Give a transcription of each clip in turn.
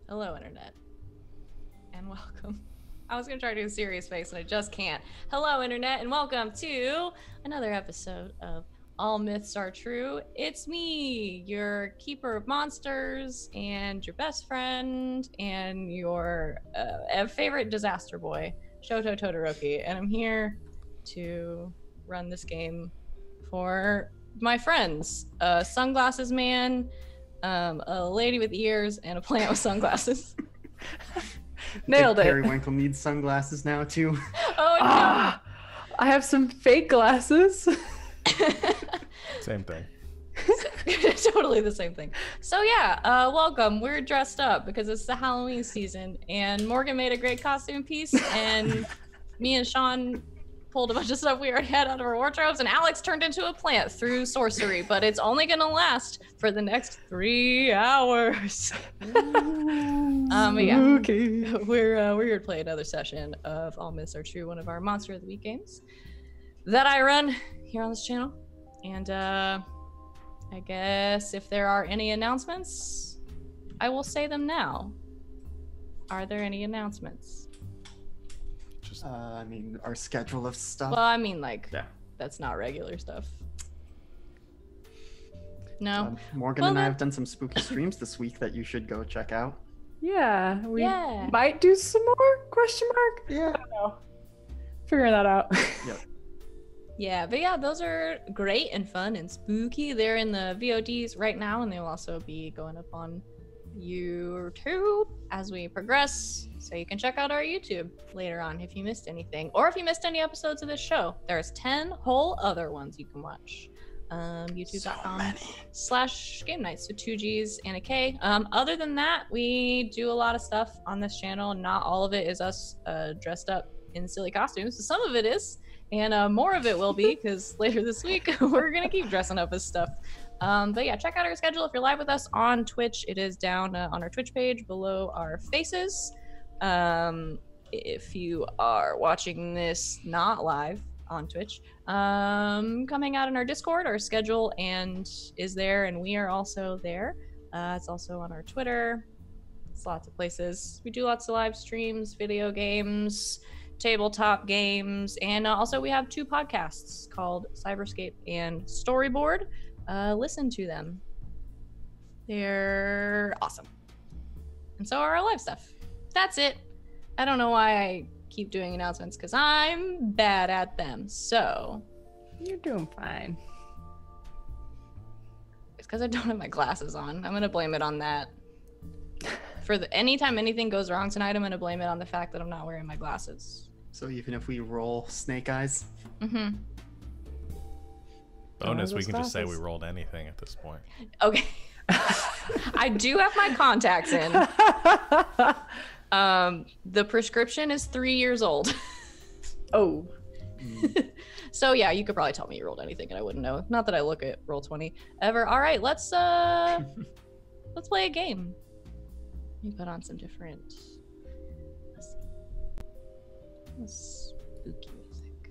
Hello, Internet, and welcome. I was going to try to do a serious face, and I just can't. Hello, Internet, and welcome to another episode of All Myths Are True. It's me, your keeper of monsters, and your best friend, and your favorite disaster boy, Shoto Todoroki, and I'm here to run this game for my friends, Sunglasses Man, a lady with ears, and a plant with sunglasses. Nailed it. Periwinkle needs sunglasses now too. Oh no! I have some fake glasses. Same thing. Totally the same thing. So yeah, welcome. We're dressed up because it's the Halloween season, and Morgan made a great costume piece, and me and Sean pulled a bunch of stuff we already had out of our wardrobes, and Alex turned into a plant through sorcery, but it's only gonna last for the next 3 hours. Yeah, Okay. we're here to play another session of All Myths Are True, one of our Monster of the Week games that I run here on this channel. And I guess if there are any announcements, I will say them now. Are there any announcements? Just I mean, our schedule of stuff. Well, I mean, like, yeah. that's not regular stuff. No? Morgan Well, and I then- have done some spooky streams this week that you should go check out. Yeah, we Yeah. might do some more? Question mark? Yeah. I don't know. Figuring that out. Yep. Yeah, but yeah, those are great and fun and spooky. They're in the VODs right now, and they'll also be going up on YouTube as we progress. So you can check out our YouTube later on if you missed anything, or if you missed any episodes of this show. There's 10 whole other ones you can watch. YouTube.com/game nights, so 2 G's and a K. Other than that, we do a lot of stuff on this channel. Not all of it is us dressed up in silly costumes. Some of it is, and more of it will be, because later this week we're gonna keep dressing up as stuff. But yeah, check out our schedule if you're live with us on Twitch. It is down on our Twitch page below our faces. If you are watching this not live on Twitch, coming out in our Discord, our schedule and is there, and we are also there. It's also on our Twitter. It's lots of places. We do lots of live streams, video games, tabletop games, and also we have 2 podcasts called Cyberscape and Storyboard. Listen to them. They're awesome. And so are our live stuff. That's it. I don't know why I keep doing announcements, because I'm bad at them. So You're doing fine. it's because I don't have my glasses on. I'm gonna blame it on that. For anytime anything goes wrong tonight, I'm gonna blame it on the fact that I'm not wearing my glasses. So even if we roll snake eyes, Mm-hmm. Bonus, those we can just say we glasses. rolled anything at this point. Okay. I do have my contacts in. The prescription is 3 years old. Oh. So yeah, you could probably tell me you rolled anything and I wouldn't know. Not that I look at Roll20 ever. All right, let's play a game. Let me put on some different spooky music.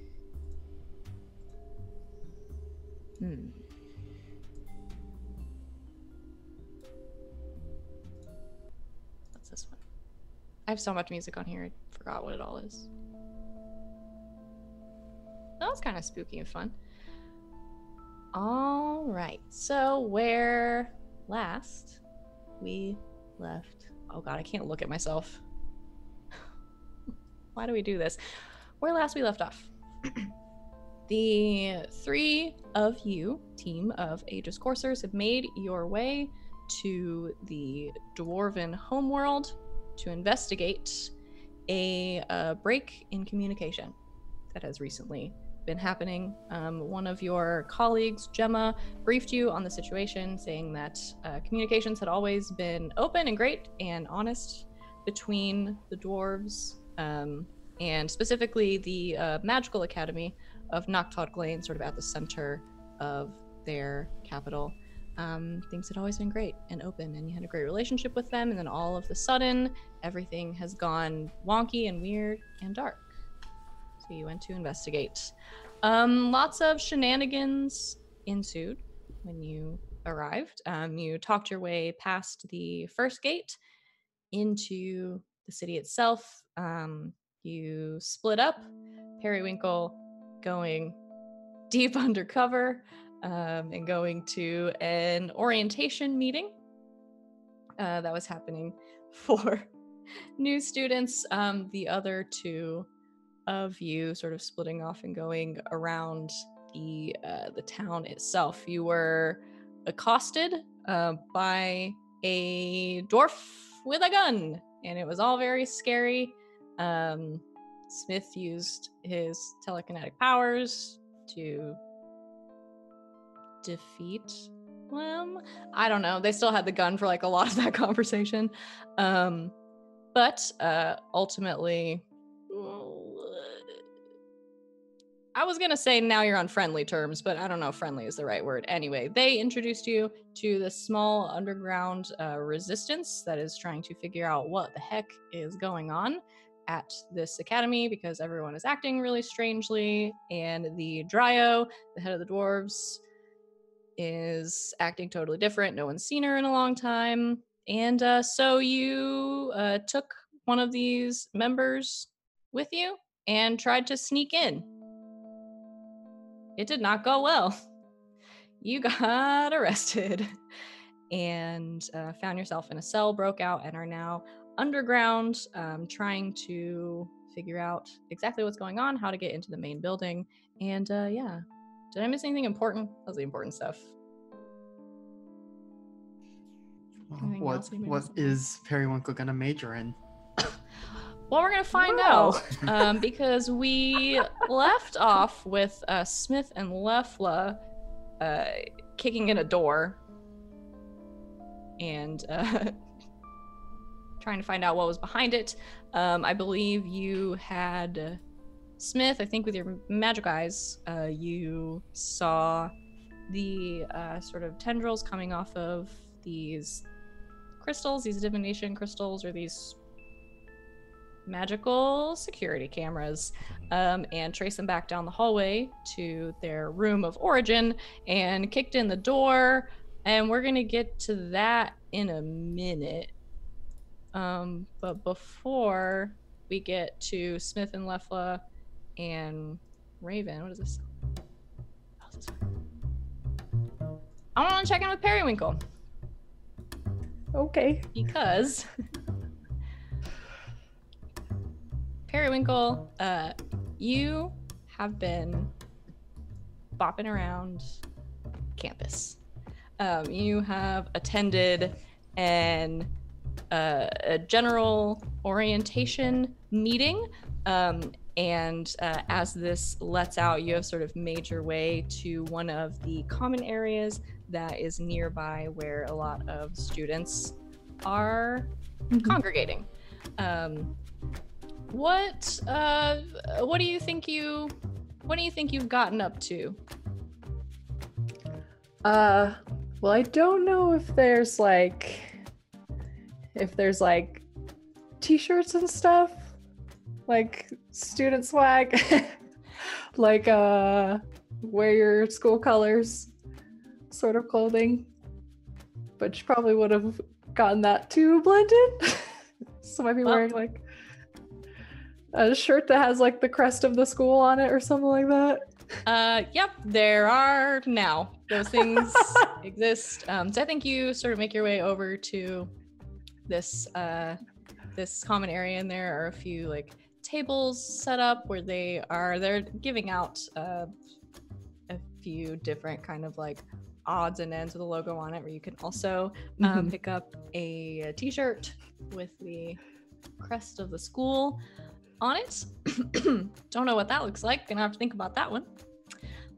What's this one? I have so much music on here, I forgot what it all is. That was kind of spooky and fun. All right, so where last we left... Oh god, I can't look at myself. Why do we do this? Where last we left off. The 3 of you, team of Aegis Coursers, have made your way to the Dwarven homeworld to investigate a break in communication that has recently been happening. One of your colleagues, Gemma, briefed you on the situation, saying that communications had always been open and great and honest between the dwarves, and specifically the Magical Academy of Noctod Glane, sort of at the center of their capital. Things had always been great and open, and you had a great relationship with them, and then all of a sudden, everything has gone wonky and weird and dark. So you went to investigate. Lots of shenanigans ensued when you arrived. You talked your way past the first gate into the city itself. You split up, Periwinkle going deep undercover and going to an orientation meeting that was happening for new students. The other two of you sort of splitting off and going around the town itself. You were accosted by a dwarf with a gun, and it was all very scary. Smith used his telekinetic powers to defeat them. I don't know. They still had the gun for like a lot of that conversation. But ultimately, I was gonna say now you're on friendly terms, but I don't know if friendly is the right word. Anyway, they introduced you to the small underground resistance that is trying to figure out what the heck is going on at this academy, because everyone is acting really strangely, and the Dryo, the head of the dwarves, is acting totally different. No one's seen her in a long time. And so you took one of these members with you and tried to sneak in. It did not go well. You got arrested and found yourself in a cell, broke out, and are now underground trying to figure out exactly what's going on, how to get into the main building. And yeah. Did I miss anything important? That was the important stuff. What is Periwinkle gonna major in? Well, we're gonna find out because we left off with Smith and Lefla kicking in a door and trying to find out what was behind it. I believe you had Smith, I think with your magic eyes, you saw the sort of tendrils coming off of these crystals, these divination crystals, or these magical security cameras, and trace them back down the hallway to their room of origin and kicked in the door. And we're going to get to that in a minute. But before we get to Smith and Lefla and Raven, what is this? Oh, is this one? I want to check in with Periwinkle. Okay. Because Periwinkle, you have been bopping around campus. You have attended a general orientation meeting, and as this lets out, you have sort of made your way to one of the common areas that is nearby where a lot of students are congregating. What do you think you've gotten up to? Well, I don't know if there's like t-shirts and stuff, like student swag, like wear your school colors sort of clothing, but you probably would have gotten that too blended. So might be wearing like a shirt that has like the crest of the school on it or something like that. Yep, there are now. Those things exist. So I think you sort of make your way over to this common area, and there are a few like tables set up where they're giving out a few different kind of like odds and ends with a logo on it, where you can also pick up a t-shirt with the crest of the school on it. Don't know what that looks like. Gonna have to think about that one,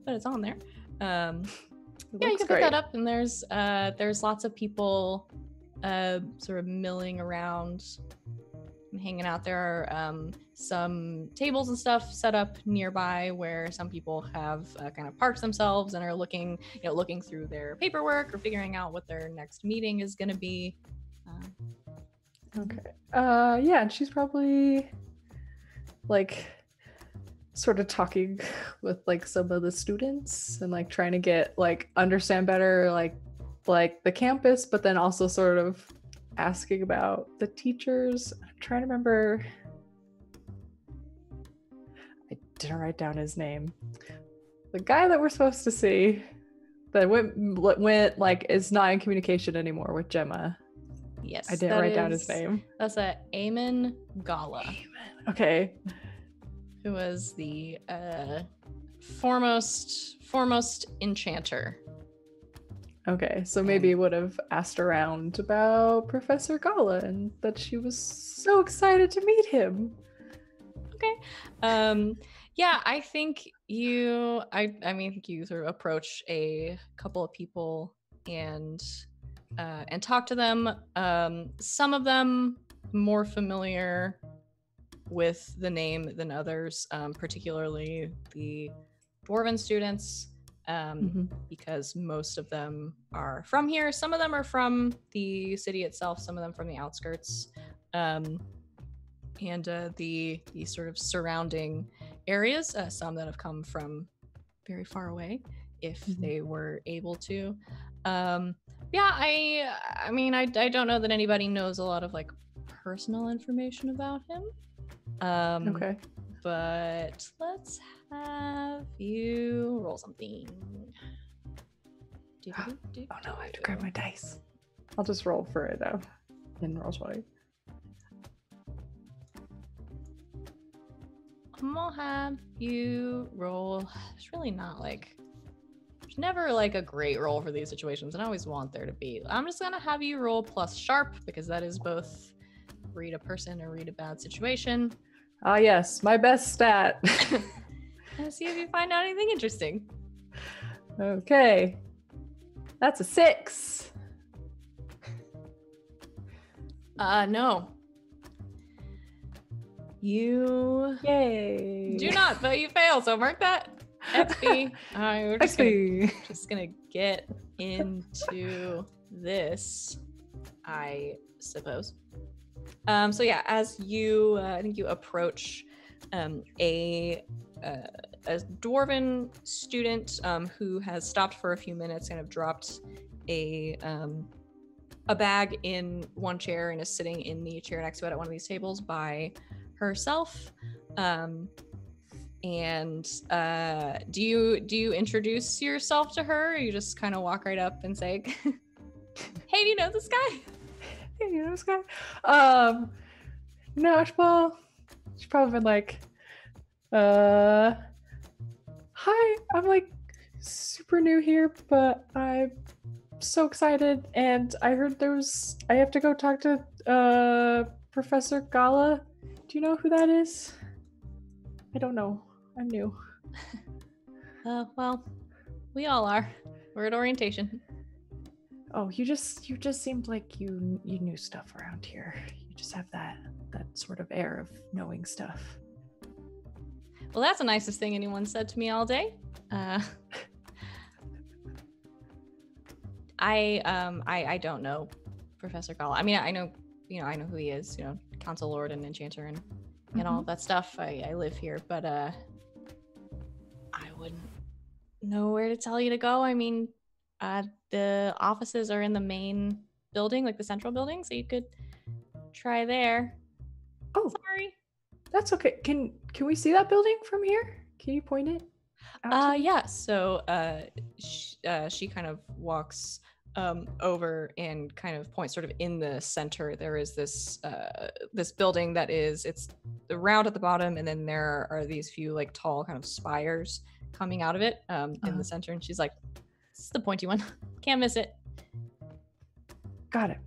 but it's on there. Yeah, you can pick that up, and there's lots of people sort of milling around and hanging out. There are some tables and stuff set up nearby where some people have kind of parked themselves and are looking through their paperwork or figuring out what their next meeting is going to be. Okay. Yeah, and she's probably like sort of talking with like some of the students and like trying to get like understand better like the campus, but then also sort of asking about the teachers. I'm trying to remember. I didn't write down his name. The guy that we're supposed to see that went like is not in communication anymore with Gemma. Yes, I didn't write down his name. That's Aemon Gala. Okay. Who was the foremost enchanter. Okay, so maybe would have asked around about Professor Gala and that she was so excited to meet him. Okay. Yeah, I think you sort of approach a couple of people and talk to them. Some of them more familiar with the name than others, particularly the Dwarven students, because most of them are from here. Some of them are from the city itself, some of them from the outskirts, and the sort of surrounding areas, some that have come from very far away if they were able to. Yeah, I mean, I don't know that anybody knows a lot of like personal information about him. Okay. But let's have you roll something. Oh no, I have to grab my dice. I'll just roll for it though. In Roll20. I'm gonna have you roll. It's really not like, there's never like a great roll for these situations, and I always want there to be. I'm just gonna have you roll plus sharp because that is both read a person or read a bad situation. Ah, yes, my best stat. And see if you find out anything interesting. Okay. That's a 6. No. You Yay. do not, but you fail, so mark that. XP. We're just gonna get into this, I suppose. So yeah, as you, I think you approach a dwarven student who has stopped for a few minutes, kind of dropped a bag in one chair and is sitting in the chair next to it at one of these tables by herself. And do you introduce yourself to her, or you just kind of walk right up and say, "Hey, do you know this guy?" Hey, you know this guy? No, she's probably been like, hi, I'm like super new here, but I'm so excited, and I heard I have to go talk to Professor Gala. Do you know who that is? I don't know. I'm new. Well, we all are. We're at orientation. Oh, you just seemed like you knew stuff around here. You just have that sort of air of knowing stuff. Well, that's the nicest thing anyone said to me all day. I don't know Professor Gala. I mean, I know who he is, Council Lord and Enchanter and all of that stuff. I live here, but I wouldn't know where to tell you to go. I mean, the offices are in the main building, like the central building, so you could try there. Oh, sorry. That's okay. Can we see that building from here? Can you point it out? Yeah. So she kind of walks over and kind of points sort of in the center. There is this building that it's round at the bottom, and then there are these few like tall kind of spires coming out of it in the center. And she's like, "This is the pointy one. Can't miss it." Got it.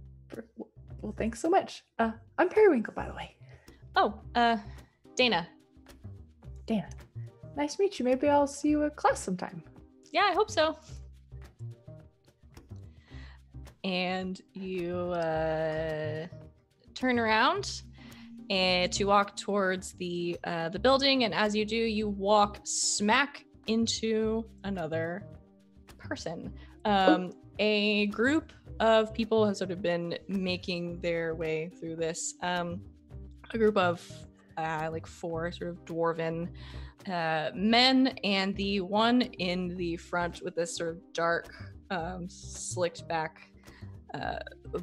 Well, thanks so much. I'm Periwinkle, by the way. Oh, Dana. Dana. Nice to meet you. Maybe I'll see you at class sometime. Yeah, I hope so. And you turn around and to walk towards the building, and as you do, you walk smack into another person. A group of people have sort of been making their way through this. A group of like 4 sort of dwarven men, and the one in the front with this sort of dark, slicked back,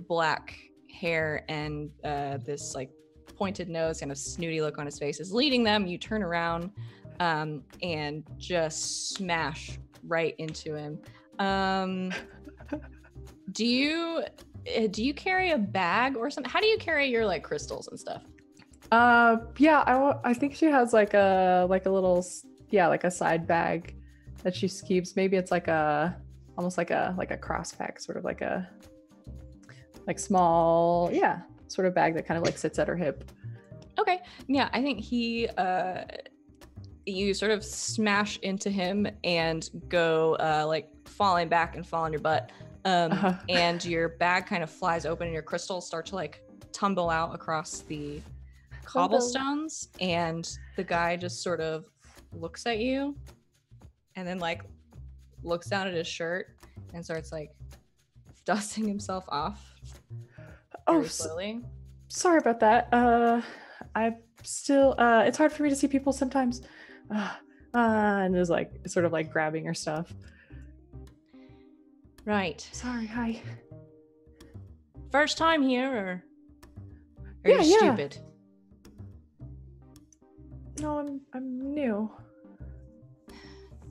black hair and this like pointed nose, kind of snooty look on his face is leading them. You turn around and just smash right into him. Do you carry a bag or something? How do you carry your like crystals and stuff? Yeah, I think she has like a little, like a side bag that she keeps. Maybe it's like almost like a cross pack, sort of like a small, sort of bag that kind of like sits at her hip. Okay. Yeah, I think you sort of smash into him and go like falling back and fall on your butt. And your bag kind of flies open and your crystals start to like tumble out across the cobblestones, and the guy just sort of looks at you and then like looks down at his shirt and starts like dusting himself off very slowly. Sorry about that. I'm still it's hard for me to see people sometimes. And is like sort of like grabbing her stuff. Right. Sorry, hi. First time here, or are you stupid? No, I'm new.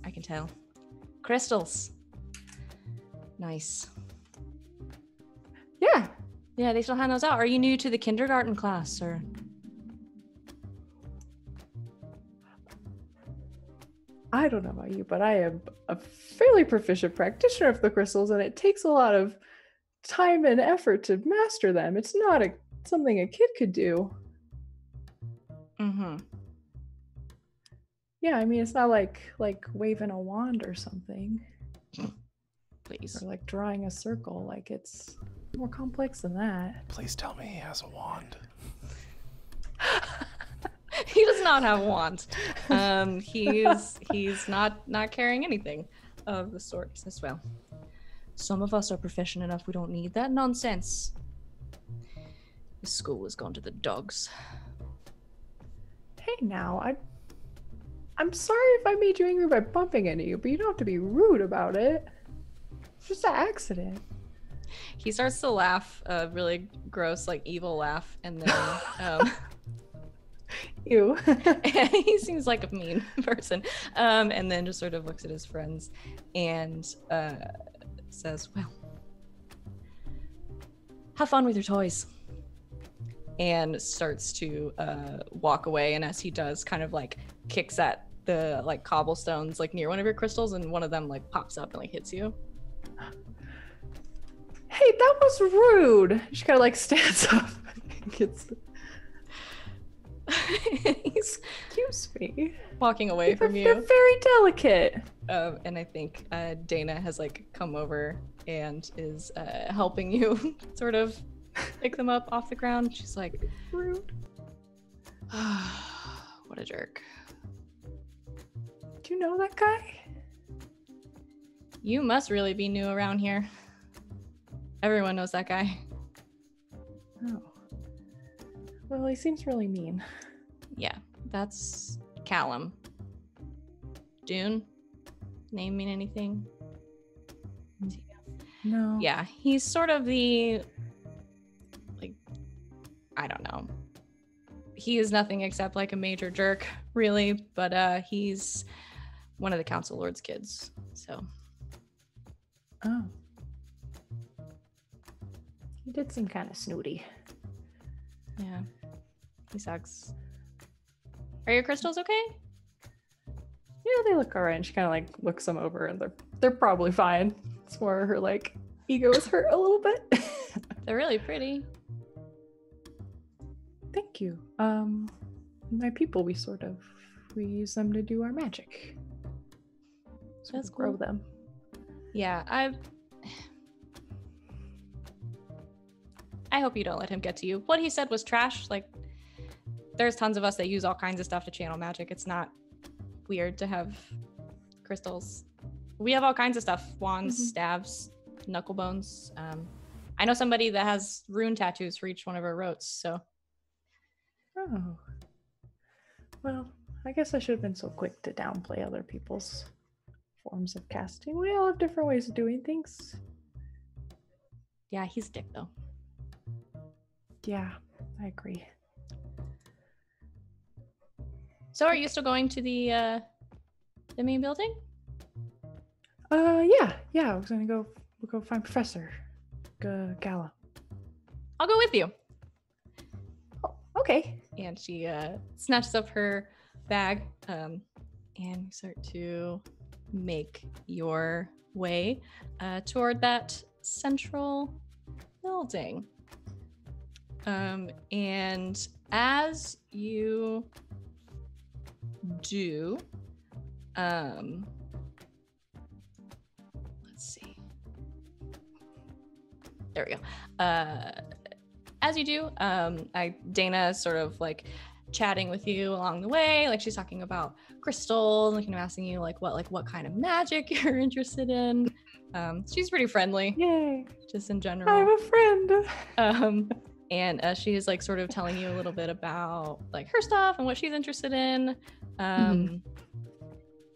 I can tell. Crystals. Nice. Yeah. Yeah, they still hand those out. Are you new to the kindergarten class, or? I don't know about you, but I am a fairly proficient practitioner of the crystals, and it takes a lot of time and effort to master them. It's not something a kid could do. Mm-hmm. Yeah, I mean, it's not like waving a wand or something. Please. Or like drawing a circle. Like, it's more complex than that. Please tell me he has a wand. He does not have a wand. He's not carrying anything of the sort. He says, well, some of us are proficient enough. We don't need that nonsense. This school has gone to the dogs. Hey, now, I'm sorry if I made you angry by bumping into you, but you don't have to be rude about it. It's just an accident. He starts to laugh, a really gross, like evil laugh, and then Ew. he seems like a mean person. And then just sort of looks at his friends and says, well, have fun with your toys. And starts to walk away. And as he does, kind of like kicks at the like cobblestones like near one of your crystals, and one of them like pops up and like hits you. Hey, that was rude. She kind of like stands up and gets. Excuse me. Walking away from you. They're very delicate. And I think Dana has like come over and is helping you sort of pick them up off the ground. She's like, rude. What a jerk. Do you know that guy? You must really be new around here. Everyone knows that guy. Oh. Well, he seems really mean. Yeah, that's Callum. Dune? Name mean anything? No. Yeah, he's sort of the, like, I don't know. He is nothing except like a major jerk, really, but he's one of the Council Lord's kids, so. Oh. He did seem kind of snooty. Yeah, he sucks. Are your crystals okay? Yeah, they look alright. And she kind of like looks them over, and they're probably fine. It's more her like ego is hurt a little bit. They're really pretty. Thank you. My people, we use them to do our magic. So That's grow cool. them. Yeah, I hope you don't let him get to you. What he said was trash. Like, there's tons of us that use all kinds of stuff to channel magic. It's not weird to have crystals. We have all kinds of stuff. Wands, staves, knuckle bones. I know somebody that has rune tattoos for each one of her rotes, so. Oh. Well, I guess I should have been so quick to downplay other people's forms of casting. We all have different ways of doing things. Yeah, he's a dick, though. Yeah, I agree. So are you still going to the main building? Yeah. I was gonna we'll go find Professor Gala. I'll go with you. Oh, okay. And she snatches up her bag and you start to make your way toward that central building. And as you do, let's see. There we go. As you do, Dana is sort of like chatting with you along the way. Like she's talking about crystals, like, asking you what kind of magic you're interested in. She's pretty friendly. Yay. Just in general. I have a friend. And she's like sort of telling you a little bit about like her stuff and what she's interested in. And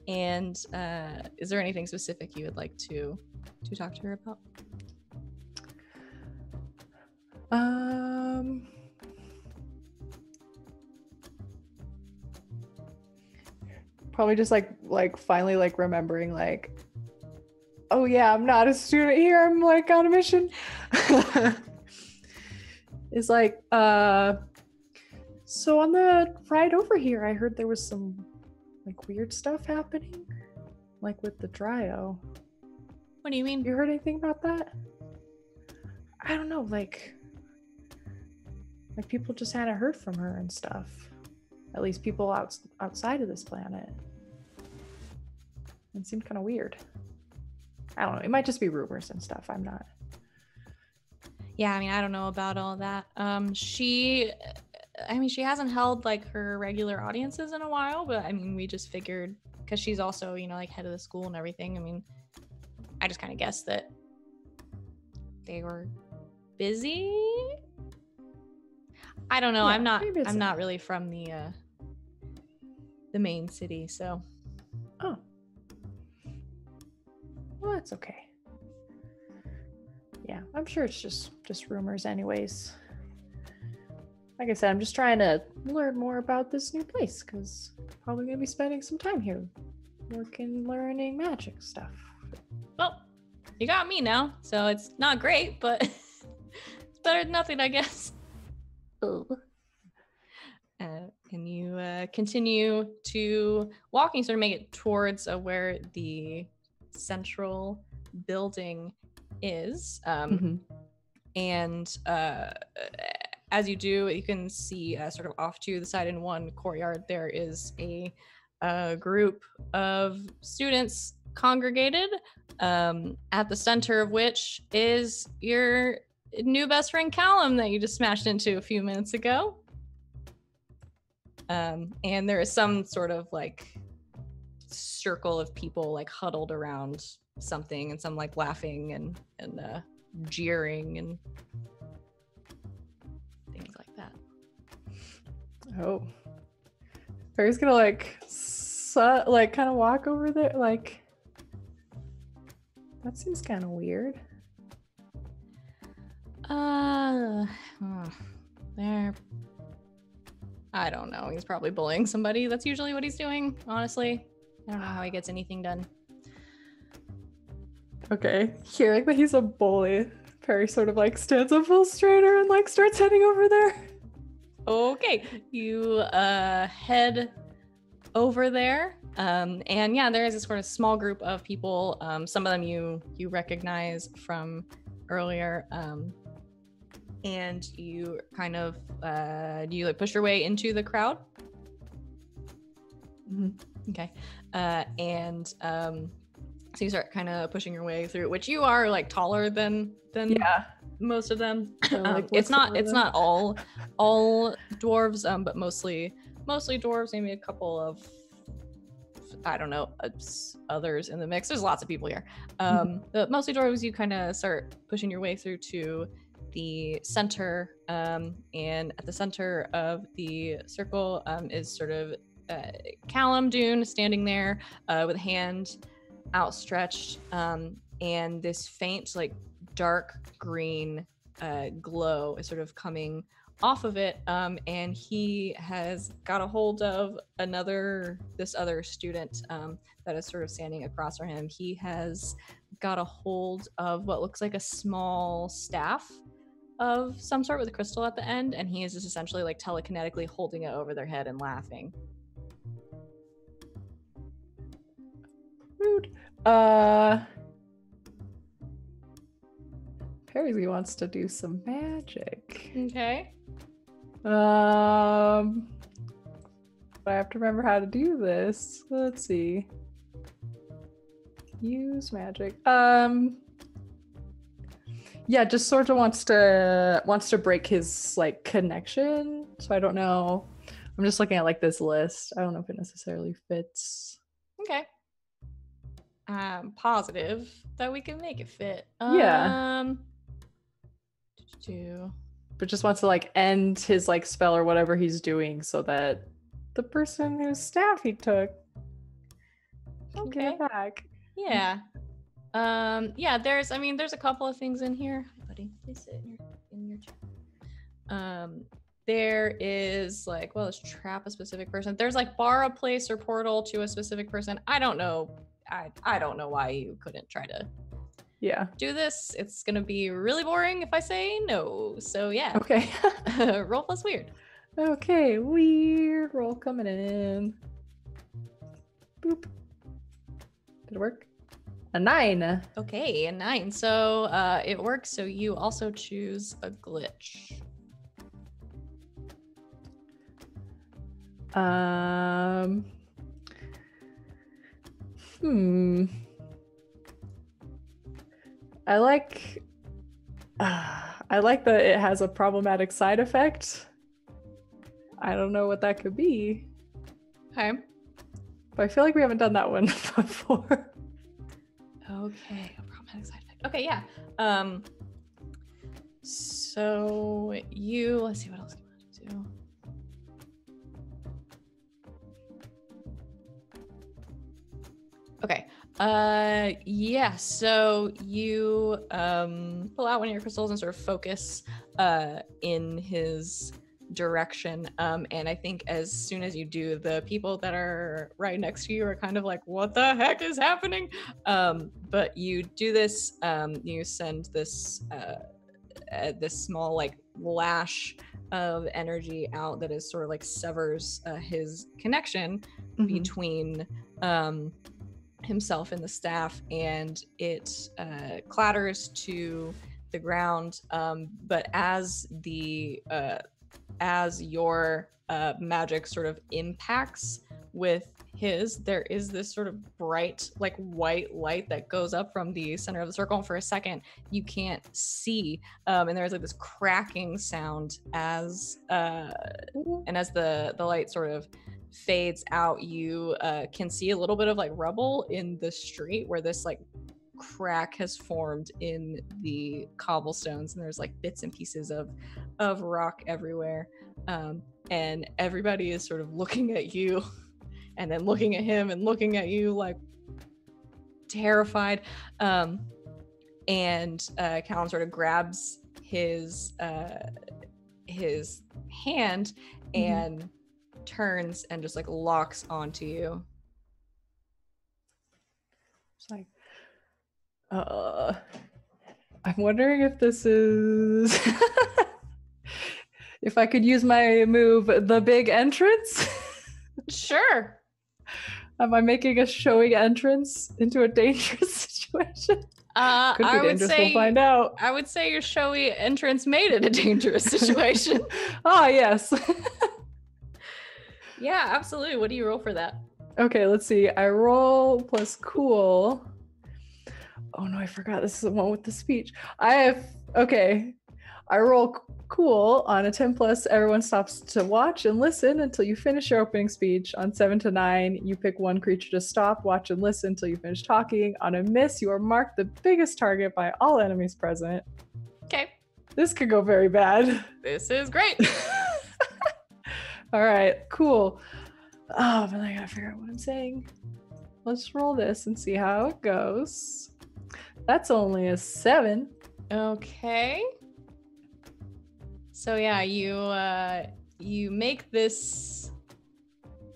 is there anything specific you would like to talk to her about? Probably just like finally like remembering like, oh yeah, I'm not a student here, I'm like on a mission. It's like so on the ride over here I heard there was some like weird stuff happening, like with the Dryo. What do you mean? You heard anything about that? I don't know, like people just hadn't heard from her and stuff. At least people outside of this planet. It seemed kind of weird. I don't know. It might just be rumors and stuff. I'm not. Yeah, I mean, I don't know about all that. She hasn't held like her regular audiences in a while, but I mean, we just figured because she's also, like head of the school and everything. I mean, I just kind of guessed that they were busy. I don't know. Yeah, I'm not really from the main city, so. Oh. Well, that's okay. Yeah, I'm sure it's just rumors anyways. Like I said, I'm just trying to learn more about this new place because probably gonna be spending some time here working, learning magic stuff. Well, you got me now, so it's not great, but it's better than nothing, I guess. Oh. And you continue to walk and you sort of make it towards where the central building is. And as you do, you can see sort of off to the side in one courtyard, there is a group of students congregated, at the center of which is your new best friend Callum that you just smashed into a few minutes ago. And there is some sort of like circle of people like huddled around something, and some like laughing and jeering and things like that. Oh. Barry's gonna like kind of walk over there, like that seems kind of weird. I don't know. He's probably bullying somebody. That's usually what he's doing, honestly. I don't know how he gets anything done. Okay. Hearing that he's a bully, Perry sort of like stands up full straighter and like starts heading over there. Okay. You head over there. And yeah, there is a sort of small group of people. Some of them you recognize from earlier. And you kind of do you like push your way into the crowd? Okay. And so you start kind of pushing your way through, which you are like taller than most of them. It's not all dwarves, but mostly dwarves, maybe a couple of, I don't know, others in the mix. There's lots of people here. But mostly dwarves. You kind of start pushing your way through to the center, and at the center of the circle is sort of Callum Dune standing there with a hand outstretched, and this faint like dark green glow is sort of coming off of it, and he has got a hold of this other student that is sort of standing across from him. He has got a hold of what looks like a small staff of some sort with a crystal at the end, and he is just essentially like telekinetically holding it over their head and laughing. Rude. Perry wants to do some magic. Okay. But I have to remember how to do this. Let's see. Use magic. Yeah, just sort of wants to break his like connection. So I don't know. I'm just looking at like this list. I don't know if it necessarily fits. Okay. Positive that we can make it fit. Yeah. But just wants to like end his like spell or whatever he's doing so that the person whose staff he took can get it back. Yeah. Yeah, there's a couple of things in here. Hi, buddy. Please sit in your chair. There is like, well, let's trap a specific person. There's like bar a place or portal to a specific person. I don't know. I don't know why you couldn't try to do this. It's gonna be really boring if I say no. So yeah. Okay. Roll plus weird. Okay, weird roll coming in. Boop. Did it work? A 9. Okay, a 9. So it works. So you also choose a glitch. I like that it has a problematic side effect. I don't know what that could be. Okay. But I feel like we haven't done that one before. Okay, a problematic side effect. Okay, yeah. So let's see what else you want to do. Okay. Yeah, so you pull out one of your crystals and sort of focus in his direction, and I think as soon as you do, the people that are right next to you are kind of like, what the heck is happening? But you do this, you send this this small like lash of energy out that is sort of like severs his connection between himself and the staff, and it clatters to the ground, but as your magic sort of impacts with his, there is this sort of bright like white light that goes up from the center of the circle, and for a second you can't see, and there's like this cracking sound as the light sort of fades out. You can see a little bit of like rubble in the street where this like crack has formed in the cobblestones, and there's like bits and pieces of rock everywhere, and everybody is sort of looking at you and then looking at him and looking at you like terrified, and Callan sort of grabs his hand and turns and just like locks onto you. It's like, I'm wondering if this is if I could use my move, the big entrance. Sure. Am I making a showy entrance into a dangerous situation? Could be dangerous, we'll find out. I would say your showy entrance made it a dangerous situation. Yes. Yeah, absolutely. What do you roll for that? Okay, let's see. I roll plus cool. Oh no, I forgot. This is the one with the speech. I roll cool on a 10 plus. Everyone stops to watch and listen until you finish your opening speech. On 7 to 9, you pick one creature to stop, watch, and listen until you finish talking. On a miss, you are marked the biggest target by all enemies present. Okay. This could go very bad. This is great. All right, cool. Oh, but I gotta figure out what I'm saying. Let's roll this and see how it goes. That's only a 7. Okay. So yeah, you make this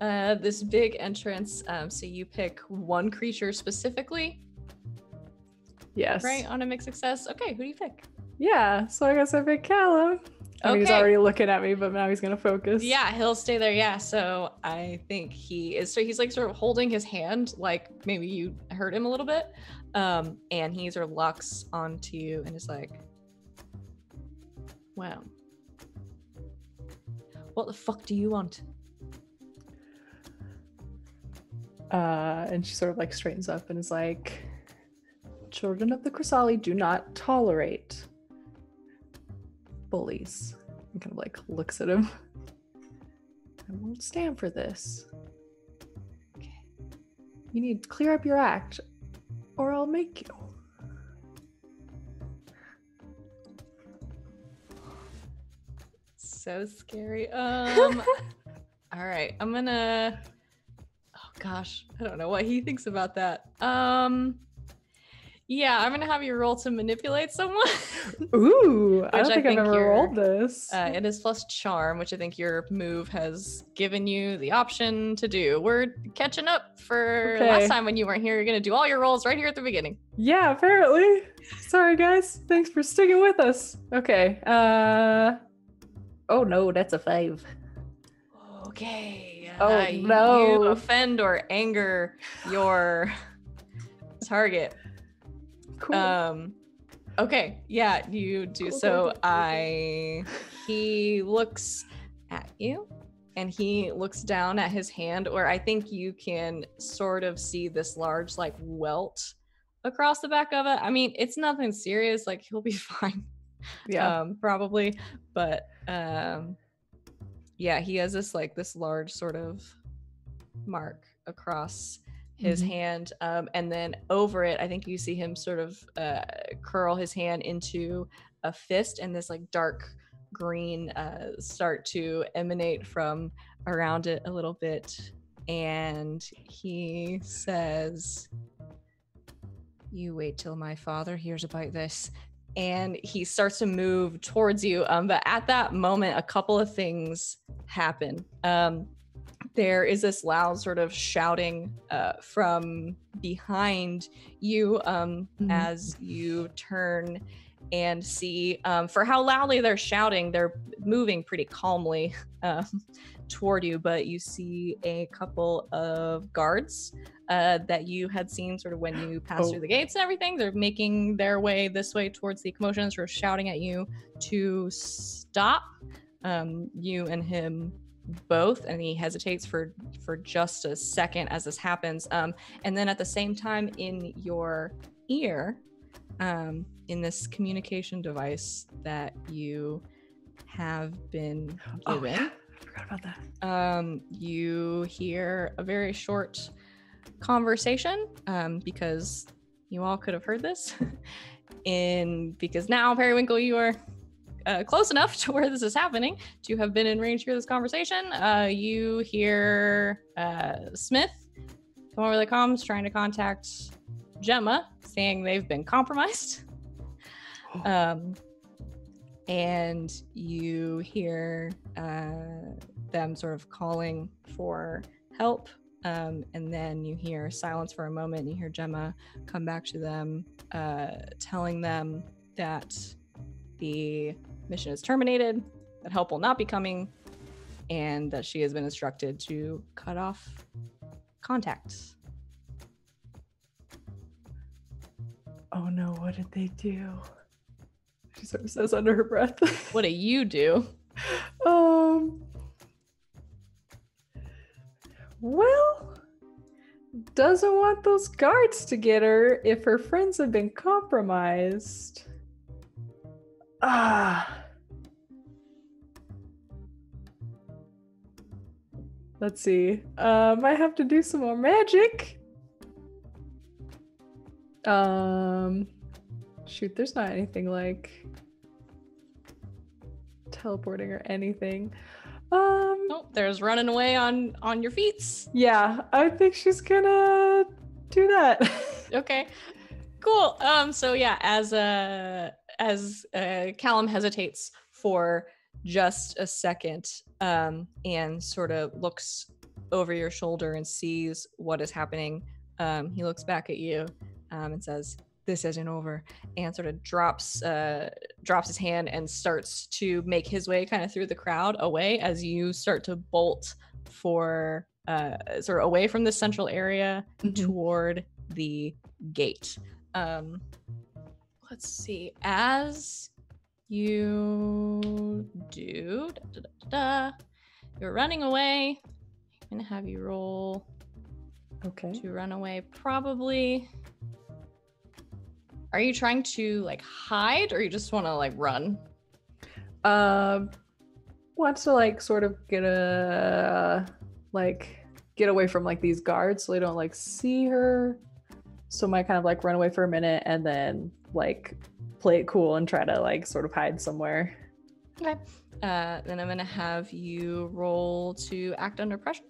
this big entrance. So you pick one creature specifically, Yes. right? On a mixed success. Okay, who do you pick? Yeah, so I guess I pick Callum. I mean, he's Okay. already looking at me, but now he's gonna focus. Yeah, he'll stay there. Yeah, so I think he is. So he's like sort of holding his hand, like maybe you hurt him a little bit, and he sort of locks onto you and is like, "Wow, what the fuck do you want?" And she sort of like straightens up and is like, "Children of the Chrysali do not tolerate bullies." And kind of like looks at him. "I won't stand for this. Okay. You need to clear up your act, or I'll make you." So scary. All right, I'm gonna. Oh gosh, I don't know what he thinks about that. Yeah, I'm gonna have you roll to manipulate someone. Ooh, I Which don't I think I've think ever you're- rolled this. It is plus charm, which I think your move has given you the option to do. We're catching up for Okay. last time when you weren't here. You're gonna do all your rolls right here at the beginning. Yeah, apparently. Sorry, guys. Thanks for sticking with us. Okay. Oh no, that's a 5. Okay. Oh, You no. offend or anger your target. Cool. Okay, yeah, you do. Cool, So cool. he looks at you and he looks down at his hand, where I think you can sort of see this large like welt across the back of it. I mean, it's nothing serious, like he'll be fine. Yeah. Probably, but yeah, he has this large sort of mark across his Mhm. hand, and then over it I think you see him sort of curl his hand into a fist, and this like dark green start to emanate from around it a little bit, and he says, "You wait till my father hears about this." And he starts to move towards you, but at that moment a couple of things happen. There is this loud sort of shouting from behind you as you turn and see, for how loudly they're shouting, they're moving pretty calmly toward you, but you see a couple of guards that you had seen sort of when you passed through the gates and everything. They're making their way this way towards the commotion, sort of shouting at you to stop, you and him both, and he hesitates for just a second as this happens, and then at the same time in your ear, in this communication device that you have been given, Oh, yeah. I forgot about that. you hear a very short conversation, because you all could have heard this because now, Periwinkle, you are close enough to where this is happening to have been in range to hear this conversation. You hear Smith come over the comms trying to contact Gemma, saying they've been compromised. And you hear them sort of calling for help. And then you hear silence for a moment, and you hear Gemma come back to them, telling them that the mission is terminated, that help will not be coming, and that she has been instructed to cut off contact. Oh no, what did they do? She sort of says under her breath. What do you do? Well, doesn't want those guards to get her if her friends have been compromised. Let's see. Might have to do some more magic. Shoot, there's not anything like teleporting or anything. Nope, there's running away on your feet. Yeah, I think she's gonna do that. Okay, cool. So yeah, as Callum hesitates for just a second, and sort of looks over your shoulder and sees what is happening. He looks back at you and says, "This isn't over," and sort of drops his hand and starts to make his way kind of through the crowd away as you start to bolt for sort of away from the central area toward the gate. Let's see. As you do, you're running away. I'm gonna have you roll. Okay. To run away, probably. Are you trying to like hide, or you just want to like run? Wants to like sort of get away from like these guards so they don't like see her. So might kind of like run away for a minute and then like play it cool and try to like sort of hide somewhere. Okay. Then I'm gonna have you roll to act under pressure.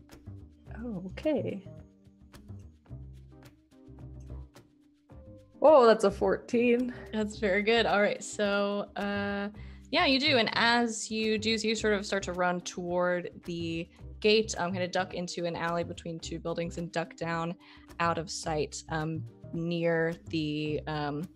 Oh, okay. Oh, that's a 14. That's very good. All right, so yeah, you do. And as you do, so you sort of start to run toward the gate. I'm going to duck into an alley between two buildings and duck down out of sight near the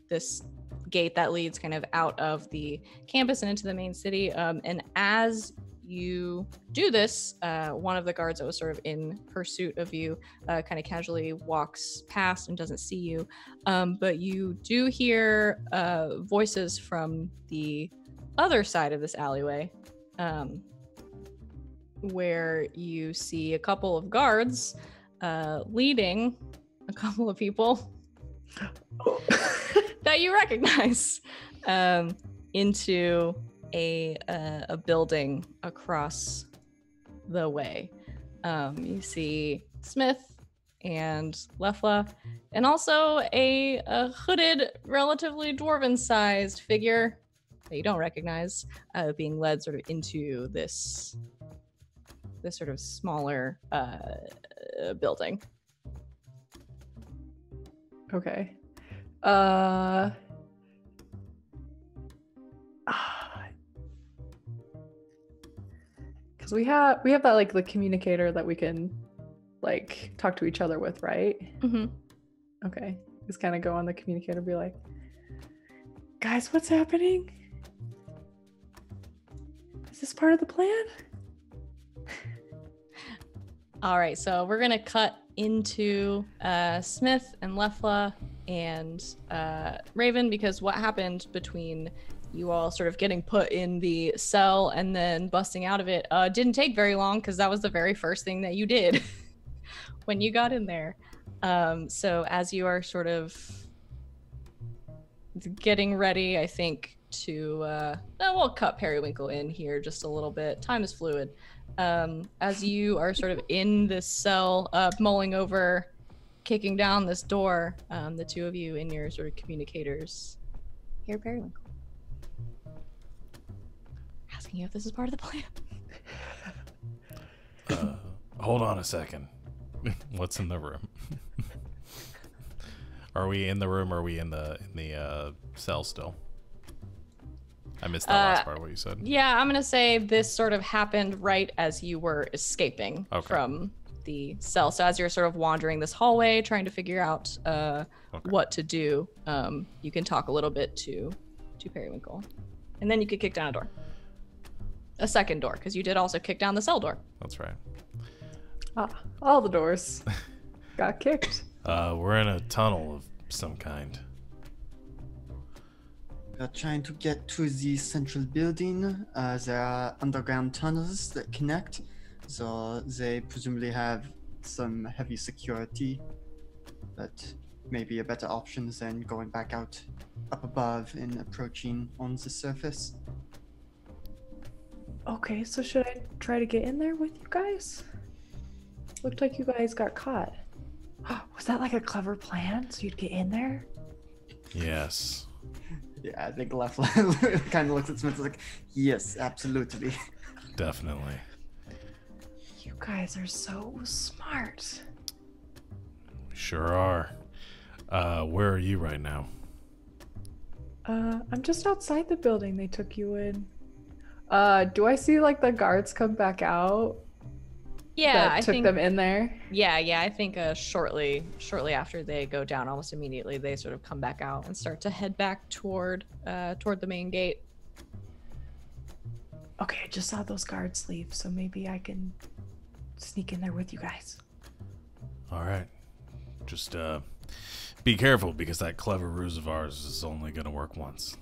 this gate that leads kind of out of the campus and into the main city. And as you do this, one of the guards that was sort of in pursuit of you kind of casually walks past and doesn't see you. But you do hear voices from the other side of this alleyway, where you see a couple of guards leading a couple of people that you recognize into a building across the way. You see Smith and Lefla, and also a hooded, relatively dwarven-sized figure that you don't recognize, being led sort of into this sort of smaller building. Okay. Because we have that like the communicator that we can like talk to each other with, right? Mm-hmm. Okay. Just kind of go on the communicator and be like, guys, what's happening? Is this part of the plan? All right, so we're gonna cut into Smith and Lefla and Raven, because what happened between you all sort of getting put in the cell and then busting out of it didn't take very long, because that was the very first thing that you did when you got in there. So as you are sort of getting ready, I think, to we'll cut Periwinkle in here just a little bit. Time is fluid. As you are sort of in this cell, mulling over, kicking down this door, the two of you in your sort of communicators hear Periwinkle asking you if this is part of the plan. Hold on a second. What's in the room? Are we in the room, or are we in the cell still? I missed that last part of what you said. Yeah, I'm gonna say this sort of happened right as you were escaping from the cell. So as you're sort of wandering this hallway, trying to figure out what to do, you can talk a little bit to Periwinkle, and then you could kick down a door, a second door, because you did also kick down the cell door. That's right. All the doors got kicked. We're in a tunnel of some kind. We are trying to get to the central building. There are underground tunnels that connect, so they presumably have some heavy security, but maybe a better option than going back out up above and approaching on the surface. Okay, so should I try to get in there with you guys? Looked like you guys got caught. Was that like a clever plan so you'd get in there? Yes. Yeah, I think Left kind of looks at Smith and is like, yes, absolutely. Definitely. You guys are so smart. We sure are. Where are you right now? I'm just outside the building they took you in. Do I see like the guards come back out? Yeah, that I took think. them in there. Yeah, I think shortly after they go down, almost immediately, they sort of come back out and start to head back toward the main gate. Okay, I just saw those guards leave, so maybe I can sneak in there with you guys. All right. Just be careful, because that clever ruse of ours is only going to work once.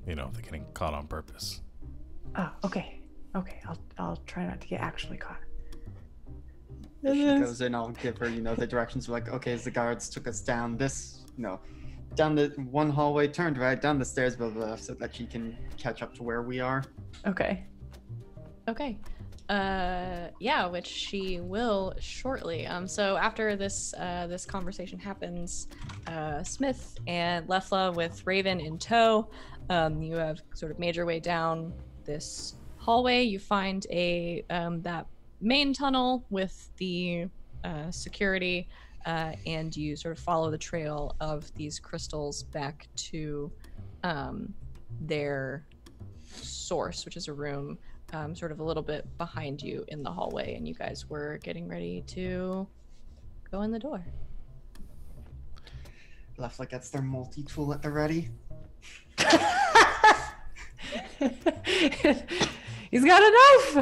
You know, if they're getting caught on purpose. Oh, okay. Okay, I'll try not to get actually caught. If she goes in, I'll give her, the directions. Like, okay, as the guards took us down this, down the one hallway, turned right, down the stairs, blah, blah, blah, so that she can catch up to where we are. Okay. Okay. Yeah, which she will shortly. So after this conversation happens, Smith and Lefla with Raven in tow, you have sort of made your way down this hallway. You find that main tunnel with the security, and you sort of follow the trail of these crystals back to their source, which is a room sort of a little bit behind you in the hallway, and you guys were getting ready to go in the door. Lefla gets their multi-tool at the ready. He's got enough.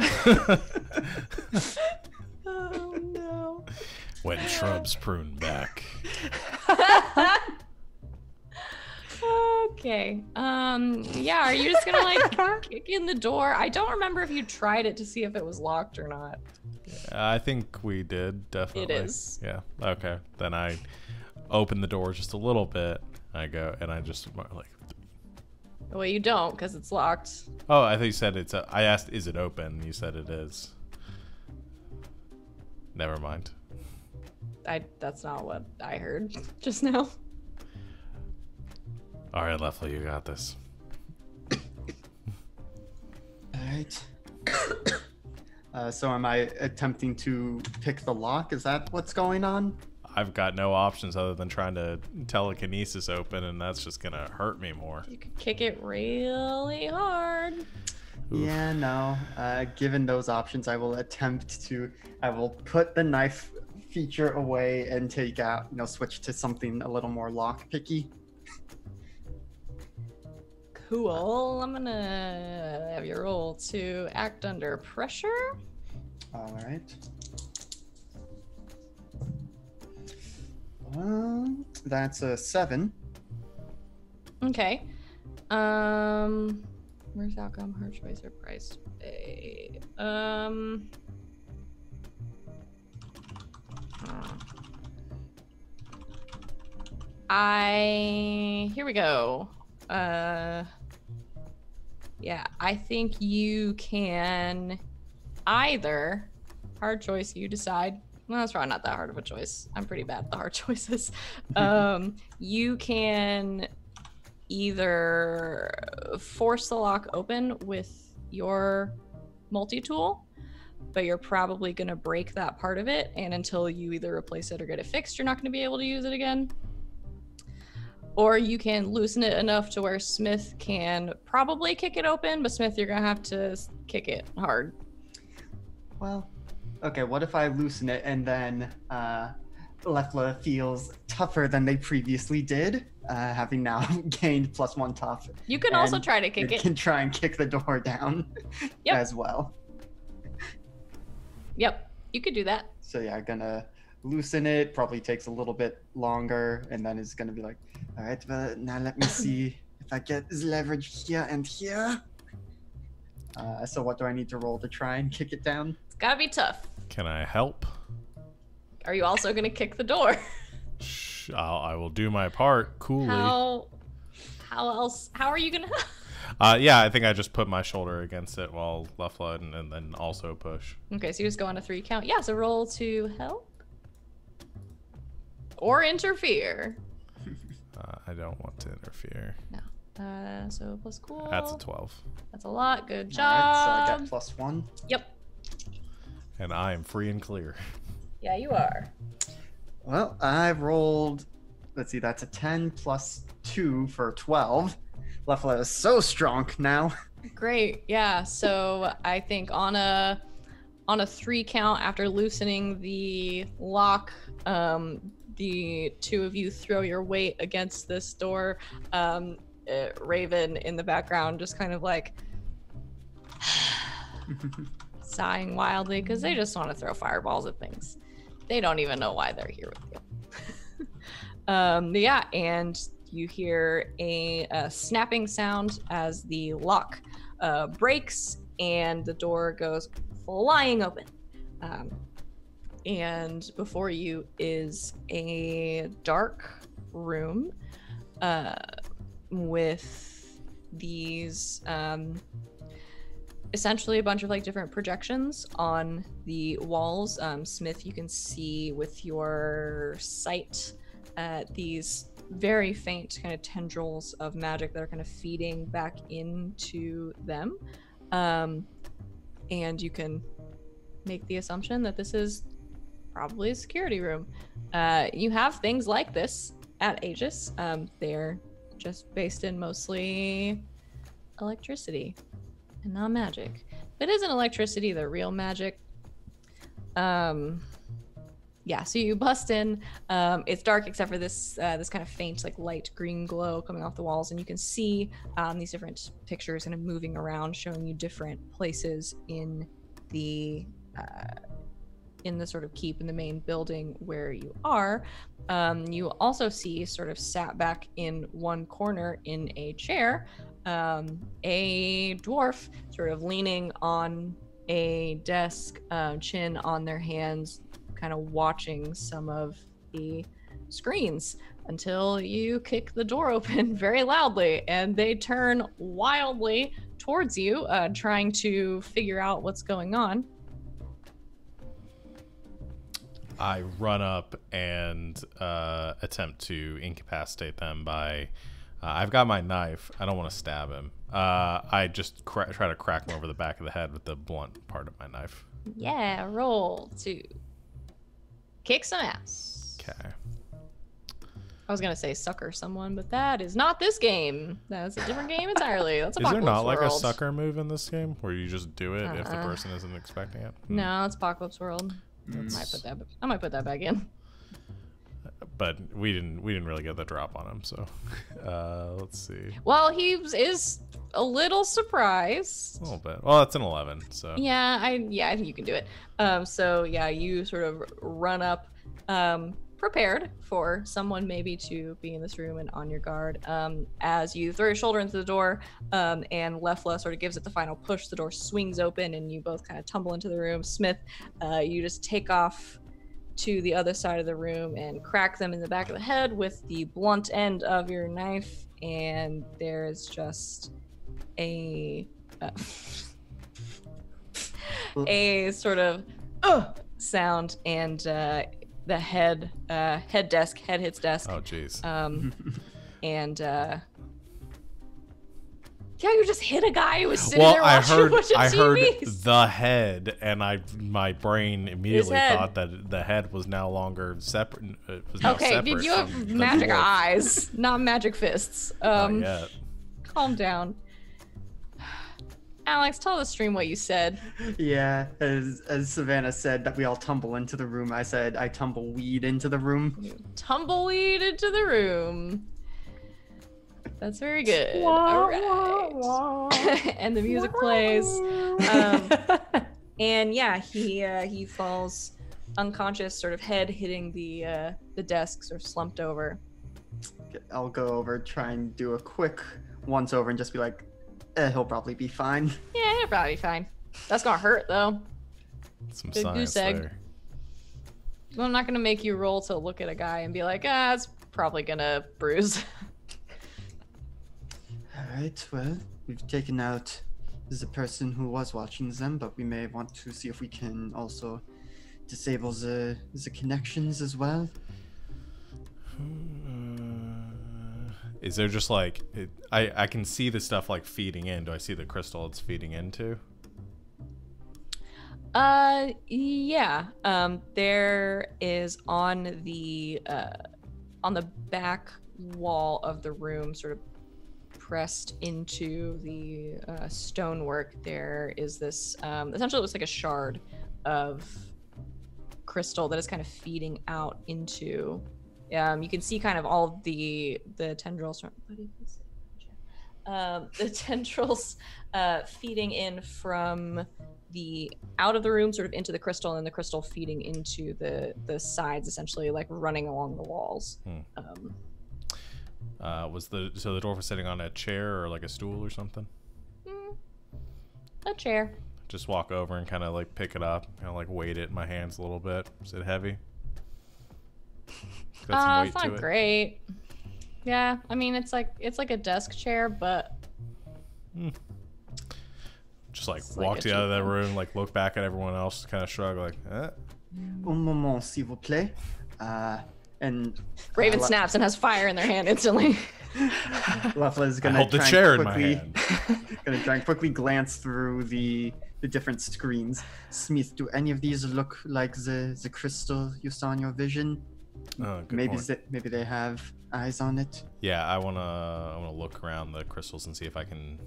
Oh no. When shrubs prune back. Okay. Yeah, are you just gonna like kick in the door? I don't remember if you tried it to see if it was locked or not. I think we did, definitely. It is. Yeah. Okay. Then I open the door just a little bit. I go and I just like. Well, you don't, because it's locked. Oh, I think you said it's. I asked, is it open? You said it is. Never mind. That's not what I heard just now. All right, Lefla, you got this. All right. So am I attempting to pick the lock? Is that what's going on? I've got no options other than trying to telekinesis open, and that's just gonna hurt me more. You could kick it really hard. Oof. Yeah, no. Given those options, I will put the knife feature away and take out, switch to something a little more lock-picky. Cool. I'm gonna have you roll to act under pressure. All right. That's a 7. Okay. Where's outcome, hard choice, or price pay? Here we go. Yeah, I think you can either hard choice, you decide. Well, that's probably not that hard of a choice. I'm pretty bad at the hard choices. You can either force the lock open with your multi-tool, but you're probably going to break that part of it, and until you either replace it or get it fixed, you're not going to be able to use it again. Or you can loosen it enough to where Smith can probably kick it open, but Smith, you're going to have to kick it hard. Well, okay, what if I loosen it and then Lefla feels tougher than they previously did, having now gained +1 tough. You can also try to kick it. Can try and kick the door down as well. Yep, you could do that. So yeah, gonna loosen it, probably takes a little bit longer, and then it's gonna be like, all right, well, now let me see if I get this leverage here and here. So what do I need to roll to try and kick it down? It's gotta be tough. Can I help? Are you also gonna kick the door? I will do my part coolly. How are you gonna? Yeah, I think I just put my shoulder against it while Lefla and then also push. Okay, so you just go on a 3 count. Yeah, so roll to help or interfere. I don't want to interfere. No. So plus cool. That's a 12. That's a lot. Good job. All right, so I got +1. Yep. And I am free and clear. Yeah, you are. Well, I rolled, let's see, that's a 10 + 2 for 12. Lefla is so strong now. Great. Yeah. So I think on a 3 count after loosening the lock, the two of you throw your weight against this door. Raven in the background just kind of like sighing wildly because they just want to throw fireballs at things. They don't even know why they're here with you. Yeah, and you hear a snapping sound as the lock breaks and the door goes flying open. And before you is a dark room with these essentially a bunch of like different projections on the walls. Smith, you can see with your sight these very faint kind of tendrils of magic that are kind of feeding back into them. And you can make the assumption that this is probably a security room. You have things like this at Aegis. They're just based in mostly electricity and not magic. If it isn't electricity, they're real magic. Yeah, so you bust in. It's dark except for this this kind of faint, like light green glow coming off the walls, and you can see these different pictures kind of moving around, showing you different places in the sort of keep in the main building where you are. You also see, sort of sat back in one corner in a chair, a dwarf sort of leaning on a desk, chin on their hands, kind of watching some of the screens until you kick the door open very loudly and they turn wildly towards you, trying to figure out what's going on. I run up and attempt to incapacitate them by... I've got my knife. I don't want to stab him. I just try to crack him over the back of the head with the blunt part of my knife. Yeah, roll to kick some ass. Okay. I was gonna say sucker someone, but that is not this game. That's a different game entirely. That's Is there Apocalypse not like a World. sucker move in this game where you just do it if the person isn't expecting it? No, it's Apocalypse World. I might put that back in. But we didn't really get the drop on him, so let's see. Well, he is a little surprised. A little bit. Well, that's an 11, so. Yeah, I think you can do it. So yeah, you sort of run up, prepared for someone maybe to be in this room and on your guard. As you throw your shoulder into the door, and Lefla sort of gives it the final push, the door swings open and you both kind of tumble into the room. Smith, you just take off to the other side of the room and crack them in the back of the head with the blunt end of your knife, and there's just a sort of sound, and the head hits desk. Oh jeez. And yeah, you just hit a guy who was sitting there watching a bunch of I heard TVs. the head, and my brain immediately thought that the head was now longer separate. Okay, did you have magic eyes, not magic fists? Not yet. Calm down. Alex, tell the stream what you said. Yeah, as Savannah said that we all tumble into the room, I said I tumbleweed into the room. Tumbleweed into the room. That's very good. All right. And the music plays. And yeah, he falls unconscious, sort of head hitting the desk, sort of slumped over. I'll go over, try and do a quick once over, and just be like, he'll probably be fine. Yeah, he'll probably be fine. That's gonna hurt though. Some Good science goose egg. there. Well, I'm not gonna make you roll to look at a guy and be like, it's probably gonna bruise. Alright, well, we've taken out the person who was watching them, but we may want to see if we can also disable the connections as well. Is there just like I can see the stuff like feeding in. Do I see the crystal it's feeding into? Yeah. There is on the back wall of the room, sort of pressed into the stonework, there is this essentially it looks like a shard of crystal that is kind of feeding out into. You can see kind of all of the tendrils. The tendrils feeding in from the out of the room, sort of into the crystal, and the crystal feeding into the sides, essentially like running along the walls. So the dwarf was sitting on a chair or like a stool or something? A chair. Just walk over and kind of like pick it up, kind of like weight it in my hands a little bit. Is it heavy? Got some weight it's not to it? great. Yeah, I mean it's like a desk chair, but just like it's walk like to a the other cheap one. room, like look back at everyone else, kind of shrug, like, Un moment, s'il vous plaît. And Raven snaps and has fire in their hand instantly. Lefla is I gonna hold the try chair and in my quickly, hand. gonna try and quickly glance through the different screens. Smith, do any of these look like the crystal you saw in your vision? Oh, good Maybe point. maybe they have eyes on it. Yeah, I wanna look around the crystals and see if I can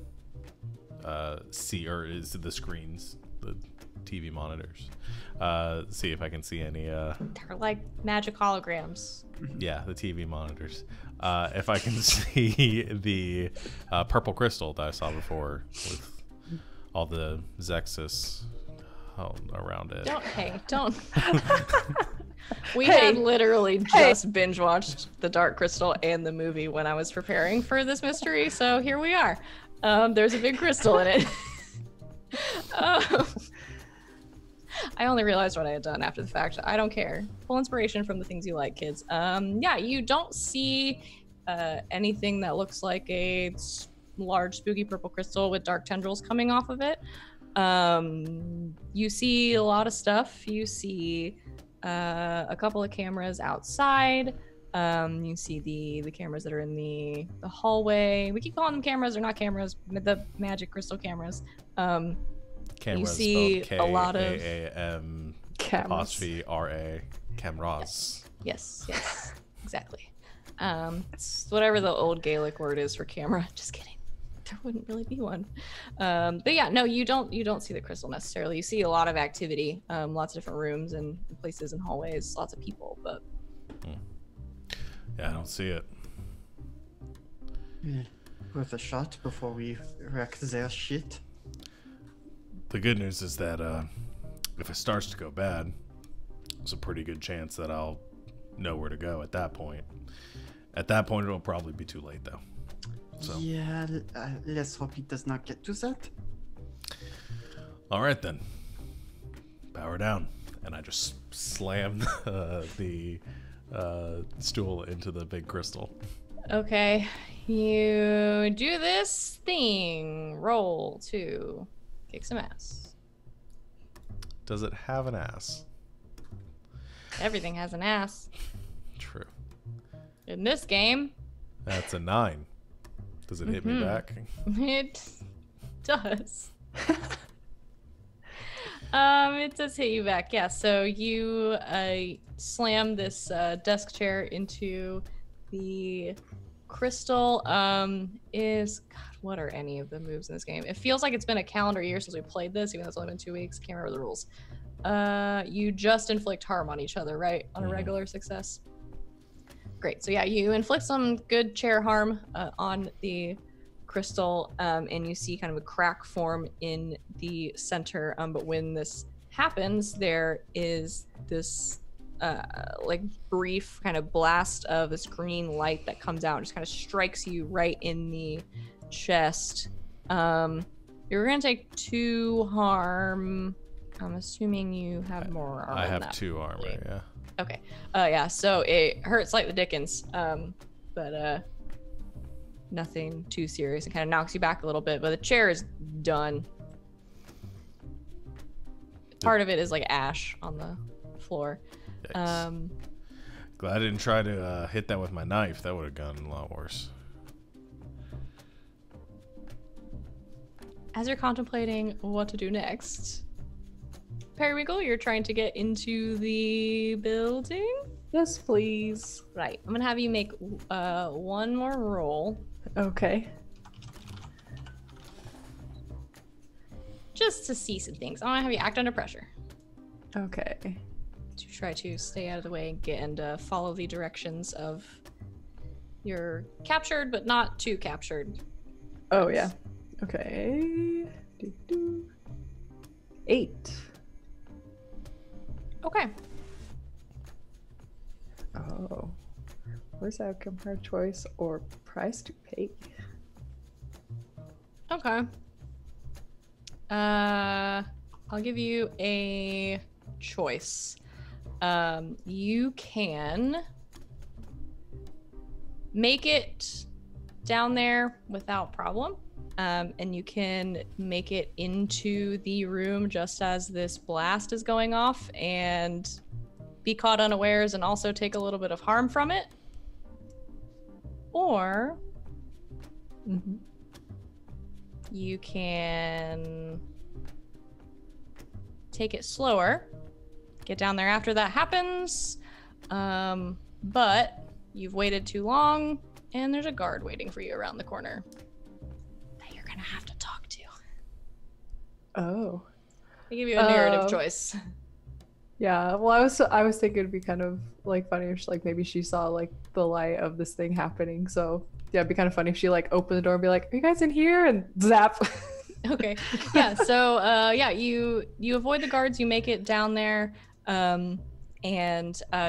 see, or is it the screens, the TV monitors, see if I can see any They're like magic holograms. yeah, the TV monitors, if I can see the purple crystal that I saw before with all the Zexus around it. Don't. We Hey. had literally just binge watched The Dark Crystal and the movie when I was preparing for this mystery, so here we are. There's a big crystal in it. I only realized what I had done after the fact. I don't care. Full inspiration from the things you like, kids. Yeah, you don't see anything that looks like a large spooky purple crystal with dark tendrils coming off of it. You see a lot of stuff. You see a couple of cameras outside. You see the cameras that are in the hallway. We keep calling them cameras. They're not cameras. The magic crystal cameras. Cameras see spelled a lot of- K-A-M Cameras. apostrophe R-A, cameras. Yes, exactly. It's whatever the old Gaelic word is for camera. Just kidding. There wouldn't really be one. But yeah, no, you don't see the crystal necessarily. You see a lot of activity, lots of different rooms and places and hallways, lots of people, but Yeah, I don't see it. Worth a shot before we wreck their shit. The good news is that if it starts to go bad, there's a pretty good chance that I'll know where to go at that point. At that point, it'll probably be too late, though. So, Yeah, let's hope it does not get to that. all right then. Power down. And I just slam the stool into the big crystal. okay. You do this thing. Roll to kick some ass. Does it have an ass? Everything has an ass. True. In this game, That's a 9. Does it hit me back? it does. It does hit you back, yeah. So you slam this desk chair into the crystal. God, what are any of the moves in this game? It feels like it's been a calendar year since we played this, even though it's only been 2 weeks. Can't remember the rules. You just inflict harm on each other, right? On a regular success. Great. So yeah, you inflict some good chair harm on the crystal, and you see kind of a crack form in the center. But when this happens, there is this like brief kind of blast of this green light that comes out and just kind of strikes you right in the chest. You're gonna take 2 harm. I'm assuming you have more armor. I than have that. 2 armor, yeah. Okay. Yeah, so it hurts like the dickens. But nothing too serious. It kind of knocks you back a little bit, but the chair is done. Part of it is like ash on the floor. Yikes. Glad I didn't try to hit that with my knife. That would have gone a lot worse. As you're contemplating what to do next, Periwinkle, you're trying to get into the building? Yes, please. Right. I'm gonna have you make one more roll. Okay. just to see some things. I want to have you act under pressure. Okay. To try to stay out of the way and follow the directions of your captured but not too captured. Oh yeah. Okay. 8. Okay. Oh. Where's outcome per choice or price to pay? Okay. I'll give you a choice. You can make it down there without problem. And you can make it into the room just as this blast is going off and be caught unawares and also take a little bit of harm from it. Or you can take it slower, get down there after that happens, but you've waited too long and there's a guard waiting for you around the corner that you're gonna have to talk to. Oh. I give you a narrative choice. Yeah, well, I was thinking it'd be kind of like funny if like maybe she saw like the light of this thing happening. So yeah, it'd be kind of funny if she like opened the door and be like, "Are you guys in here?" and zap. Okay. Yeah. So yeah, you avoid the guards. You make it down there, and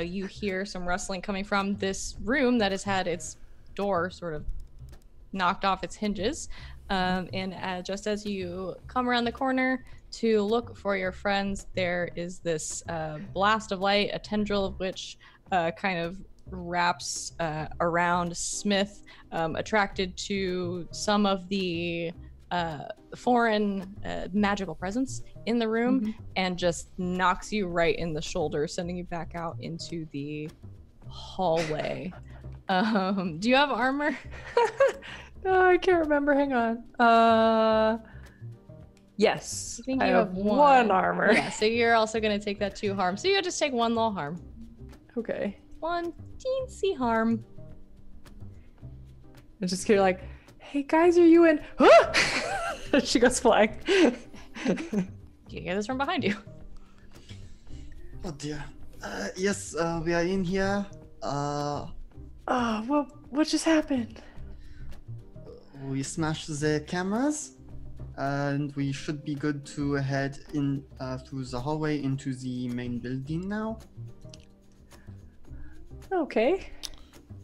you hear some rustling coming from this room that has had its door sort of knocked off its hinges. And just as you come around the corner to look for your friends, there is this blast of light, a tendril of which kind of wraps around Smith, attracted to some of the foreign magical presence in the room, and just knocks you right in the shoulder, sending you back out into the hallway. Do you have armor? No, I can't remember. Hang on. Yes. I think I you have one armor. Yeah, so you're also going to take that 2 harm. So you just take 1 little harm. Okay. 1 teensy harm. I just hear like, "Hey guys, are you in?" She goes flying. You hear this from behind you. Oh dear. Yes, we are in here. Oh, well, what just happened? We smashed the cameras, and we should be good to head in through the hallway into the main building now. Okay.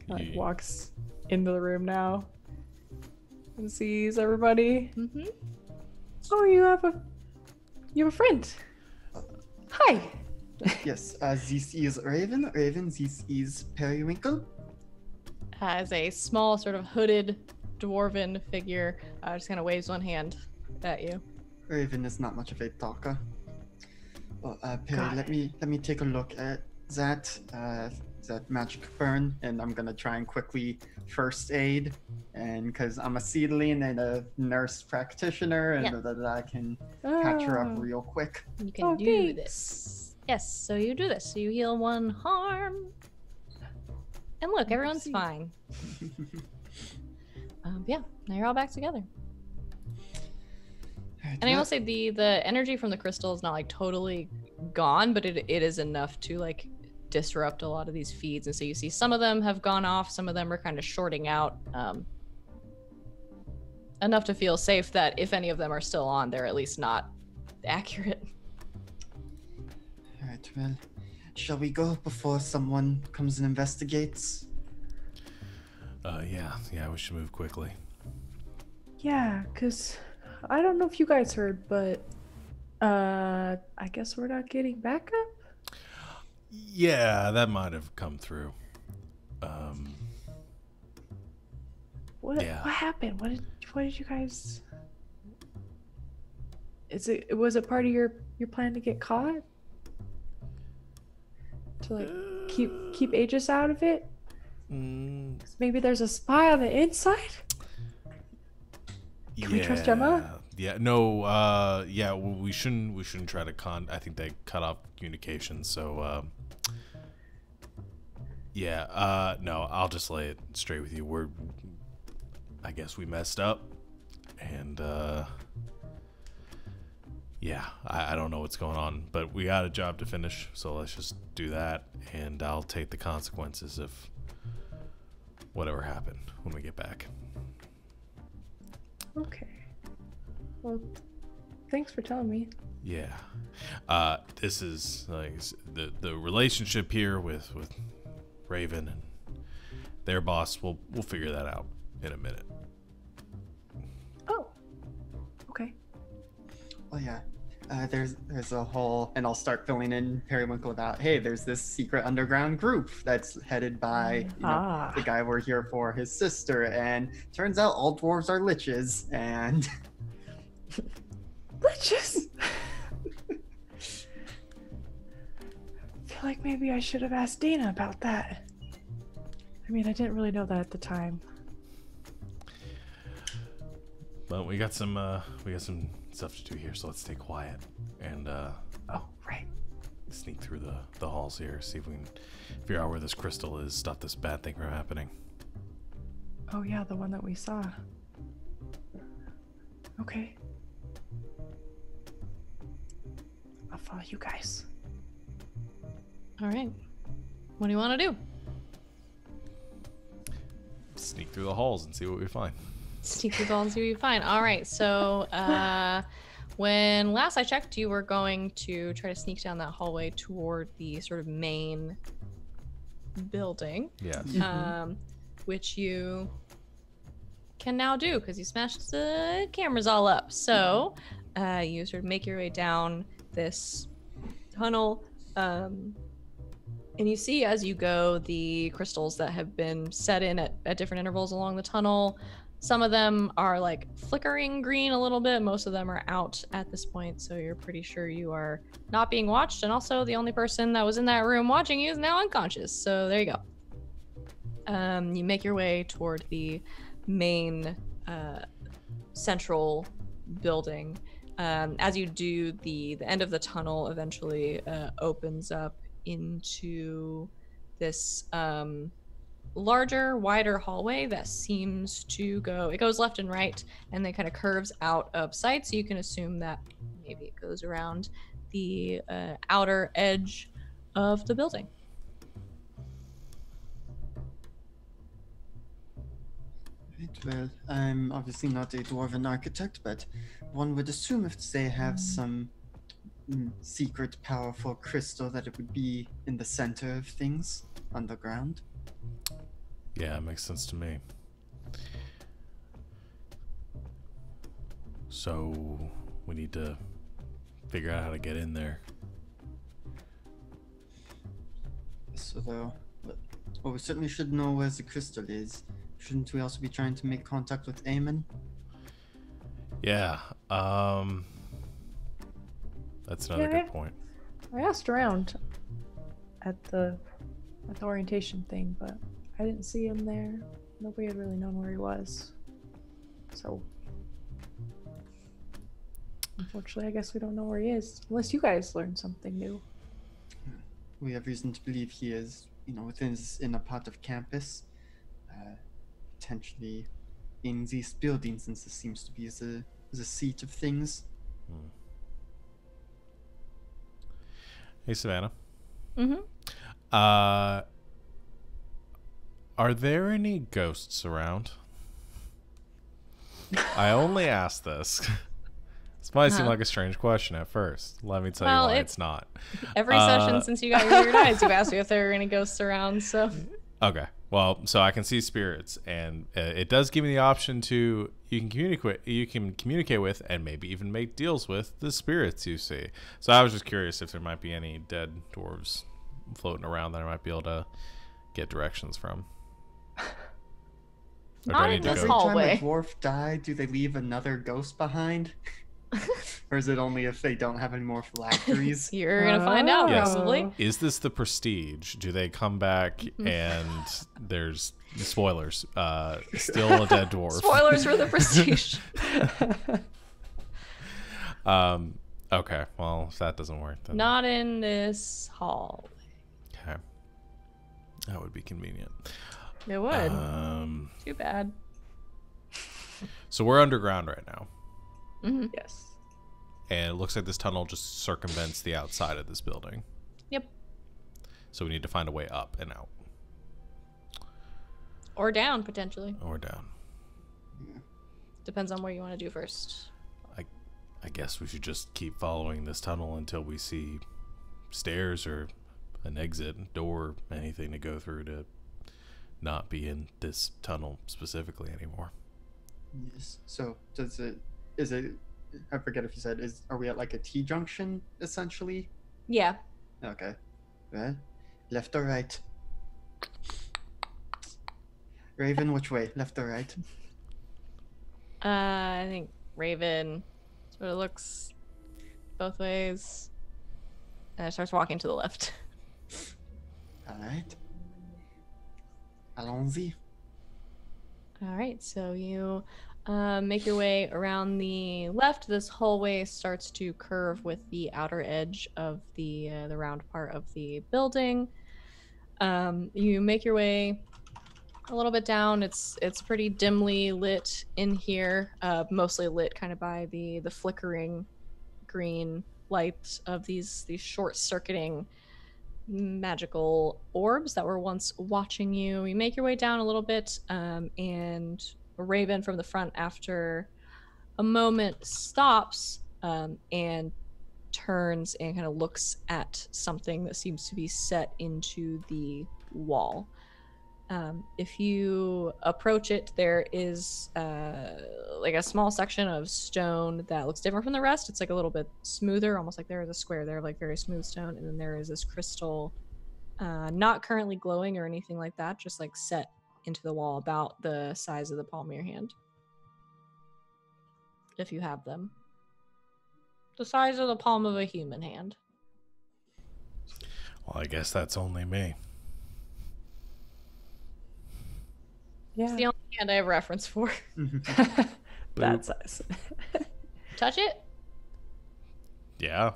Like Ye- walks into the room now and sees everybody. Mm-hmm. Oh, you have a friend. Hi. Yes, this is Raven. Raven, this is Periwinkle. As a small, sort of hooded dwarven figure, just kind of waves one hand at you. Raven is not much of a talker. Well, Perry, Got let me take a look at that magic burn, and I'm gonna try and quickly first aid, and because I'm a seedling and a nurse practitioner, and Yeah. I can patch her up Oh. real quick. You can Oh, do thanks. this. Yes, so you do this. So you heal 1 harm. And look, everyone's see. fine. Yeah, now you're all back together. Alright, And I well, will say the energy from the crystal is not like totally gone, but it is enough to like disrupt a lot of these feeds. And so you see some of them have gone off, some of them are kind of shorting out. Enough to feel safe that if any of them are still on, they're at least not accurate. Alright, well, shall we go before someone comes and investigates? Yeah, we should move quickly. Yeah, cause I don't know if you guys heard, but I guess we're not getting backup. Yeah, that might have come through. What Yeah. what happened? What did you guys? Was it part of your plan to get caught? To like keep Aegis out of it? 'Cause maybe there's a spy on the inside? Can we trust Gemma? Yeah, no, yeah, we shouldn't try to I think they cut off communication, so no, I'll just lay it straight with you. I guess we messed up, and Yeah, I don't know what's going on, but we got a job to finish, so let's just do that, and I'll take the consequences of whatever happened when we get back. Okay. Well, thanks for telling me. Yeah. This is like the relationship here with Raven and their boss. We'll figure that out in a minute. Oh. Okay. Oh yeah. There's a whole, and I'll start filling in Periwinkle about, hey, there's this secret underground group that's headed by the guy we're here for, his sister, and turns out all dwarves are liches, and Liches. I feel like maybe I should have asked Dina about that. I mean, I didn't really know that at the time. But we got some stuff to do here, so let's stay quiet and Oh, right. sneak through the halls here, see if we can figure out where this crystal is, stop this bad thing from happening. Oh yeah, the one that we saw. Okay. I'll follow you guys. All right. What do you want to do? Sneak through the halls and see what we find. Sneak through the halls and see what you find. All right. So when last I checked, you were going to try to sneak down that hallway toward the sort of main building, Yes. which you can now do because you smashed the cameras all up. So you sort of make your way down this tunnel, and you see as you go the crystals that have been set in at different intervals along the tunnel. Some of them are like flickering green a little bit. Most of them are out at this point, so you're pretty sure you are not being watched. And also the only person that was in that room watching you is now unconscious. So there you go. You make your way toward the main central building. As you do, the end of the tunnel eventually opens up into this larger, wider hallway that seems to it goes left and right, and then kind of curves out of sight, so you can assume that maybe it goes around the outer edge of the building. Right, well, I'm obviously not a dwarven architect, but one would assume if they have some secret, powerful crystal that it would be in the center of things underground. Yeah, it makes sense to me. So we need to figure out how to get in there. So though, well, we certainly should know where the crystal is. Shouldn't we also be trying to make contact with Eamon? Yeah, that's another Yeah. good point. I asked around at the orientation thing, but I didn't see him there. Nobody had really known where he was. So, unfortunately, I guess we don't know where he is. Unless you guys learned something new. We have reason to believe he is, within this inner part of campus, potentially in this building, since this seems to be the seat of things. Hey, Savannah. Mm-hmm. Are there any ghosts around? I only ask this. This might seem like a strange question at first. Let me tell you why it's not. Every session since you got your weird eyes, you've asked me if there are any ghosts around, so. Okay. Well, so I can see spirits, and it does give me the option to you can communicate with and maybe even make deals with the spirits you see. So I was just curious if there might be any dead dwarves floating around that I might be able to get directions from. Not in this Every hallway. time a dwarf die, do they leave another ghost behind? Or is it only if they don't have any more phylacteries? You're gonna find out, Yes. probably. Is this the Prestige? Do they come back and there's spoilers? Still a dead dwarf. Spoilers for the Prestige. Okay. Well, if that doesn't work, then Not in this hall. okay. That would be convenient. It would. Too bad. So we're underground right now. Mm-hmm. Yes. And it looks like this tunnel just circumvents the outside of this building. Yep. So we need to find a way up and out. Or down, potentially. Or down. Depends on where you want to do first. I guess we should just keep following this tunnel until we see stairs or an exit, door, anything to go through to not be in this tunnel specifically anymore. Yes. So is it, I forget if you said, are we at like a T-junction, essentially? Yeah. Okay. Well, left or right? Raven, which way? Left or right? I think Raven sort of looks both ways and starts walking to the left. Alright. Allons-y. All right, so you make your way around the left. This hallway starts to curve with the outer edge of the round part of the building. You make your way a little bit down. It's pretty dimly lit in here, mostly lit kind of by the flickering green lights of these short-circuiting magical orbs that were once watching you. You make your way down a little bit, and Raven from the front, after a moment, stops and turns and kind of looks at something that seems to be set into the wall. If you approach it, there is like a small section of stone that looks different from the rest. It's like a little bit smoother, almost like there is a square there, like very smooth stone. And then there is this crystal, not currently glowing or anything like that, just like set into the wall about the size of the palm of your hand. If you have them. The size of the palm of a human hand. Well, I guess that's only me. Yeah. It's the only hand I have reference for. That size. Touch it? Yeah.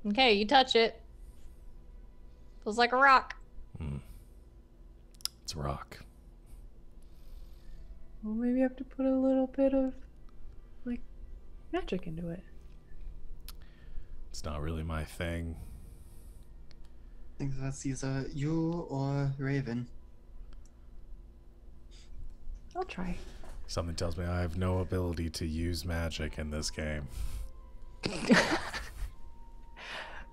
Okay, you touch it. Feels like a rock. It's a rock. Well, maybe you have to put a little bit of, like, magic into it. It's not really my thing. I think that's either you or Raven. I'll try. Something tells me I have no ability to use magic in this game.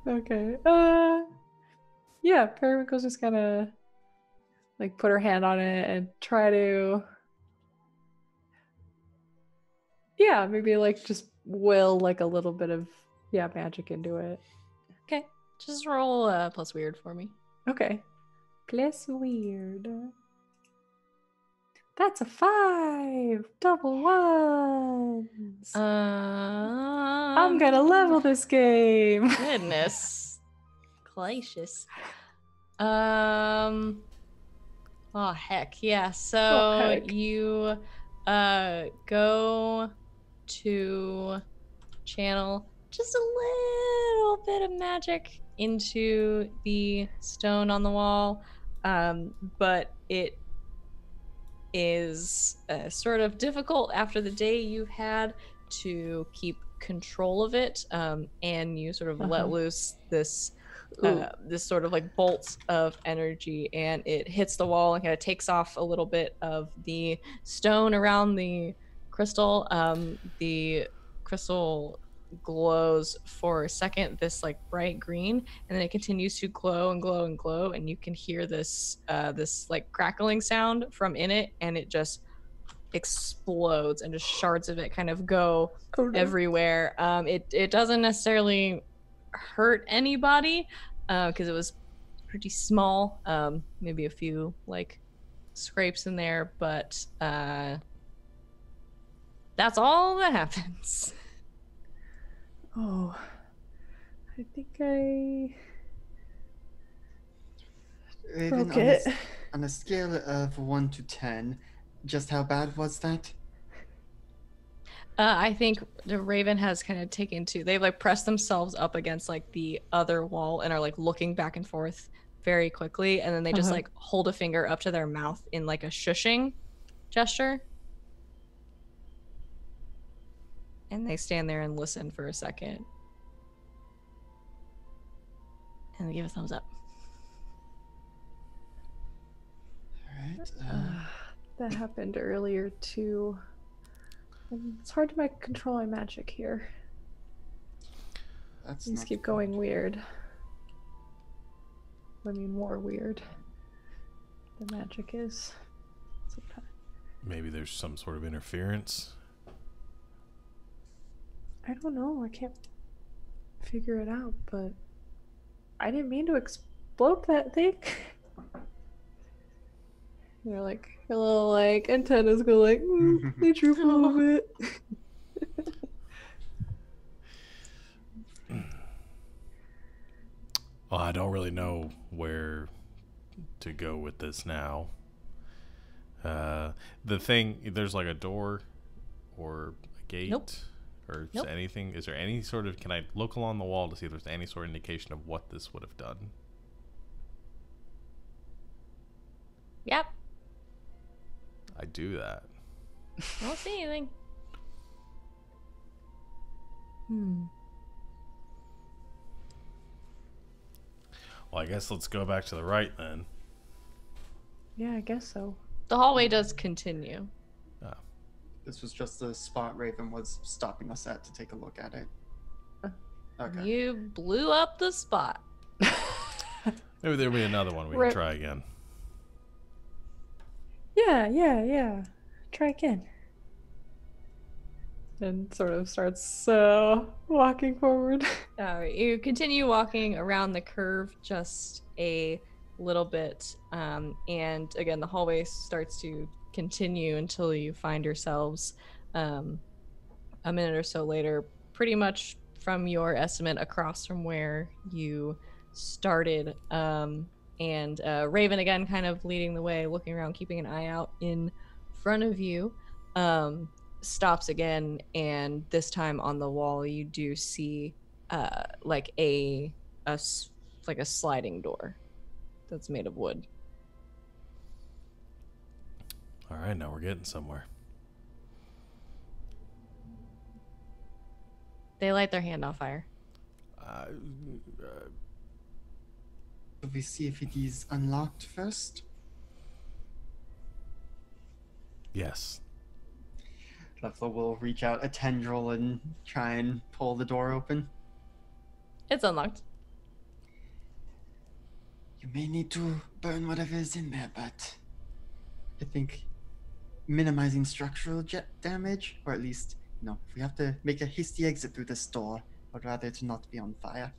Okay. Yeah, Periwinkle's just gonna like put her hand on it and try to maybe like just will like a little bit of magic into it. Okay. Just roll plus weird for me. Okay. Plus weird. That's a 5. Double ones. I'm gonna level this game. Goodness gracious. Oh heck yeah. So heck. you go to channel just a little bit of magic into the stone on the wall, but it is sort of difficult after the day you've had to keep control of it, and you sort of let loose this this sort of like bolt of energy, and it hits the wall and kind of takes off a little bit of the stone around the crystal. The crystal glows for a second, this like bright green, and then it continues to glow and glow and glow, and you can hear this this like crackling sound from in it, and it just explodes and just shards of it kind of go everywhere. It doesn't necessarily hurt anybody because it was pretty small, maybe a few like scrapes in there, but that's all that happens. Oh, I think I Raven, broke it. on a scale of 1 to 10, just how bad was that? I think the Raven has kind of they've like pressed themselves up against like the other wall and are like looking back and forth very quickly, and then they just like hold a finger up to their mouth in like a shushing gesture. And they stand there and listen for a second. And they give a thumbs up. Alright. That happened earlier too. And it's hard to control my magic here. That's Things not keep going weird. I mean, more weird. The magic is sometimes. Maybe there's some sort of interference. I don't know. I can't figure it out, but I didn't mean to explode that thing. They're like a little like antennas go like they droop a little bit. Well, I don't really know where to go with this now. The thing, there's like a door or a gate. Nope. Or Nope. anything. Is there any sort of, can I look along the wall to see if there's any sort of indication of what this would have done? Yep. I do that. I don't see anything. Well, I guess let's go back to the right then. Yeah, I guess so. The hallway does continue. This was just the spot Raven was stopping us at to take a look at it. Okay. You blew up the spot. Maybe there'll be another one we Right. can try again. Yeah. Try again. And sort of starts walking forward. You continue walking around the curve just a little bit, and again the hallway starts to continue until you find yourselves a minute or so later, pretty much from your estimate across from where you started, and Raven again kind of leading the way, looking around, keeping an eye out in front of you, stops again, and this time on the wall you do see like a sliding door that's made of wood. All right, now we're getting somewhere. They light their hand on fire. Should we see if it is unlocked first? Yes. Leffler will reach out a tendril and try and pull the door open. It's unlocked. You may need to burn whatever is in there, but I think minimizing structural damage, or at least, if we have to make a hasty exit through this door, I'd rather it not be on fire.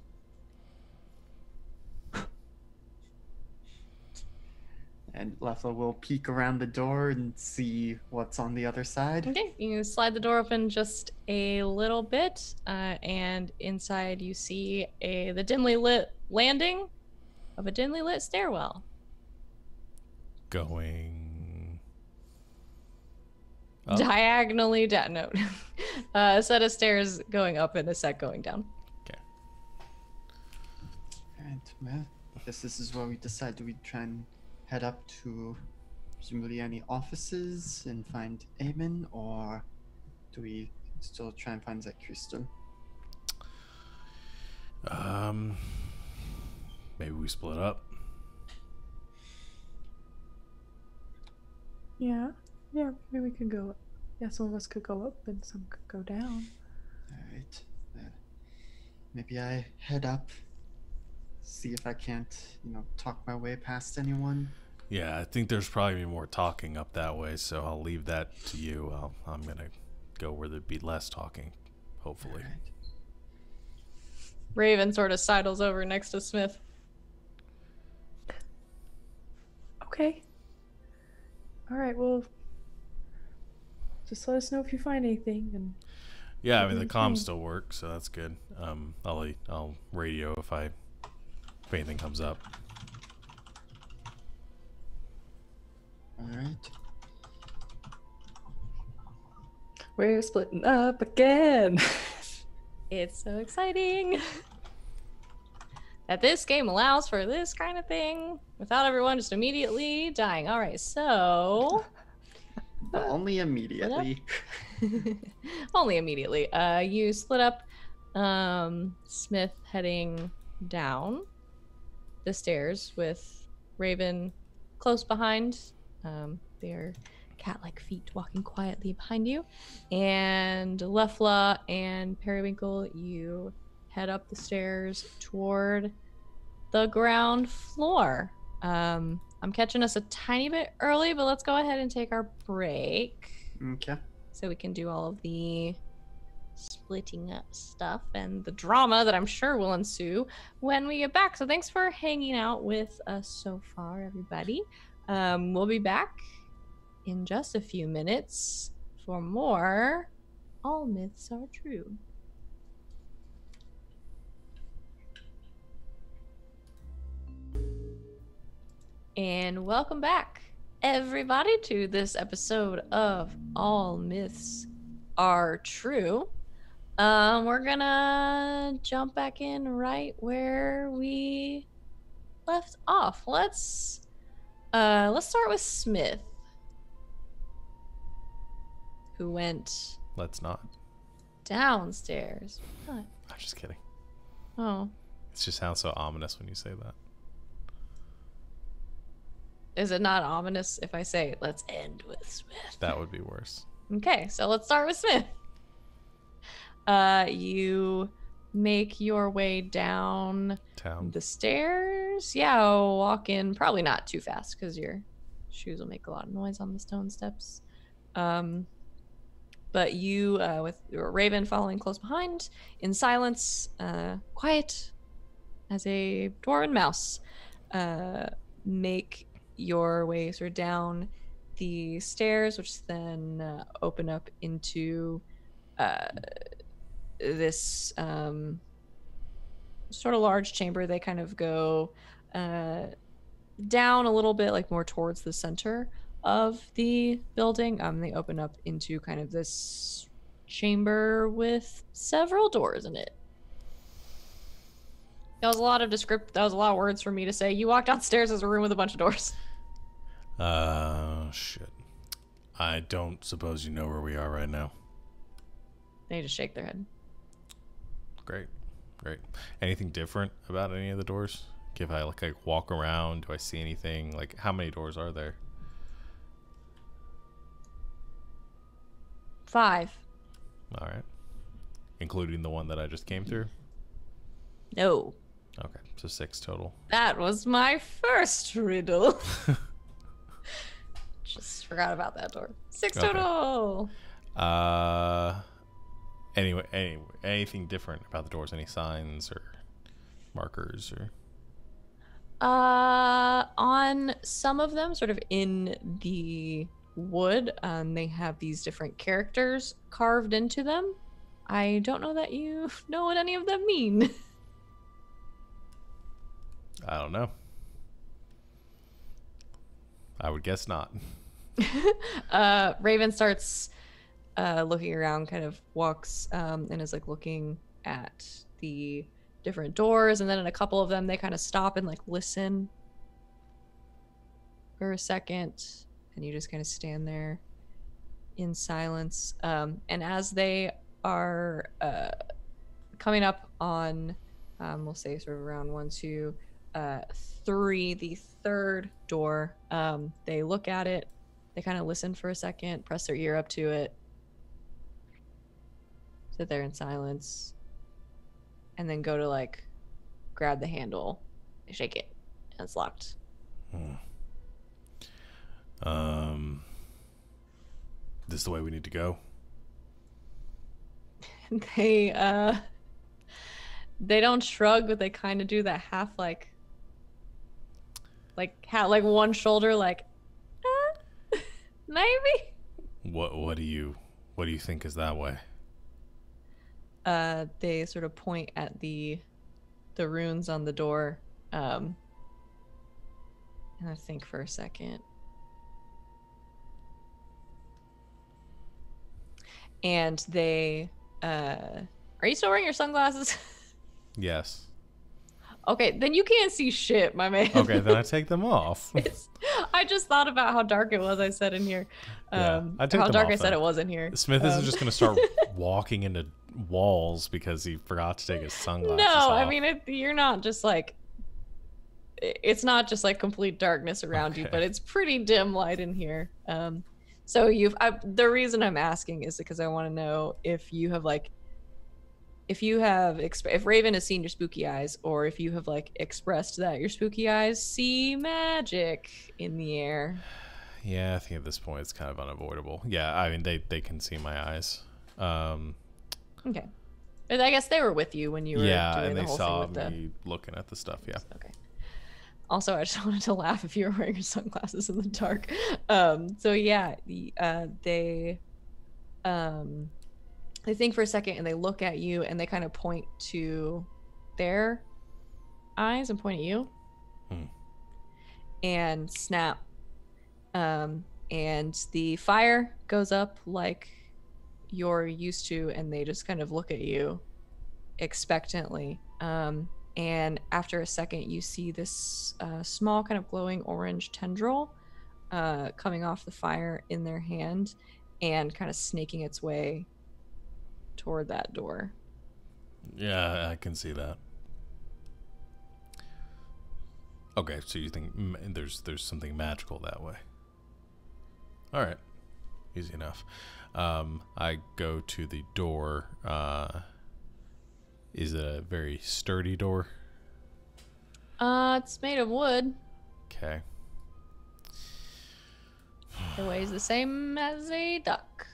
And Leffler will peek around the door and see what's on the other side. Okay, you slide the door open just a little bit, and inside you see the dimly lit landing of a dimly lit stairwell. Going up. Diagonally down. No. A set of stairs going up and a set going down. Okay. And, well, I guess this is where we decide, do we try and head up to presumably any offices and find Eamon, or do we still try and find Zach Crystal? Maybe we split up. Yeah, maybe we could go. Yeah, some of us could go up and some could go down. Alright. Maybe I head up, see if I can't, talk my way past anyone. Yeah, I think there's probably more talking up that way, so I'll leave that to you. I'm going to go where there'd be less talking, hopefully. Alright. Raven sort of sidles over next to Smith. Okay. All right. Well, just let us know if you find anything. And Yeah, I mean, the Okay. comms still work, so that's good. I'll radio if anything comes up. Alright. we're splitting up again. It's so exciting that this game allows for this kind of thing without everyone just immediately dying. All right, so Only immediately. Only immediately. You split up. Smith heading down the stairs with Raven close behind. Their cat-like feet walking quietly behind you. And Lefla and Periwinkle, you head up the stairs toward the ground floor. I'm catching us a tiny bit early, but let's go ahead and take our break Okay. so we can do all of the splitting up stuff and the drama that I'm sure will ensue when we get back. So thanks for hanging out with us so far, everybody. We'll be back in just a few minutes for more All Myths Are True. And welcome back, everybody, to this episode of All Myths Are True. We're gonna jump back in right where we left off. Let's start with Smith, who went Let's not. downstairs. What? I'm just kidding. Oh, It just sounds so ominous when you say that. is it not ominous if I say let's end with Smith? That would be worse. Okay, so let's start with Smith. You make your way down Town. the stairs. Yeah, walk in. Probably not too fast because your shoes will make a lot of noise on the stone steps. But you, with your Raven following close behind, in silence, quiet as a dwarven mouse, make your way sort of down the stairs, which then open up into this sort of large chamber. They kind of go down a little bit, like more towards the center of the building. They open up into kind of this chamber with several doors in it. That was a lot of that was a lot of words for me to say. You walk downstairs, there's a room with a bunch of doors. Shit. I don't suppose you know where we are right now. They just shake their head. Great. Anything different about any of the doors? If I like walk around, do I see anything? Like, how many doors are there? 5. All right. Including the one that I just came through? No. Okay, so 6 total. That was my first riddle. Just forgot about that door. 6 Okay. total. Anyway, anything different about the doors? Any signs or markers or? On some of them, sort of in the wood, they have these different characters carved into them. I don't know that you know what any of them mean. I don't know. I would guess not. Raven starts looking around, kind of walks and is like looking at the different doors, and then in a couple of them they kind of stop and like listen for a second, and you just kind of stand there in silence. And as they are coming up on we'll say sort of around 1, 2, 3, the third door, they look at it, they kind of listen for a second, press their ear up to it, sit there in silence, and then go to like grab the handle, they shake it, and it's locked. This is the way we need to go. They don't shrug, but they kind of do that half like one shoulder, like maybe. What do you think is that way? They sort of point at the runes on the door, and I think for a second. And they are you still wearing your sunglasses? Yes. Okay, then you can't see shit, my man. Okay, then I take them off. I just thought about how dark it was. I said in here. Yeah, I take how them dark off I said then. it was in here. Smith isn't just gonna start walking into walls because he forgot to take his sunglasses No, off. I mean you're not just like. It's not just like complete darkness around you, Okay. but it's pretty dim light in here. So the reason I'm asking is because I want to know if you have like, if Raven has seen your spooky eyes, or if you have like expressed that your spooky eyes see magic in the air. Yeah, I think at this point it's kind of unavoidable. Yeah, I mean they can see my eyes. Okay, but I guess they were with you when you were Yeah, doing and the they whole saw thing with me looking at the stuff. Yeah. Okay. Also, I just wanted to laugh if you were wearing your sunglasses in the dark. So yeah, they think for a second and they look at you and they kind of point to their eyes and point at you and snap. And the fire goes up like you're used to, and they just kind of look at you expectantly. And after a second, you see this small kind of glowing orange tendril coming off the fire in their hand and kind of snaking its way toward that door. Yeah, I can see that. Okay, so you think there's something magical that way. All right, easy enough. I go to the door. Is it a very sturdy door? It's made of wood. Okay. It weighs the same as a duck.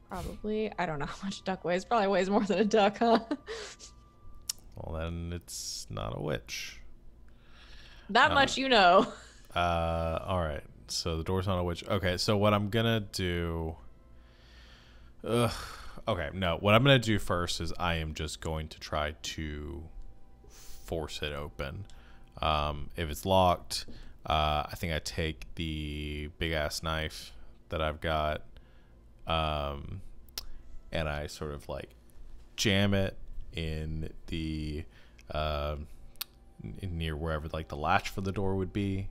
Probably. I don't know how much a duck weighs. Probably weighs more than a duck, huh? Well, then it's not a witch. That much you know. All right. So the door's not a witch. Okay, so what I'm gonna do... Okay, no. What I'm going to do first is I am just going to try to force it open. If it's locked, I think I take the big-ass knife that I've got, and I sort of, like, jam it in the... near wherever, like, the latch for the door would be.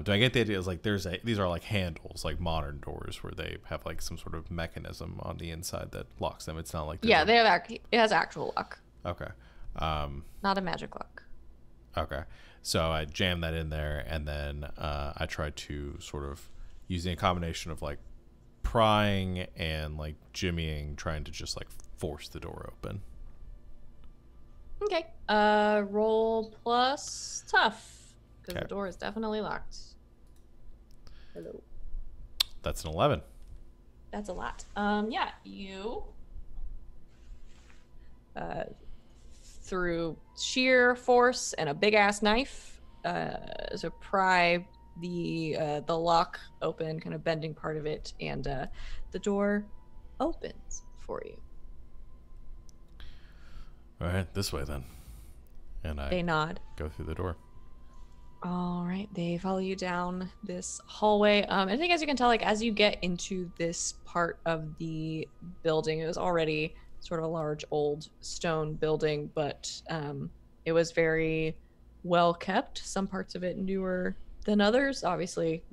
Do I get the idea? Is like these are like handles, like modern doors, where they have like some sort of mechanism on the inside that locks them. It's not like Yeah, they have it has actual lock. Okay. Not a magic lock. Okay. So I jam that in there, and then I try to sort of using a combination of like prying and like jimmying, trying to just like force the door open. Okay. Roll plus tough. Because Okay. the door is definitely locked. Hello. That's an 11. That's a lot. Yeah, you through sheer force and a big ass knife, so pry the lock open, kind of bending part of it, and the door opens for you. All right, this way then. And I They nod. go through the door. All right, they follow you down this hallway. I think as you can tell, like as you get into this part of the building, it was already sort of a large old stone building, but it was very well kept. Some parts of it newer than others. Obviously,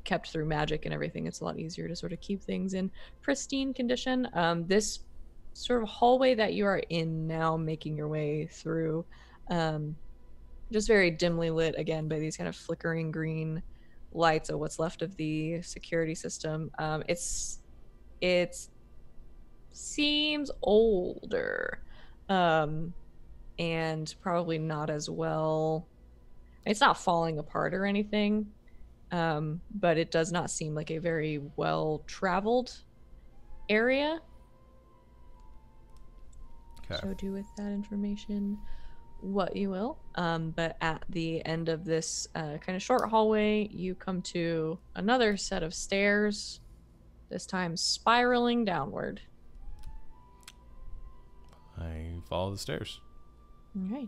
kept through magic and everything. It's a lot easier to sort of keep things in pristine condition. This sort of hallway that you are in now, making your way through, just very dimly lit again by these kind of flickering green lights of what's left of the security system. It seems older, and probably not as well. It's not falling apart or anything, but it does not seem like a very well traveled area. Okay. So do with that information what you will. But at the end of this kind of short hallway, you come to another set of stairs, this time spiraling downward. I follow the stairs. All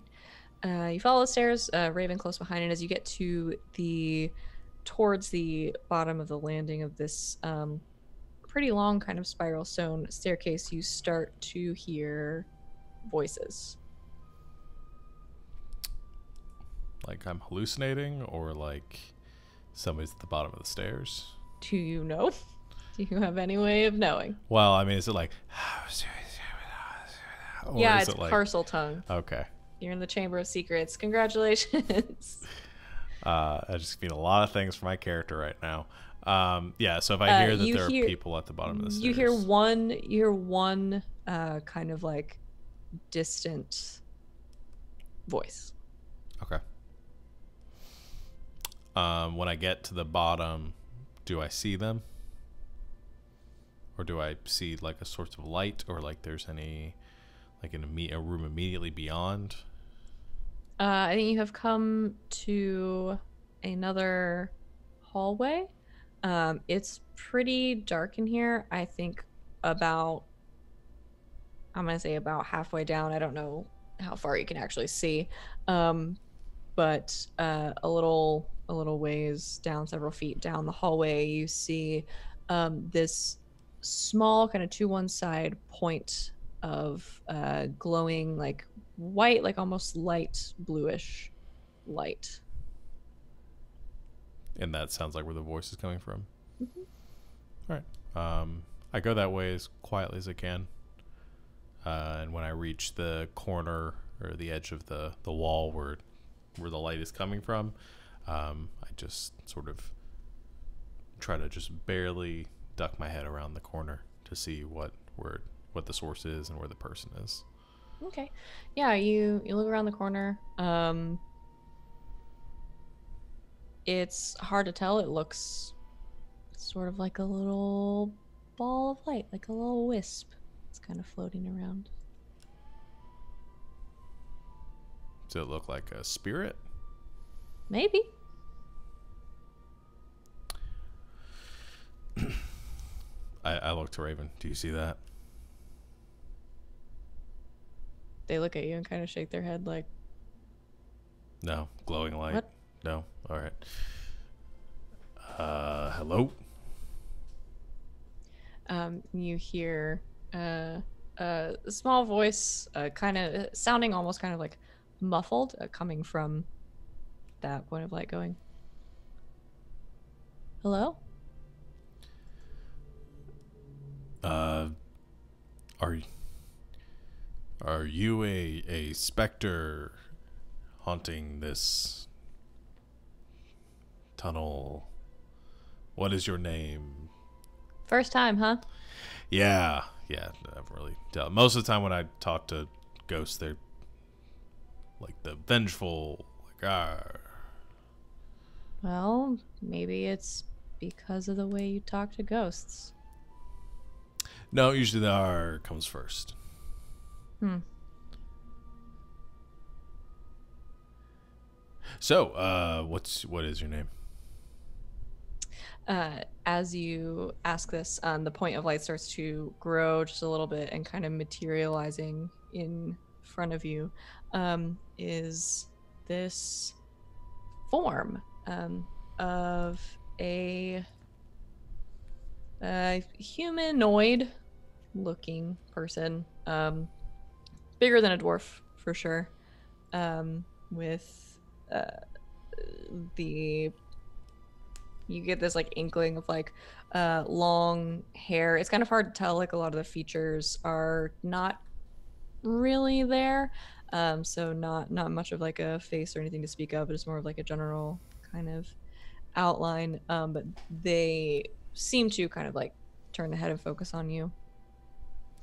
right. You follow the stairs, Raven close behind, and as you get towards the bottom of the landing of this pretty long kind of spiral stone staircase, you start to hear voices. like I'm hallucinating, or like somebody's at the bottom of the stairs? Do you know? Do you have any way of knowing? Well, I mean, is it like, or Yeah, is it's it like, Parcel Tongue. okay. You're in the Chamber of Secrets. Congratulations. I just mean a lot of things for my character right now. Yeah, so if I hear that there are people at the bottom of the stairs. You hear one kind of like distant voice. Okay. When I get to the bottom, do I see them? Or do I see like a source of light, or like there's any, like in a room immediately beyond? I think you have come to another hallway. It's pretty dark in here. I think I'm gonna say about halfway down. I don't know how far you can actually see, but a little ways down, several feet down the hallway, you see this small kind of to one side point of glowing like white, like almost light bluish light. And that sounds like where the voice is coming from. Mm-hmm. All right. I go that way as quietly as I can. And when I reach the corner or the edge of the wall where the light is coming from, I just sort of try to just barely duck my head around the corner to see what the source is and where the person is. Okay. Yeah, you look around the corner. It's hard to tell. It looks sort of like a little ball of light, like a little wisp. It's kind of floating around. Does it look like a spirit? Maybe. I look to Raven. Do you see that? They look at you and kind of shake their head like, No. Glowing light? What? No? All right. Hello? You hear a small voice kind of sounding almost kind of like muffled coming from that point of light going, hello? Are you a specter haunting this tunnel? What is your name? First time, huh? Yeah, I've really dealt. Most of the time when I talk to ghosts, they're like the vengeful, like, ah. Well, maybe it's because of the way you talk to ghosts. No, usually the R comes first. So, what is your name? As you ask this, the point of light starts to grow just a little bit and kind of materializing in front of you is this form of a humanoid looking person, bigger than a dwarf for sure, with you get this like inkling of like long hair. It's kind of hard to tell, like a lot of the features are not really there, so not much of like a face or anything to speak of, but it's more of like a general kind of outline, but they seem to kind of like turn the head and focus on you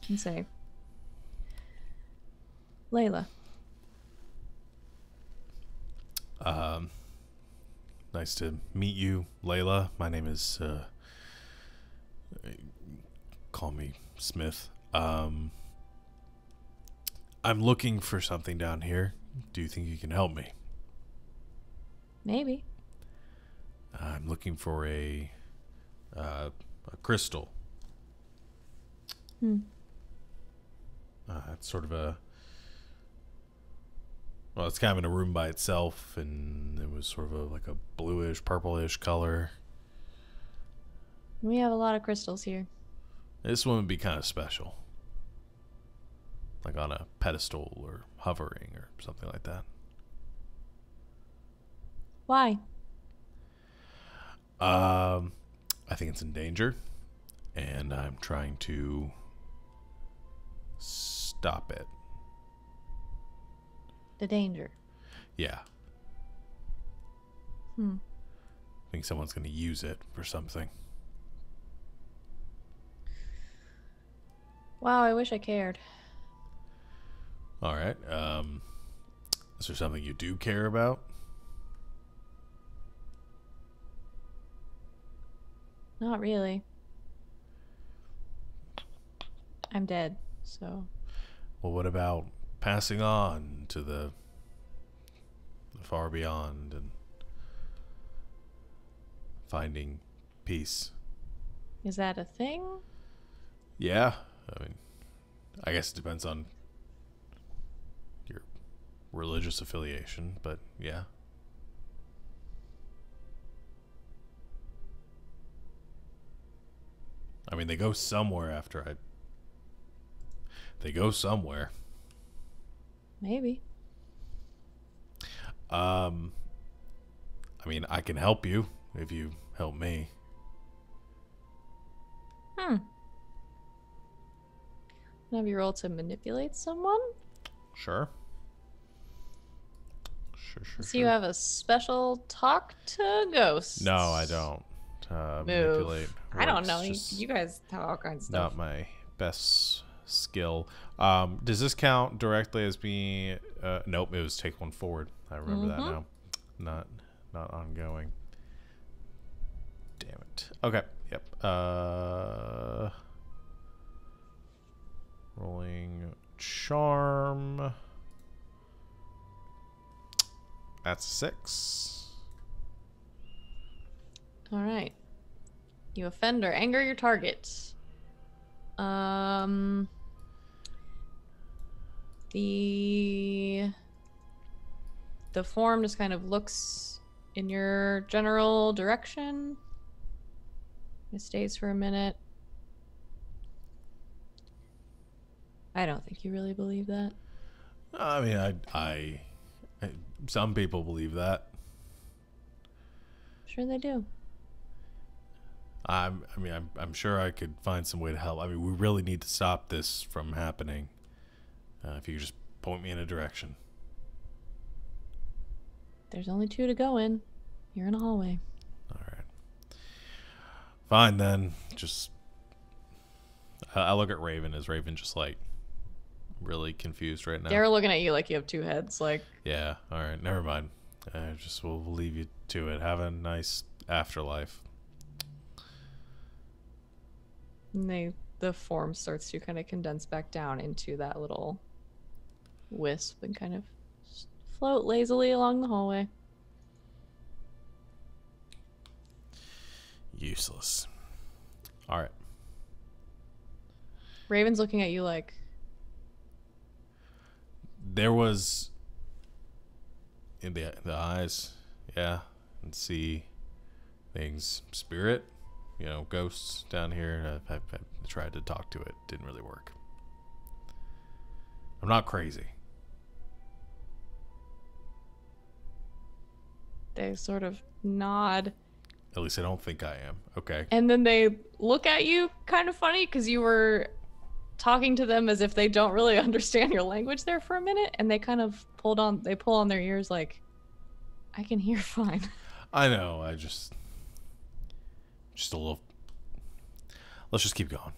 and say, Layla. Nice to meet you, Layla. My name is, call me Smith. I'm looking for something down here. Do you think you can help me? Maybe. I'm looking for a crystal. It's sort of it's kind of in a room by itself, and it was sort of like a bluish, purplish color. We have a lot of crystals here. This one would be kind of special. Like on a pedestal or hovering or something like that. Why? I think it's in danger, and I'm trying to stop it. The danger. Yeah. Hmm. I think someone's going to use it for something. Wow, I wish I cared. All right. Is there something you do care about? Not really. I'm dead, so. Well, what about passing on to the far beyond and finding peace? Is that a thing? Yeah. I mean, I guess it depends on your religious affiliation, but yeah. I mean, they go somewhere after I... They go somewhere. Maybe. I mean, I can help you if you help me. Have you roll to manipulate someone? Sure. Sure. So you have a special talk to ghosts. No, I don't. Move. Manipulate. I don't works know. just You guys have all kinds of stuff. not my best skill. Does this count directly as being... nope, it was take one forward. I remember that now. Not ongoing. Damn it. Okay. Yep. Rolling charm. That's 6. All right. You offend or anger your target. The form just kind of looks in your general direction. It stays for a minute. I don't think you really believe that. I mean, I some people believe that. Sure they do. I'm sure I could find some way to help. I mean, we really need to stop this from happening. If you could just point me in a direction. There's only 2 to go in. You're in a hallway. All right. Fine then. Just I look at Raven. Is Raven just like really confused right now? They're looking at you like you have 2 heads. Like, Yeah. All right. Never mind. We'll leave you to it. Have a nice afterlife. and the form starts to kind of condense back down into that little wisp and kind of float lazily along the hallway. Useless. All right. Raven's looking at you like, There was in the eyes, yeah, and see things, spirit, ghosts down here. I tried to talk to it, didn't really work. I'm not crazy. they sort of nod. At least I don't think I am. Okay. And then they look at you kind of funny because you were talking to them as if they don't really understand your language there for a minute. And they kind of pull on their ears like, I can hear fine. I know. Just a little. Let's just keep going.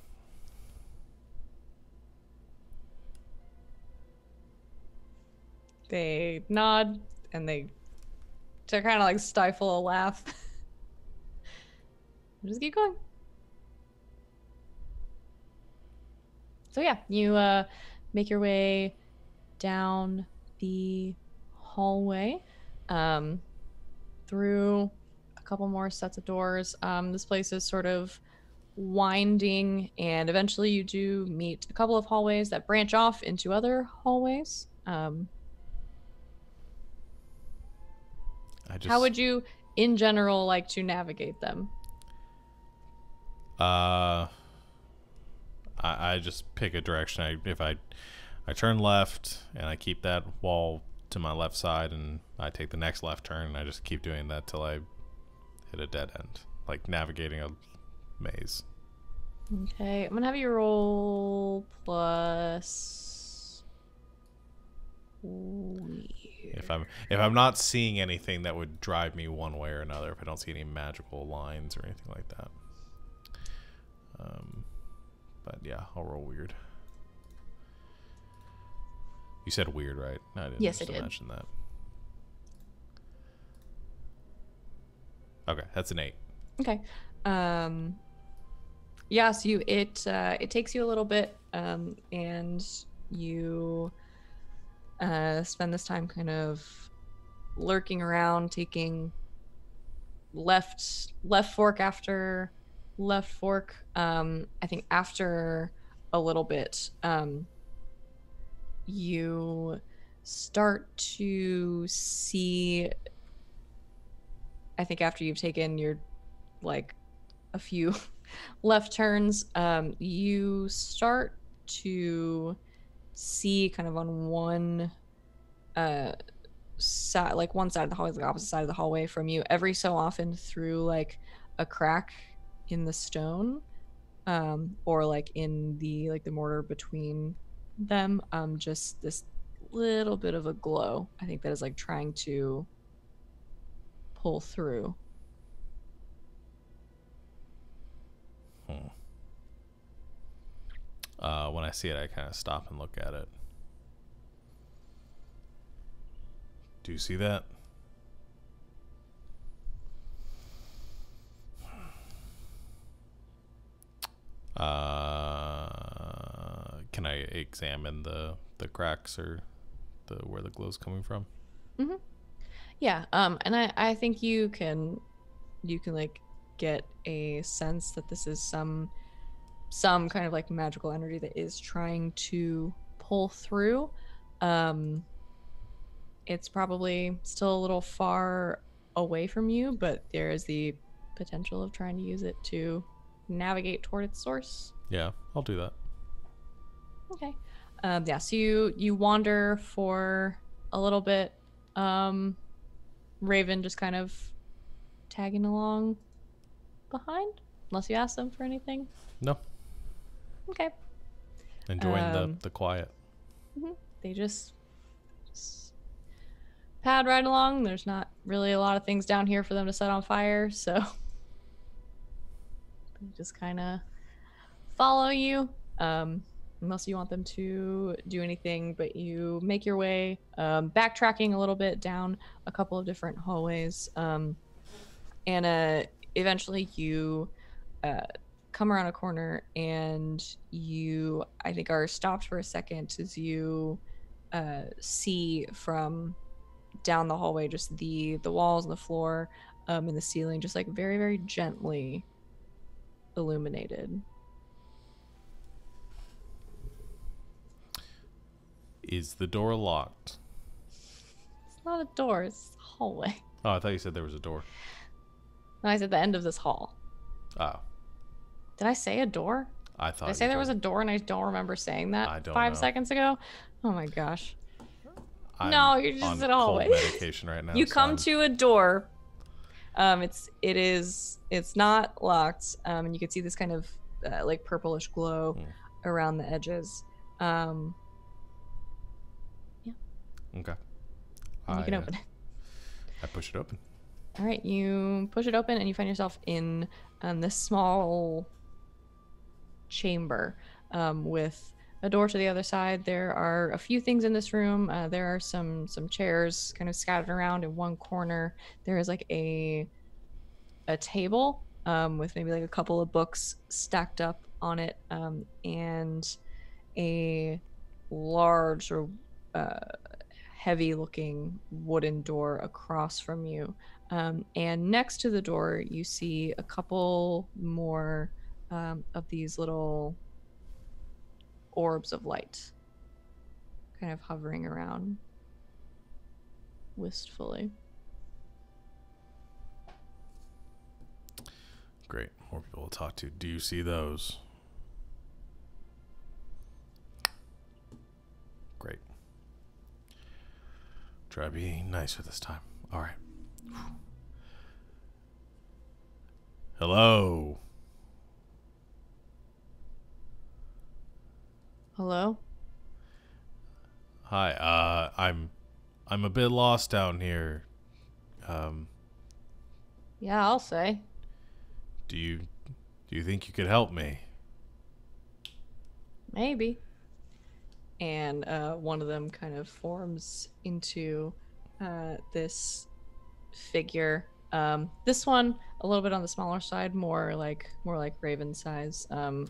They nod and they kind of like stifle a laugh. Just keep going. So yeah, you make your way down the hallway, through a couple more sets of doors. This place is sort of winding, and eventually you do meet a couple of hallways that branch off into other hallways. How would you, in general, like to navigate them? I just pick a direction. If I turn left and I keep that wall to my left side, and I take the next left turn, and I just keep doing that till I hit a dead end, like navigating a maze. Okay, I'm gonna have you roll plus weird. If I'm not seeing anything that would drive me one way or another, if I don't see any magical lines or anything like that. But yeah, I'll roll weird. You said weird, right? I didn't Yes, I did. mention that. Okay, that's an 8. Okay. Yeah, so it takes you a little bit, and you spend this time kind of lurking around, taking left fork after left fork. I think after a little bit, you start to see, I think after you've taken your like a few left turns, you start to see kind of on one side, like one side of the hallway, the opposite side of the hallway from you, every so often through like a crack in the stone, or like in the mortar between them, just this little bit of a glow, I think, that is like trying to pull through. When I see it, I kind of stop and look at it. Do you see that? Can I examine the cracks or where the glow's coming from? Mm-hmm. Yeah. And I think you can like get a sense that this is some kind of like magical energy that is trying to pull through. It's probably still a little far away from you, but there is the potential of trying to use it to navigate toward its source. Yeah, I'll do that. Okay. Yeah, so you wander for a little bit. Raven just kind of tagging along behind, unless you ask them for anything. No. Okay. Enjoying the quiet. Mm-hmm. They just pad right along. There's not really a lot of things down here for them to set on fire, so they just kind of follow you, unless you want them to do anything. But you make your way, backtracking a little bit down a couple of different hallways, and eventually you come around a corner, and you, I think, are stopped for a second as you see from down the hallway just the walls and the floor, and the ceiling just like very, very gently illuminated. Is the door locked? It's not a door, it's a hallway. Oh, I thought you said there was a door. No, I said the end of this hall. Oh. Did I say a door? I thought Did I say there was a door and I don't remember saying that I don't 5 know. seconds ago? Oh my gosh. I'm No, you're just on in a hallway. cold medication right now. You so come I'm- to a door. It's not locked. And you can see this kind of like purplish glow around the edges. Okay. And you can open it. I push it open. All right, you push it open and you find yourself in this small chamber, with a door to the other side. There are a few things in this room. There are some chairs kind of scattered around in one corner. There is like a table with maybe like a couple of books stacked up on it, and a large or heavy looking wooden door across from you. And next to the door, you see a couple more of these little orbs of light kind of hovering around wistfully. Great. More people to talk to. Do you see those? Great. try to be nicer this time. All right. Hello. Hello? Hi. I'm a bit lost down here. Yeah, I'll say. Do you think you could help me? Maybe. And one of them kind of forms into this figure. This one a little bit on the smaller side, more like Raven size.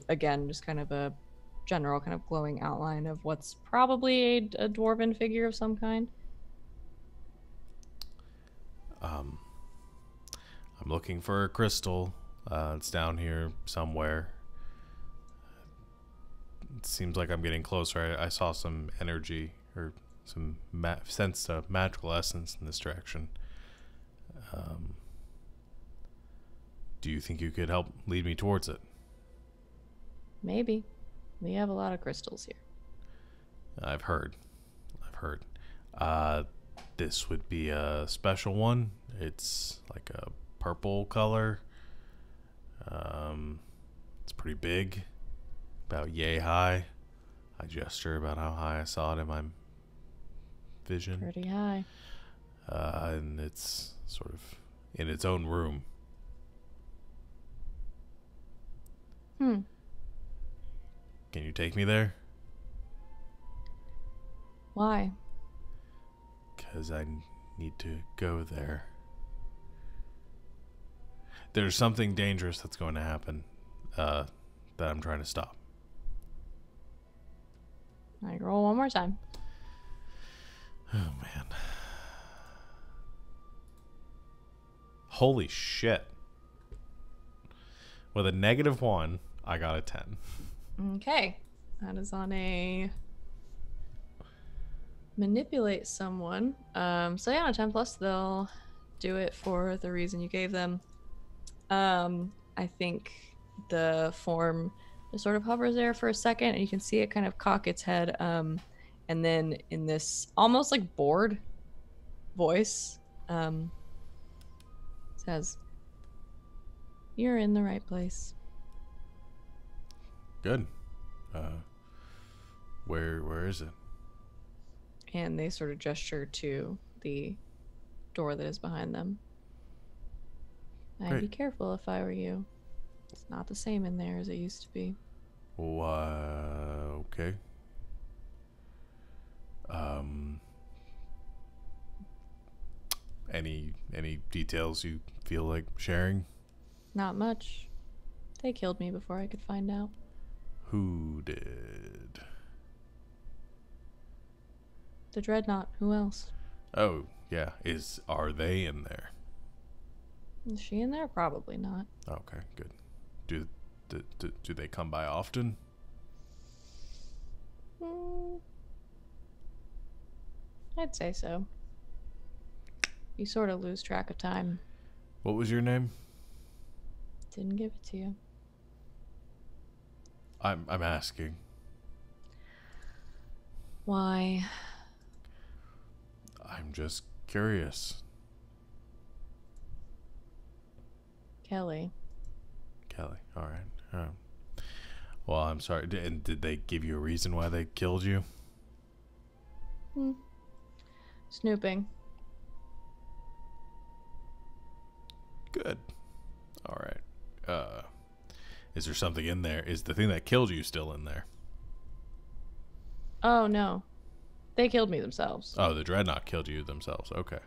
Again, just kind of a general kind of glowing outline of what's probably a dwarven figure of some kind. I'm looking for a crystal. It's down here somewhere. It seems like I'm getting closer. I saw some energy or some sense of magical essence in this direction. Do you think you could help lead me towards it? Maybe. We have a lot of crystals here. I've heard. This would be a special one. It's like a purple color. It's pretty big, about yay high. I gesture about how high I saw it in my vision. Pretty high. And it's sort of in its own room. Can you take me there? Why? Because I need to go there. There's something dangerous that's going to happen that I'm trying to stop. I roll one more time. Oh, man. Holy shit. With a -1, I got a 10. Okay. That is on a manipulate someone. So yeah, on a 10 plus, they'll do it for the reason you gave them. I think the form just sort of hovers there for a second, and you can see it kind of cock its head. And then in this almost like bored voice, says, "You're in the right place." Good. Where is it? And they sort of gesture to the door that is behind them. I'd be Great. careful if I were you. It's not the same in there as it used to be. Okay. Any details you feel like sharing? Not much. They killed me before I could find out. Who did? The Dreadnought. Who else? Oh, yeah. Are they in there? Is she in there? Probably not. Okay, good. Do they come by often? I'd say so. You sort of lose track of time. What was your name? Didn't give it to you. I'm asking. Why? I'm just curious. Kelly. Kelly. All right. Well, I'm sorry. And did they give you a reason why they killed you? Snooping. Good. All right. Is there something in there? Is the thing that killed you still in there? Oh, no. They killed me themselves. Oh, the Dreadnought killed you themselves. Okay.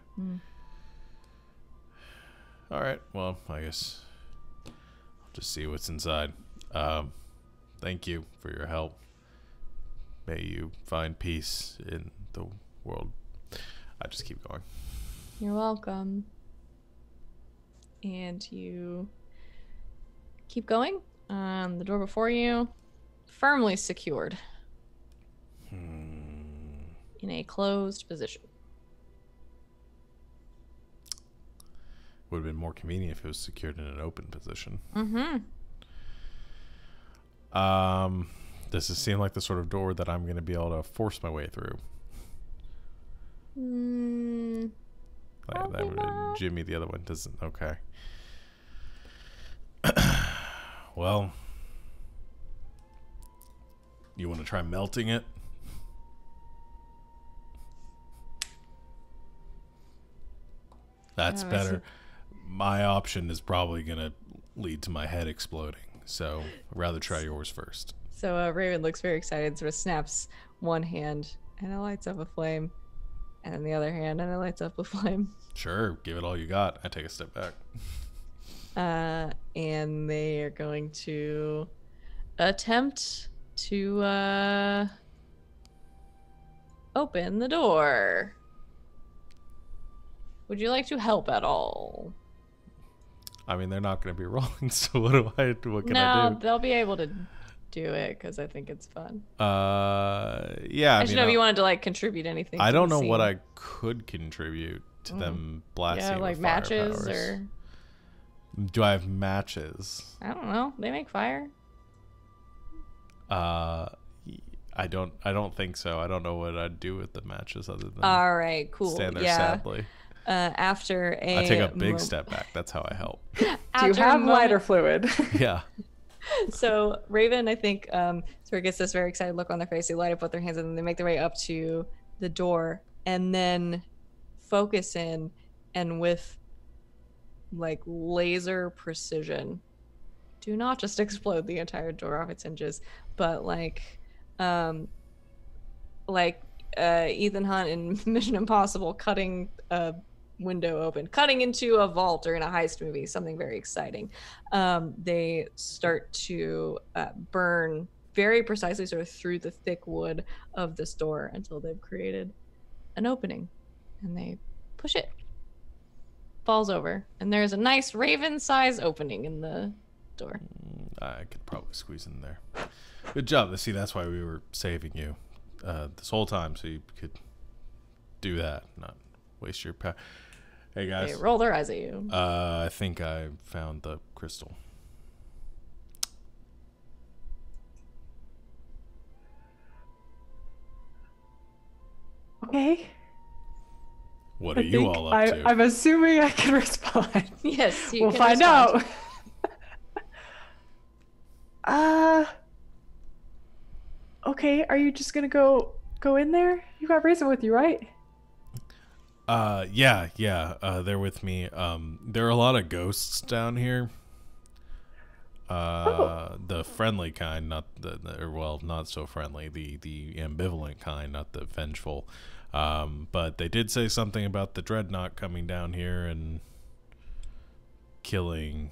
All right. Well, I guess I'll just see what's inside. Thank you for your help. May you find peace in the world. I just keep going. You're welcome. And you keep going. The door before you, firmly secured in a closed position. Would have been more convenient if it was secured in an open position. Does it seem like the sort of door that I'm going to be able to force my way through? Jimmy, the other one doesn't. Okay. Well, you want to try melting it? That's better. My option is probably going to lead to my head exploding. So I'd rather try yours first. So Raven looks very excited, sort of snaps one hand and it lights up a flame. And then the other hand and it lights up a flame. Sure, give it all you got. I take a step back. And they are going to attempt to open the door. Would you like to help at all? I mean, they're not going to be rolling, so what can I do? No, they'll be able to do it because I think it's fun. Yeah. I should know if you wanted to like contribute anything. I don't know what I could contribute to them blasting. Yeah, like with matches powers. or. Do I have matches? I don't know. They make fire. I don't think so. I don't know what I'd do with the matches other than all right, cool. stand there sadly. After I take a big step back. That's how I help. Do you have lighter fluid? Yeah. So Raven, I think, sort of gets this very excited look on their face. They light up with their hands and then they make their way up to the door and then focus in and with like laser precision, do not just explode the entire door off its hinges, but Ethan Hunt in Mission Impossible cutting a window open, cutting into a vault or in a heist movie, something very exciting. They start to burn very precisely sort of through the thick wood of this door until they've created an opening, and they push it. Falls over, and there's a nice raven-size opening in the door. I could probably squeeze in there. Good job. See, that's why we were saving you this whole time, so you could do that, not waste your power. Hey guys, They roll their eyes at you. I think I found the crystal. Okay. What are you all up to? I'm assuming I can respond. Yes, you We'll can find respond. out. Okay, are you just gonna go in there? You got Raisin with you, right? Yeah, they're with me. There are a lot of ghosts down here. The friendly kind, not not so friendly. The ambivalent kind, not the vengeful. But they did say something about the dreadnought coming down here and killing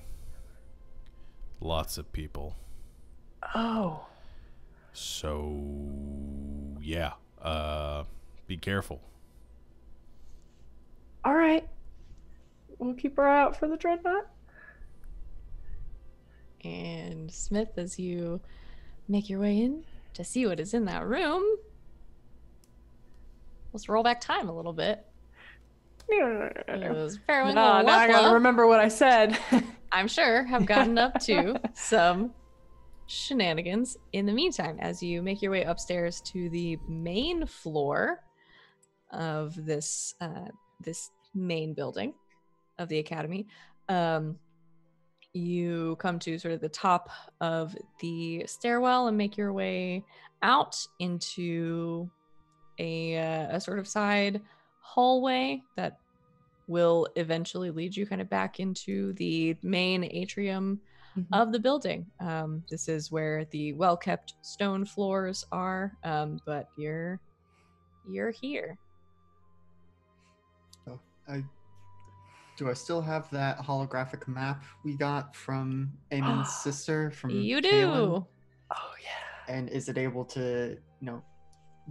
lots of people. Oh. So, yeah. Be careful. All right. We'll keep our eye out for the dreadnought. And Smith, as you make your way in to see what is in that room, let's roll back time a little bit. Those Fairwind Now I gotta remember what I said. I'm sure have gotten up to some shenanigans in the meantime as you make your way upstairs to the main floor of this main building of the academy. You come to sort of the top of the stairwell and make your way out into a sort of side hallway that will eventually lead you kind of back into the main atrium of the building. This is where the well-kept stone floors are, but you're here. Oh, do I still have that holographic map we got from Eamon's sister? From You do. Kaylin? Oh yeah. And is it able to,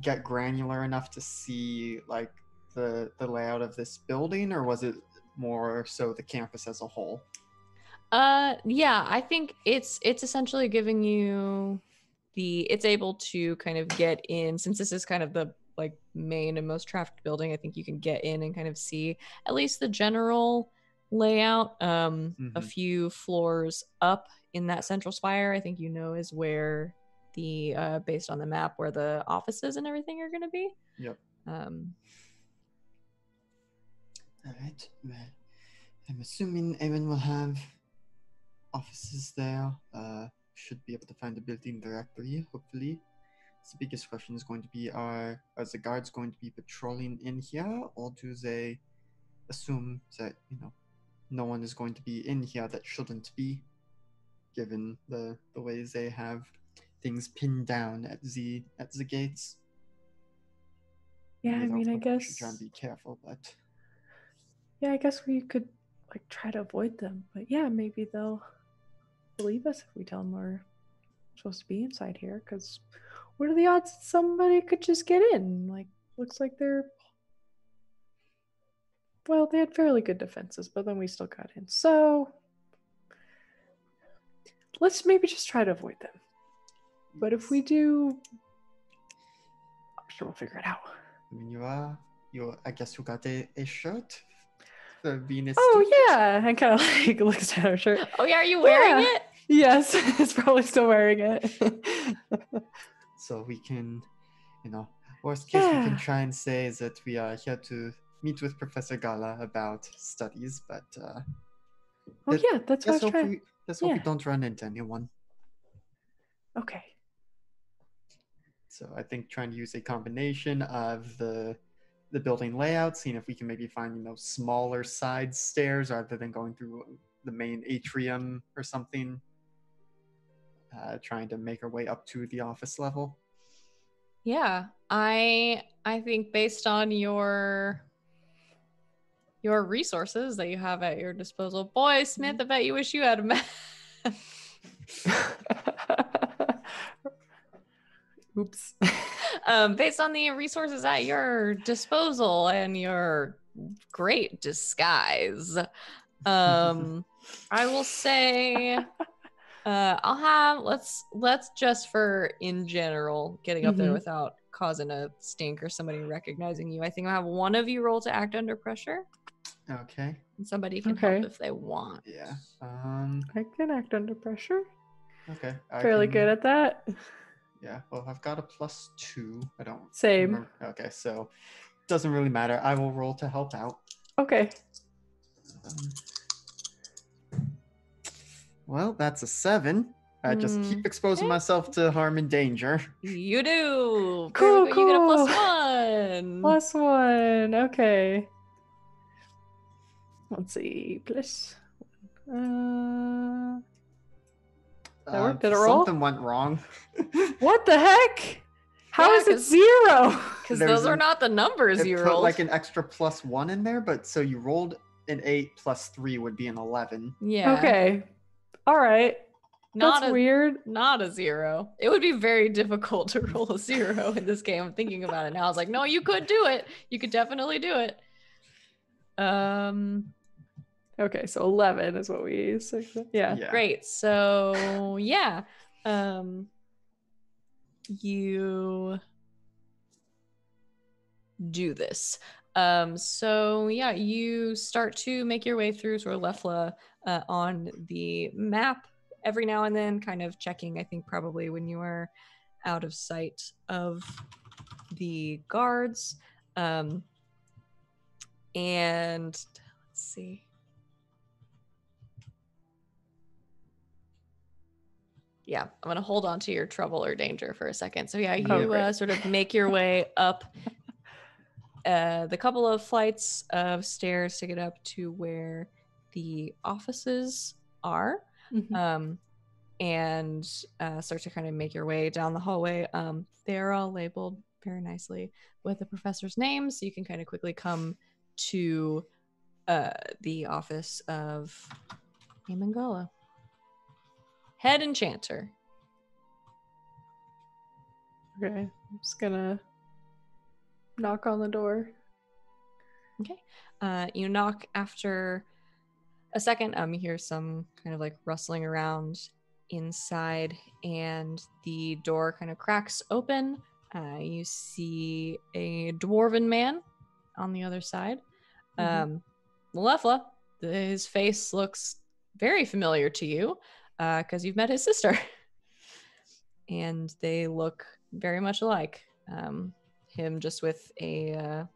get granular enough to see like the layout of this building, or was it more so the campus as a whole? Yeah, I think it's essentially giving you it's able to kind of get in, since this is kind of the like main and most trafficked building. I think you can get in and kind of see at least the general layout. A few floors up in that central spire, I think is where the based on the map where the offices and everything are going to be. Yep. All right. Right. Well, I'm assuming Aaron will have offices there. Should be able to find the building directory, hopefully. So the biggest question is going to be, are the guards going to be patrolling in here, or do they assume that, no one is going to be in here that shouldn't be, given the ways they have things pinned down at the gates? Yeah, I mean, I We should try and guess. be careful, but Yeah, I guess we could like try to avoid them. But yeah, maybe they'll believe us if we tell them we're supposed to be inside here. Because what are the odds that somebody could just get in? Like, looks like they're. Well, they had fairly good defenses, but then we still got in. So let's maybe just try to avoid them. But if we do, I'm sure we'll figure it out. I mean, I guess you got a shirt for being a Oh student? yeah, and kind of like looks at her shirt. Oh yeah, are you wearing Yeah. it? Yes, it's probably still wearing it. So we can, worst case, we Yeah. can try and say that we are here to meet with Professor Gala about studies, but Oh yeah, that's what I was trying. let's hope we Yeah. don't run into anyone. Okay. So I think trying to use a combination of the building layout, seeing if we can maybe find, smaller side stairs rather than going through the main atrium or something. Trying to make our way up to the office level. Yeah, I think based on your resources that you have at your disposal, boy, Smith, I bet you wish you had a map. Oops. Based on the resources at your disposal and your great disguise, I will say, I'll have let's just for in general getting up there Mhm. without causing a stink or somebody recognizing you. I think I'll have one of you roll to act under pressure, Okay. and somebody can Okay. help if they want. Yeah. I can act under pressure. Okay. Fairly good at that. Yeah. Well, I've got a +2. I don't Same. remember. Okay, so doesn't really matter. I will roll to help out. Okay. Well, that's a 7. I just keep exposing Okay. myself to harm and danger. You do. Cool, Perfect. You get a cool. +1. +1. Okay. Let's see. Plus. That worked. Did it roll? Something went wrong. What the heck? How Yeah, is it 'cause- 0? Because There's those are not the numbers It you put rolled. like an extra +1 in there, but so you rolled an 8 plus 3 would be an 11. Yeah. Okay. All right. Not That's a weird. not a 0. It would be very difficult to roll a 0 in this game. I'm thinking about it now. I was like, no, you could do it. You could definitely do it. Okay, so 11 is what we use. Yeah. Great. So yeah. You do this. So yeah, you start to make your way through sort of Lefla on the map every now and then, kind of checking, I think probably when you are out of sight of the guards. And let's see. Yeah, I'm going to hold on to your trouble or danger for a second. So yeah, you great. sort of make your way up the couple of flights of stairs to get up to where the offices are. Mhm. And start to kind of make your way down the hallway. They're all labeled very nicely with the professor's name, so you can kind of quickly come to the office of Amangala, head enchanter. Okay, I'm just gonna knock on the door. Okay. You knock after a second. You hear some kind of like rustling around inside, and the door kind of cracks open. You see a dwarven man on the other side. Lefla, his face looks very familiar to you because you've met his sister. And they look very much alike. Him just with a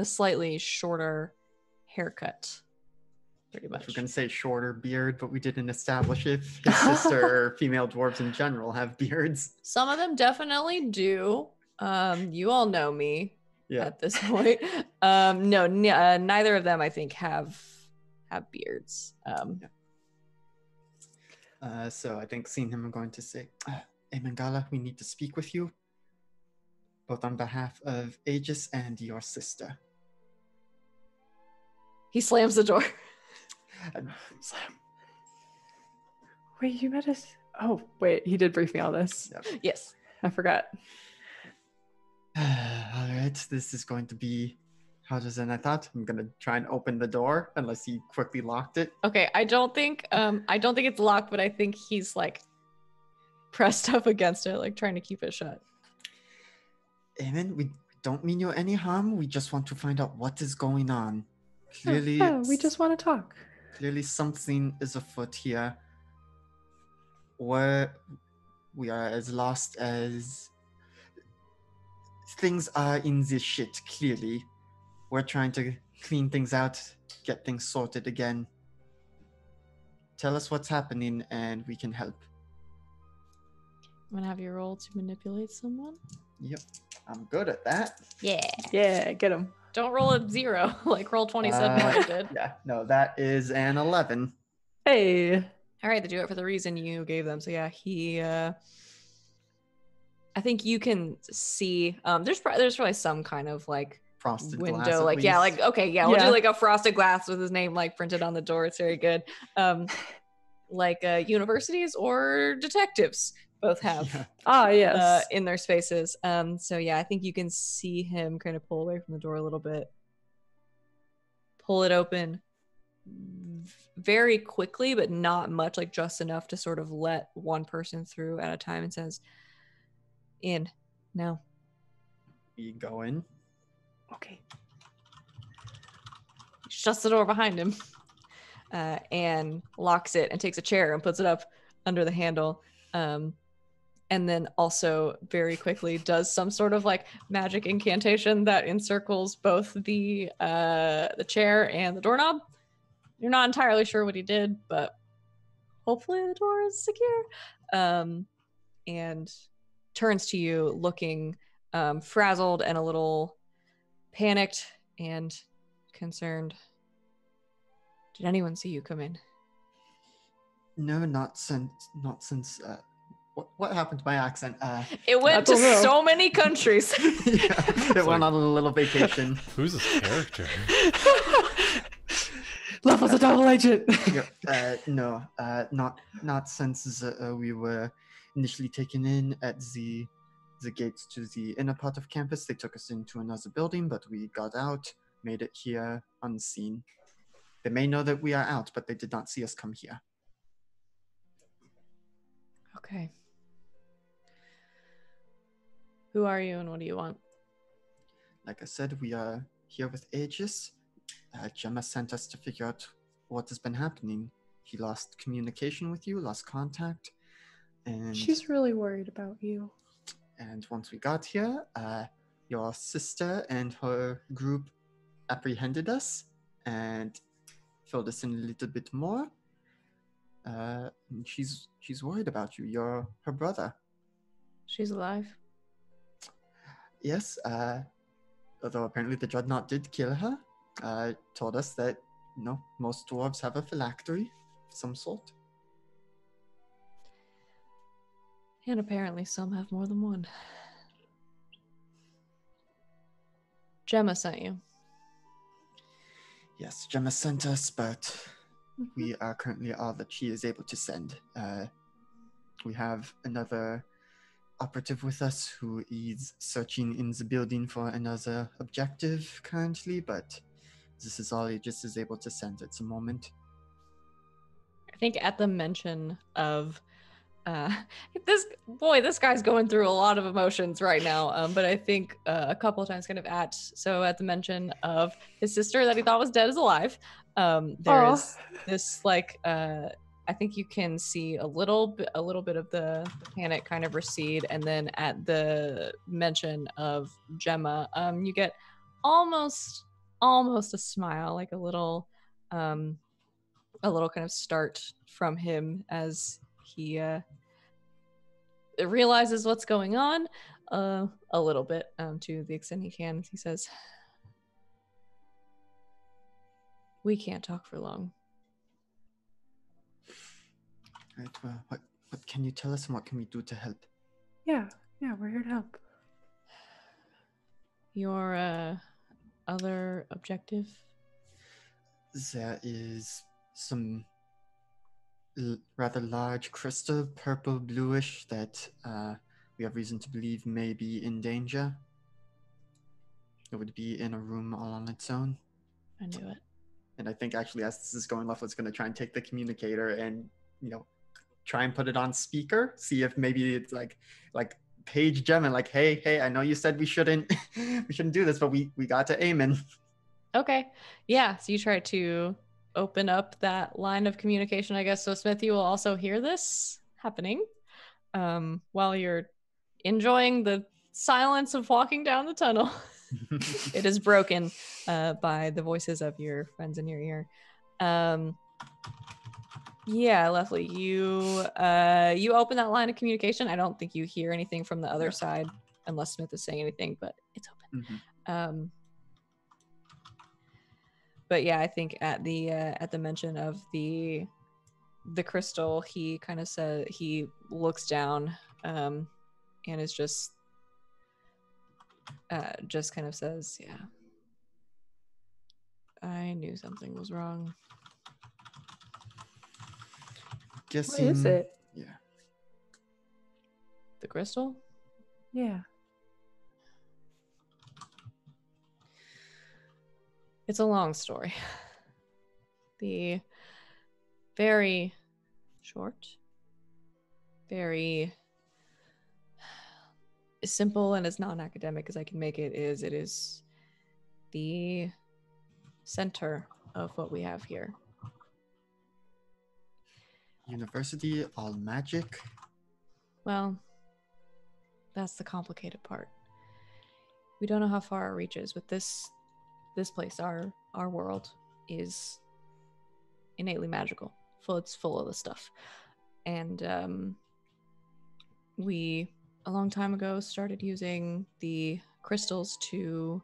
slightly shorter haircut. Pretty We're much. going to say shorter beard, but we didn't establish if his sister or female dwarves in general have beards. Some of them definitely do. You all know me Yeah. at this point. No, neither of them I think have beards. So I think seeing him, I'm going to say, Amangala, we need to speak with you, both on behalf of Aegis and your sister. He slams the door. Slam. Wait, you met us? Oh, wait, he did brief me on this. Yep. Yes. I forgot. All right, this is going to be harder than I thought. I'm gonna try and open the door unless he quickly locked it. Okay, I don't think it's locked, but I think he's like pressed up against it, like trying to keep it shut. Amen. We don't mean you any harm. We just want to find out what is going on. Clearly, We just want to talk. clearly something is afoot here. Where we are as lost as things are in this shit. Clearly, we're trying to clean things out, get things sorted again. Tell us what's happening, and we can help. I'm gonna have you roll to manipulate someone. Yep, I'm good at that. Yeah. Yeah, get him. Don't roll a 0, like roll 27 like I did. Yeah, no, that is an 11. Hey. All right, they do it for the reason you gave them. So yeah, he. I think you can see. There's probably some kind of like Frosted glass, window, at like yeah, least. like okay, yeah, we'll do Yeah. like a frosted glass with his name like printed on the door. It's very good. Like universities or detectives both have Yeah. Ah, yes. in their spaces. So yeah, I think you can see him kind of pull away from the door a little bit, pull it open very quickly, but not much, like just enough to sort of let one person through at a time, and says, "In now." We go in. Okay. Shuts the door behind him, and locks it and takes a chair and puts it up under the handle. And then also very quickly does some sort of like magic incantation that encircles both the chair and the doorknob. You're not entirely sure what he did, but hopefully the door is secure. And turns to you looking frazzled and a little panicked and concerned. Did anyone see you come in? No, not since. What happened to my accent? It went don't to know. so many countries. Yeah, it went on a little vacation. Who's this character? Love was a double agent. Yeah, no, not since we were initially taken in at the gates to the inner part of campus. They took us into another building, but we got out, made it here unseen. They may know that we are out, but they did not see us come here. Okay. Who are you and what do you want? Like I said, we are here with Aegis. Gemma sent us to figure out what has been happening. He lost communication with you, lost contact, and She's really worried about you. And once we got here, your sister and her group apprehended us and filled us in a little bit more. And she's worried about you. You're her brother. She's alive. Yes, although apparently the Dreadnought did kill her. Told us that, most dwarves have a phylactery of some sort. And apparently some have more than one. Gemma sent you. Yes, Gemma sent us, but we are currently all that she is able to send. We have another operative with us who is searching in the building for another objective currently, but this is all Aegis is able to send at the moment. I think at the mention of this guy's going through a lot of emotions right now. But I think a couple of times kind of at the mention of his sister that he thought was dead is alive. There is this like I think you can see a little bit of the panic kind of recede, and then at the mention of Gemma, you get almost almost a smile, like a little kind of start from him as he realizes what's going on a little bit, to the extent he can. He says, "We can't talk for long." Right. Well, what can you tell us, and what can we do to help? Yeah, we're here to help. Your other objective? There is some rather large crystal, purple bluish, that we have reason to believe may be in danger. It would be in a room all on its own. I knew it. And I think actually, as this is going, Leftwood's going to try and take the communicator and, try and put it on speaker. See if maybe it's like Paige Gem and like, hey, I know you said we shouldn't do this, but we got to Eamon. Okay. Yeah. So you try to open up that line of communication, I guess. So Smith, you will also hear this happening while you're enjoying the silence of walking down the tunnel. It is broken by the voices of your friends in your ear. Yeah, Leslie, you open that line of communication. I don't think you hear anything from the other side unless Smith is saying anything, but it's open. Mm-hmm. But yeah, I think at the mention of the crystal, he kind of said, he looks down and is just kind of says, "Yeah, I knew something was wrong." Guessing, What is it? Yeah. The crystal? Yeah. It's a long story. The very short, very as simple and as non-academic as I can make it is the center of what we have here. University, all magic. Well, that's the complicated part. We don't know how far it reaches, but this place, our world, is innately magical. It's full of the stuff. And we, a long time ago, started using the crystals to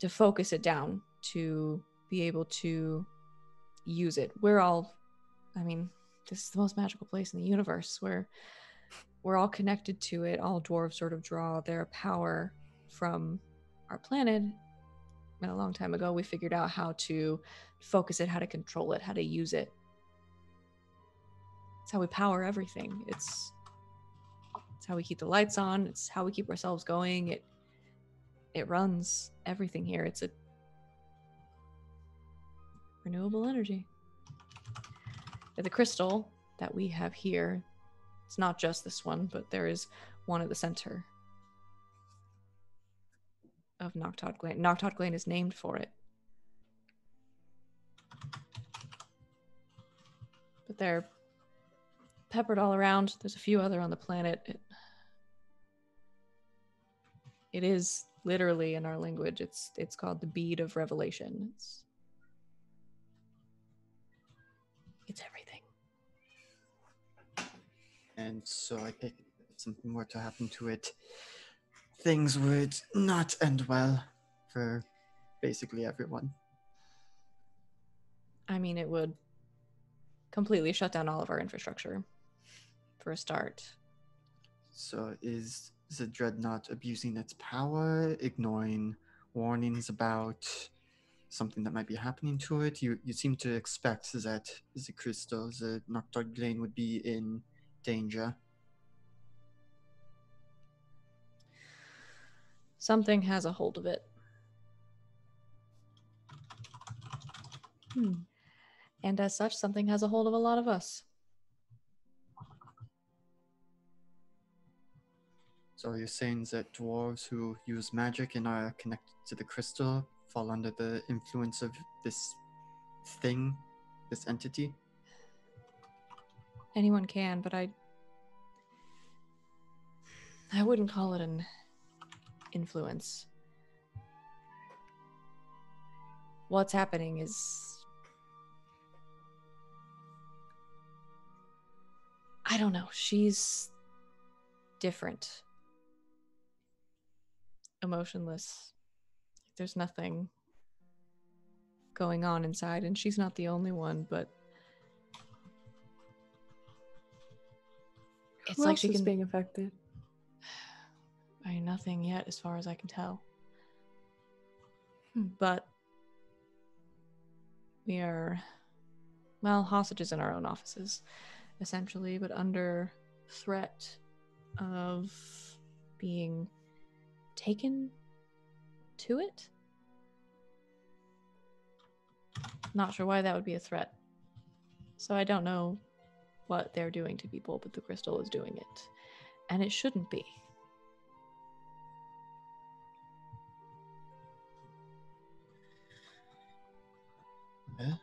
focus it down, to be able to use it. This is the most magical place in the universe. We're all connected to it. All dwarves sort of draw their power from our planet. And a long time ago, we figured out how to focus it, how to control it, how to use it. It's how we power everything. It's how we keep the lights on. It's how we keep ourselves going. It runs everything here. It's a renewable energy. The crystal that we have here, it's not just this one, but there is one at the center of Noctod Glane. Noctod Glane is named for it. But they're peppered all around. There's a few other on the planet. It is literally, in our language, it's called the Bead of Revelation. It's everything. And so I think if something were to happen to it, things would not end well for basically everyone. I mean, it would completely shut down all of our infrastructure, for a start. So is the Dreadnought abusing its power, ignoring warnings about something that might be happening to it? You seem to expect that the crystal, the Noctod Glane, would be in danger. Something has a hold of it. And as such, something has a hold of a lot of us. So you're saying that dwarves who use magic and are connected to the crystal fall under the influence of this thing, this entity? Anyone can, but I wouldn't call it an influence. what's happening is, I don't know. She's different. Emotionless. There's nothing going on inside, and she's not the only one, but it's Who like else she is can. being affected? I mean, nothing yet, as far as I can tell. But we are, well, hostages in our own offices, essentially, but under threat of being taken to it. Not sure why that would be a threat. So I don't know what they're doing to people, but the crystal is doing it. And it shouldn't be. Well,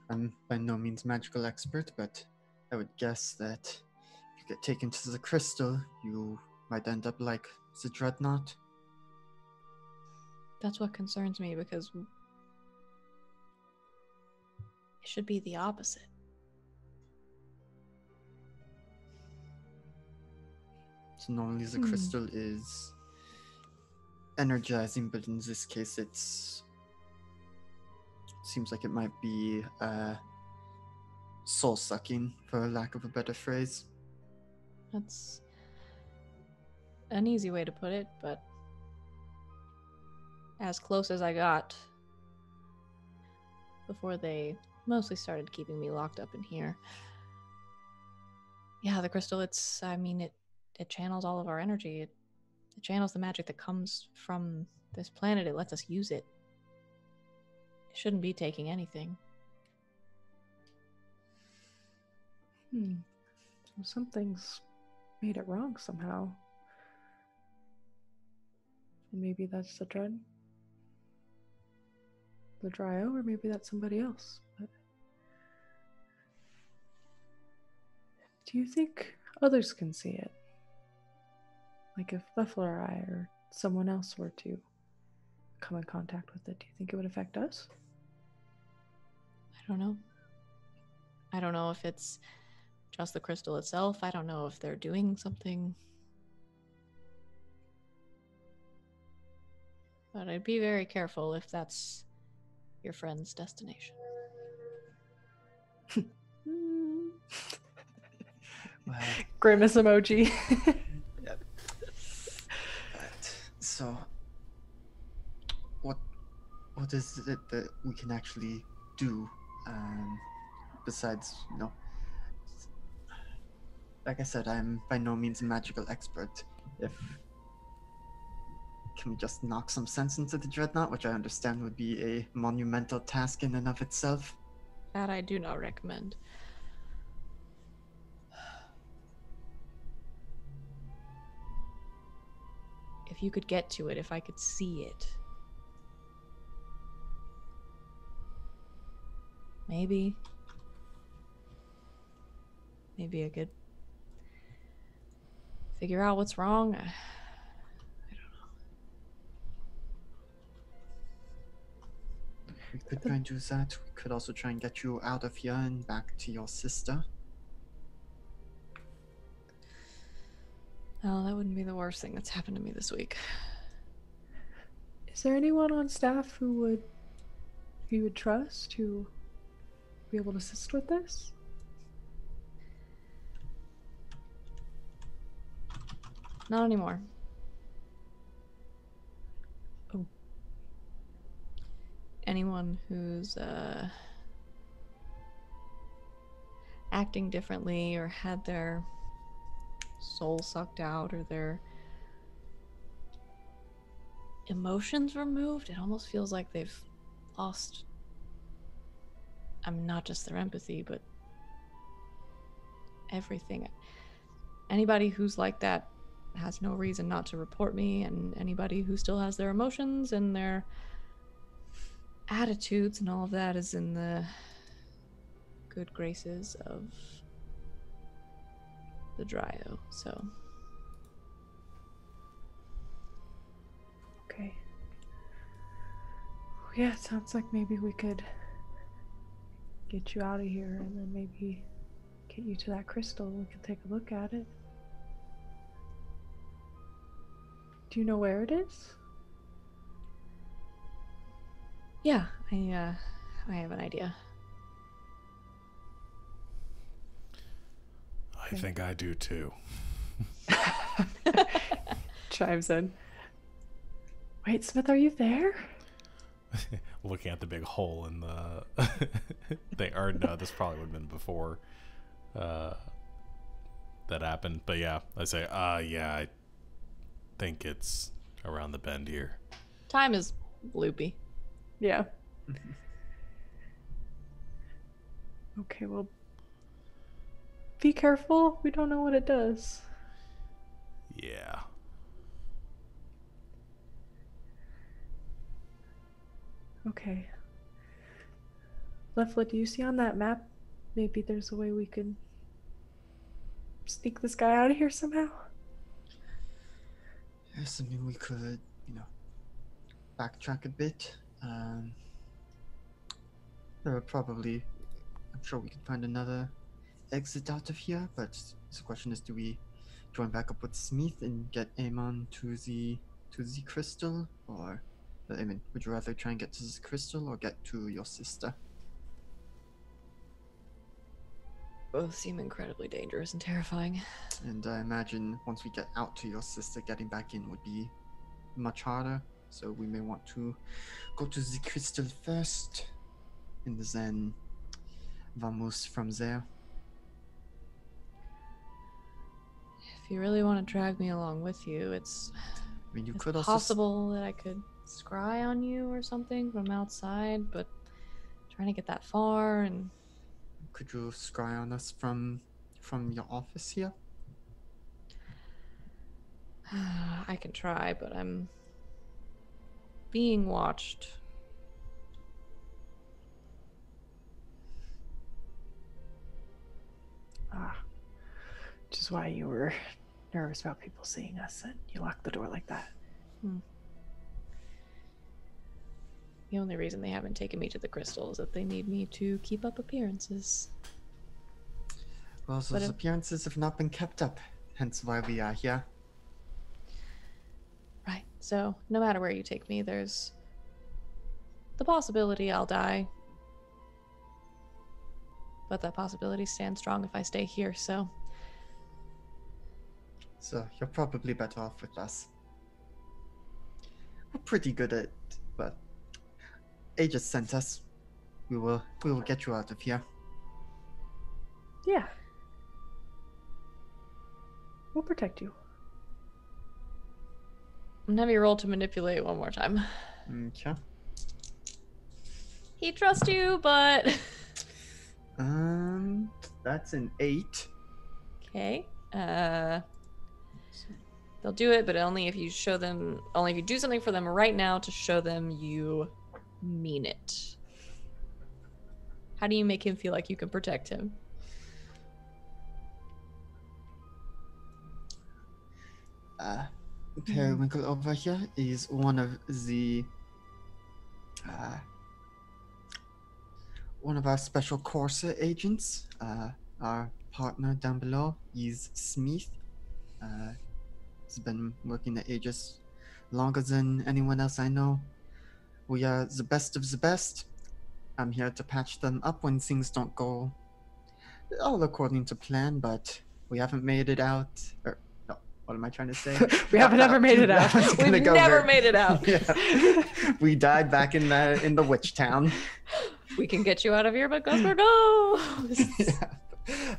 I'm by no means magical expert, but I would guess that if you get taken to the crystal, you might end up like the Dreadnought. That's what concerns me, because it should be the opposite. So normally the crystal is energizing, but in this case it seems like it might be soul-sucking, for lack of a better phrase. That's an easy way to put it, but as close as I got before they mostly started keeping me locked up in here. Yeah, the crystal, it channels all of our energy. It channels the magic that comes from this planet. It lets us use it. It shouldn't be taking anything. Well, something's made it wrong somehow. Maybe that's the Dryo, or maybe that's somebody else. But do you think others can see it? Like if Leffler or I or someone else were to come in contact with it, do you think it would affect us? I don't know. I don't know if it's just the crystal itself. I don't know if they're doing something. But I'd be very careful if that's your friend's destination. Well, Grimace emoji. yep. But, so, what is it that we can actually do, besides, like I said, I'm by no means a magical expert. Can we just knock some sense into the Dreadnought, which I understand would be a monumental task in and of itself? That I do not recommend. If you could get to it, if I could see it. Maybe I could figure out what's wrong. I don't know. We could try and do that. We could also try and get you out of here and back to your sister. Oh, that wouldn't be the worst thing that's happened to me this week. Is there anyone on staff who you would trust to be able to assist with this? Not anymore. Oh. Anyone who's acting differently or had their soul sucked out or their emotions removed, it almost feels like they've lost, not just their empathy, but everything. Anybody who's like that has no reason not to report me, and anybody who still has their emotions and their attitudes and all of that is in the good graces of the Dryo. So Okay. yeah, it sounds like maybe we could get you out of here and then maybe get you to that crystal. We could take a look at it. Do you know where it is? Yeah, I have an idea. I think I do too. Chimes in. Wait, Smith, are you there? Looking at the big hole in the thing. Or no, this probably would have been before that happened. But yeah, I say, yeah, I think it's around the bend here. Time is loopy. Yeah. Okay, well, be careful. We don't know what it does. Yeah. Okay. Lefla, do you see on that map? Maybe there's a way we could sneak this guy out of here somehow? Yes, I mean, we could, backtrack a bit. There are probably, I'm sure we can find another exit out of here, but the question is, do we join back up with Smith and get Amon to the crystal, or, I mean, would you rather try and get to the crystal or get to your sister? Both seem incredibly dangerous and terrifying. And I imagine once we get out to your sister, getting back in would be much harder. So we may want to go to the crystal first, and then vamos from there. If you really want to drag me along with you, it's You could also possible that I could scry on you or something from outside, but trying to get that far and could you scry on us from your office here? I can try, but I'm being watched. Which is why you were nervous about people seeing us and you locked the door like that. The only reason they haven't taken me to the crystal is that they need me to keep up appearances. Well, those appearances have not been kept up, hence why we are here. Right. So, no matter where you take me, there's the possibility I'll die. But that possibility stands strong if I stay here, so... So, you're probably better off with us. We're pretty good at, but Aegis sent us. We will get you out of here. Yeah. We'll protect you. I'm gonna have you roll to manipulate one more time. Okay. He trusts you, but... That's an 8. Okay. They'll do it, but only if you show them, only if you do something for them right now to show them you mean it. How do you make him feel like you can protect him? Periwinkle over here is one of our special Corsa agents. Our partner down below is Smith. He's been working at Aegis longer than anyone else I know. We are the best of the best. I'm here to patch them up when things don't go all according to plan, but we haven't made it out. Or, no, what am I trying to say? We haven't ever made it out. We've never made it out. Yeah. We died back in the witch town. We can get you out of here, but Gosper goes.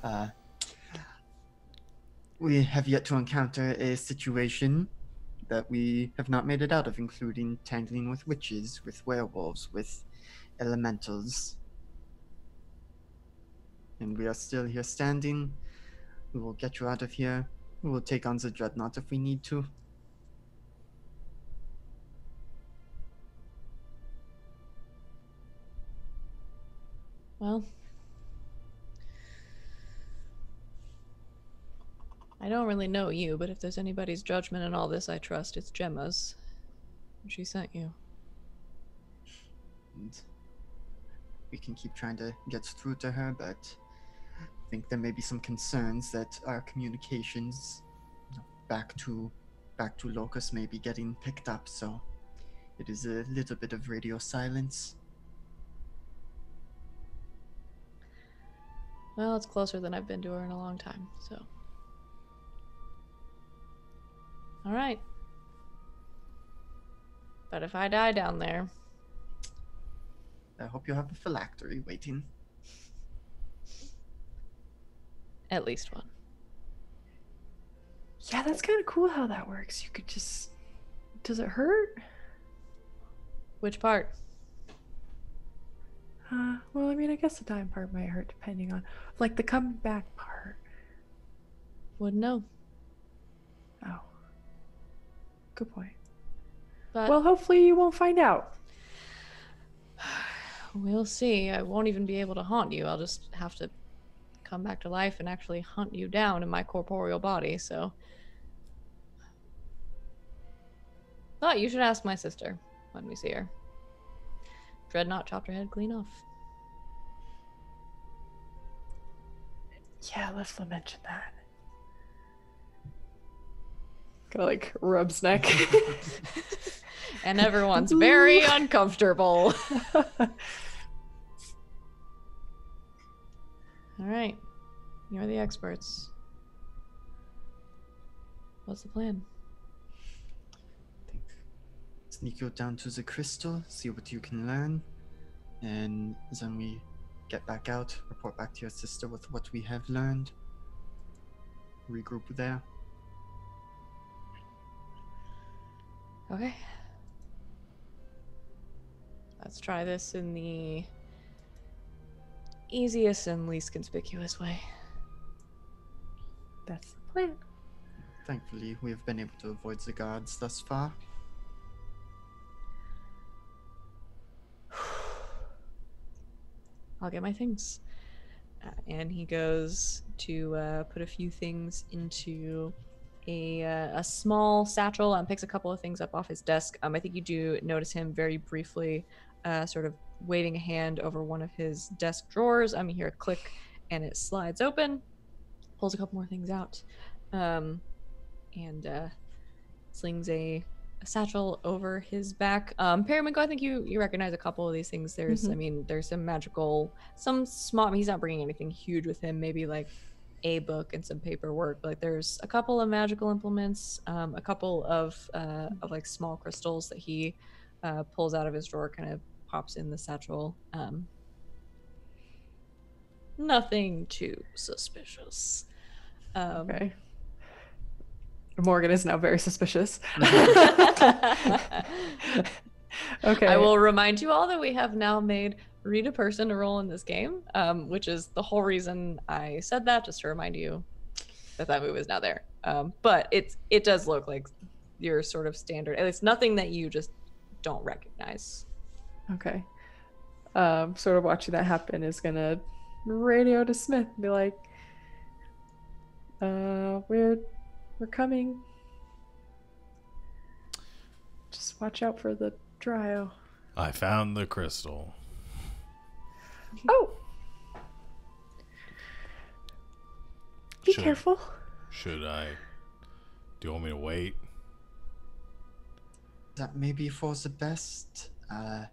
Yeah. We have yet to encounter a situation that we have not made it out of, including tangling with witches, with werewolves, with elementals. And we are still here standing. We will get you out of here. We will take on the Dreadnought if we need to. Well, I don't really know you, but if there's anybody's judgment in all this I trust, it's Gemma's. She sent you. and we can keep trying to get through to her, but I think there may be some concerns that our communications back to Locust may be getting picked up, so it is a little bit of radio silence. Well, it's closer than I've been to her in a long time, so. All right. But if I die down there, I hope you have a phylactery waiting. at least one. Yeah, that's kind of cool how that works. You could just... Does it hurt? Which part? Well, I mean, I guess the dying part might hurt depending on... Like, the coming back part. Wouldn't know. Oh. Good point. But Well, hopefully you won't find out. we'll see. I won't even be able to haunt you. I'll just have to come back to life and actually hunt you down in my corporeal body, so. But you should ask my sister when we see her. Dreadnought chopped her head clean off. Yeah, let's mention that. Kind of like rubs neck. And everyone's very uncomfortable. All right. You're the experts. What's the plan? Sneak you down to the crystal, see what you can learn, and then we get back out, report back to your sister with what we have learned. Regroup there. Okay. Let's try this in the easiest and least conspicuous way. That's the plan. Thankfully, we have been able to avoid the guards thus far. I'll get my things. And he goes to put a few things into a small satchel and picks a couple of things up off his desk. I think you do notice him very briefly sort of waving a hand over one of his desk drawers. You hear a click and it slides open, pulls a couple more things out, and slings a satchel over his back. Periwinkle, I think you recognize a couple of these things. There's, there's some magical, some small, he's not bringing anything huge with him, maybe like a book and some paperwork, but like there's a couple of magical implements, a couple of like small crystals that he pulls out of his drawer, kind of pops in the satchel. Nothing too suspicious. Okay. Morgan is now very suspicious. Okay. I will remind you all that we have now made Read a person to roll in this game, which is the whole reason I said that, just to remind you that that move is now there. But it does look like your sort of standard. It's nothing that you just don't recognize. Okay. Sort of watching that happen is gonna radio to Smith and be like, we're coming. Just watch out for the Dryo. I found the crystal. Oh! Be careful. Should I? Do you want me to wait? That may be for the best. At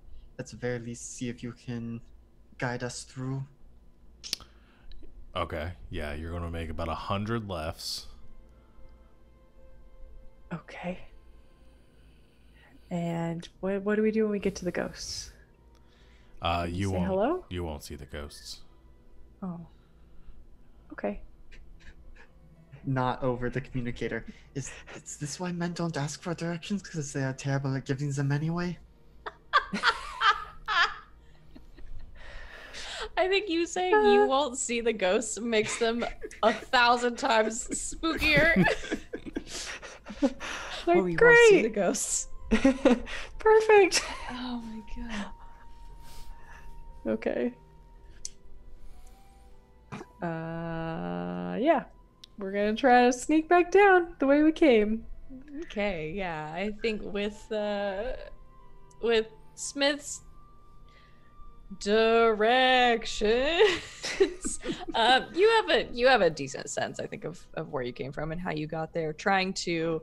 the very least, see if you can guide us through. Okay. Yeah, you're gonna make about 100 lefts. Okay. And what do we do when we get to the ghosts? You Say won't. hello? You won't see the ghosts. Oh. Okay. Not over the communicator. Is this why men don't ask for directions? Because they are terrible at giving them anyway? I think you saying you won't see the ghosts makes them 1,000 times spookier. Like, Or we great. won't see the ghosts. Perfect. Oh my god. Okay. Yeah. We're gonna try to sneak back down the way we came. Okay, yeah. I think with Smith's Directions. You have a decent sense, I think, of where you came from and how you got there. Trying to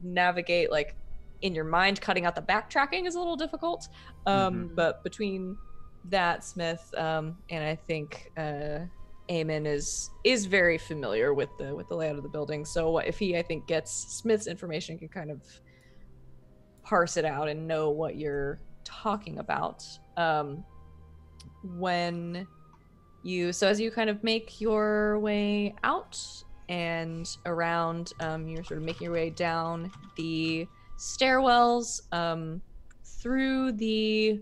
navigate, like, in your mind, cutting out the backtracking is a little difficult. But between that, Smith, and I think Eamon is very familiar with the layout of the building. So if he, I think, gets Smith's information, can kind of parse it out and know what you're talking about. When you, so as you kind of make your way out and around, you're sort of making your way down the stairwells, through the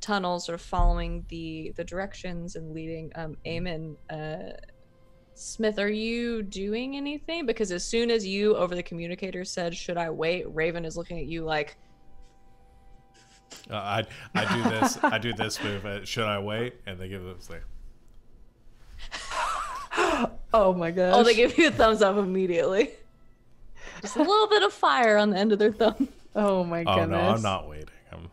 tunnels, sort of following the directions and leading. Eamon, Smith, are you doing anything? Because as soon as you over the communicator said, "Should I wait?" Raven is looking at you like, I do this. I do this move. Should I wait? And they give it like. Oh my gosh. oh, they give you a thumbs up immediately. Just a little bit of fire on the end of their thumb. Oh my goodness. Oh no, I'm not waiting.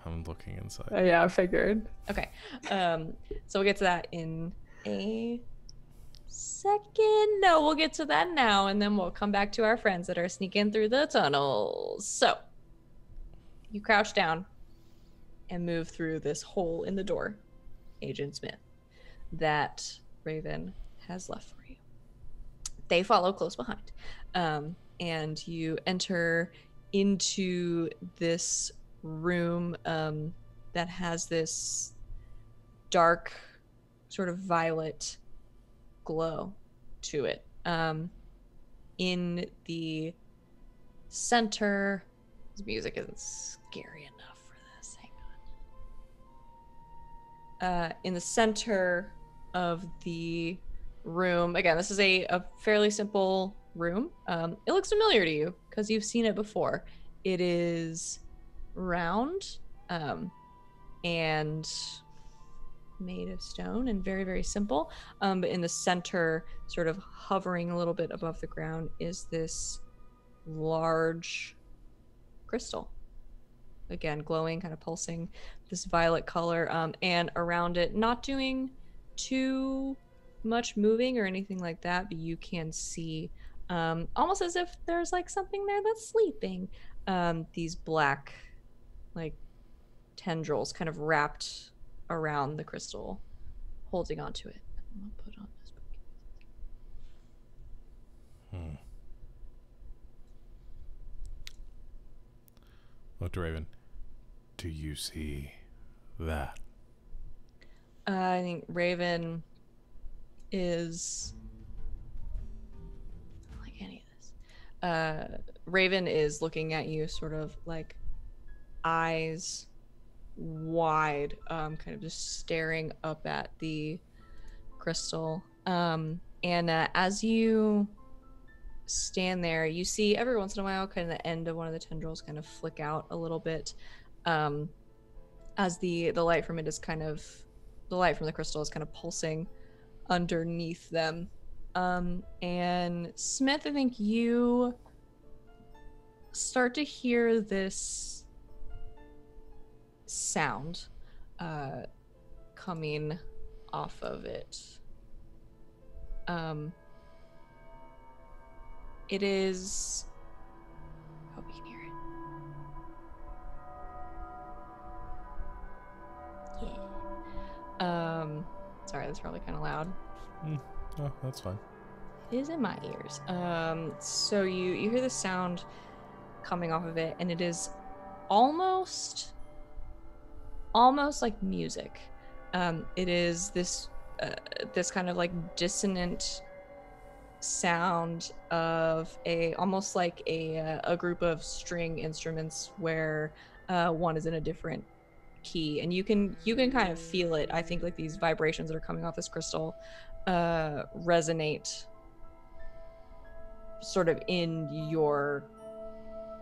I'm looking inside. Yeah, I figured. Okay. So we'll get to that in a second. No, we'll get to that now, and then we'll come back to our friends that are sneaking through the tunnels. So you crouch down and move through this hole in the door, Agent Smith, that Raven has left for you. They follow close behind. And you enter into this room that has this dark, sort of violet glow to it. In the center, this music isn't scary enough for this. Hang on. In the center of the room, again, this is a fairly simple room. It looks familiar to you because you've seen it before. It is round and made of stone and very, very simple. But in the center, sort of hovering a little bit above the ground, is this large crystal. Again, glowing, kind of pulsing, this violet color. And around it, not doing too much moving or anything like that, but you can see almost as if there's like something there that's sleeping. These black, like, tendrils kind of wrapped around the crystal, holding onto it. I'm gonna put on this book. Look to Raven. Do you see that? I think Raven is I don't like any of this. Raven is looking at you, sort of like eyes wide, kind of just staring up at the crystal. And as you stand there, you see every once in a while kind of the end of one of the tendrils kind of flick out a little bit, as the light from it is kind of, the light from the crystal is kind of pulsing underneath them. And Smith, I think you start to hear this sound coming off of it. It is, hope you can hear it. Yeah. Sorry, that's probably kind of loud. Oh, that's fine. It is in my ears. So you hear the sound coming off of it, and it is almost like music. It is this kind of like dissonant sound of almost like a group of string instruments where one is in a different key, and you can kind of feel it. I think like these vibrations that are coming off this crystal resonate sort of in your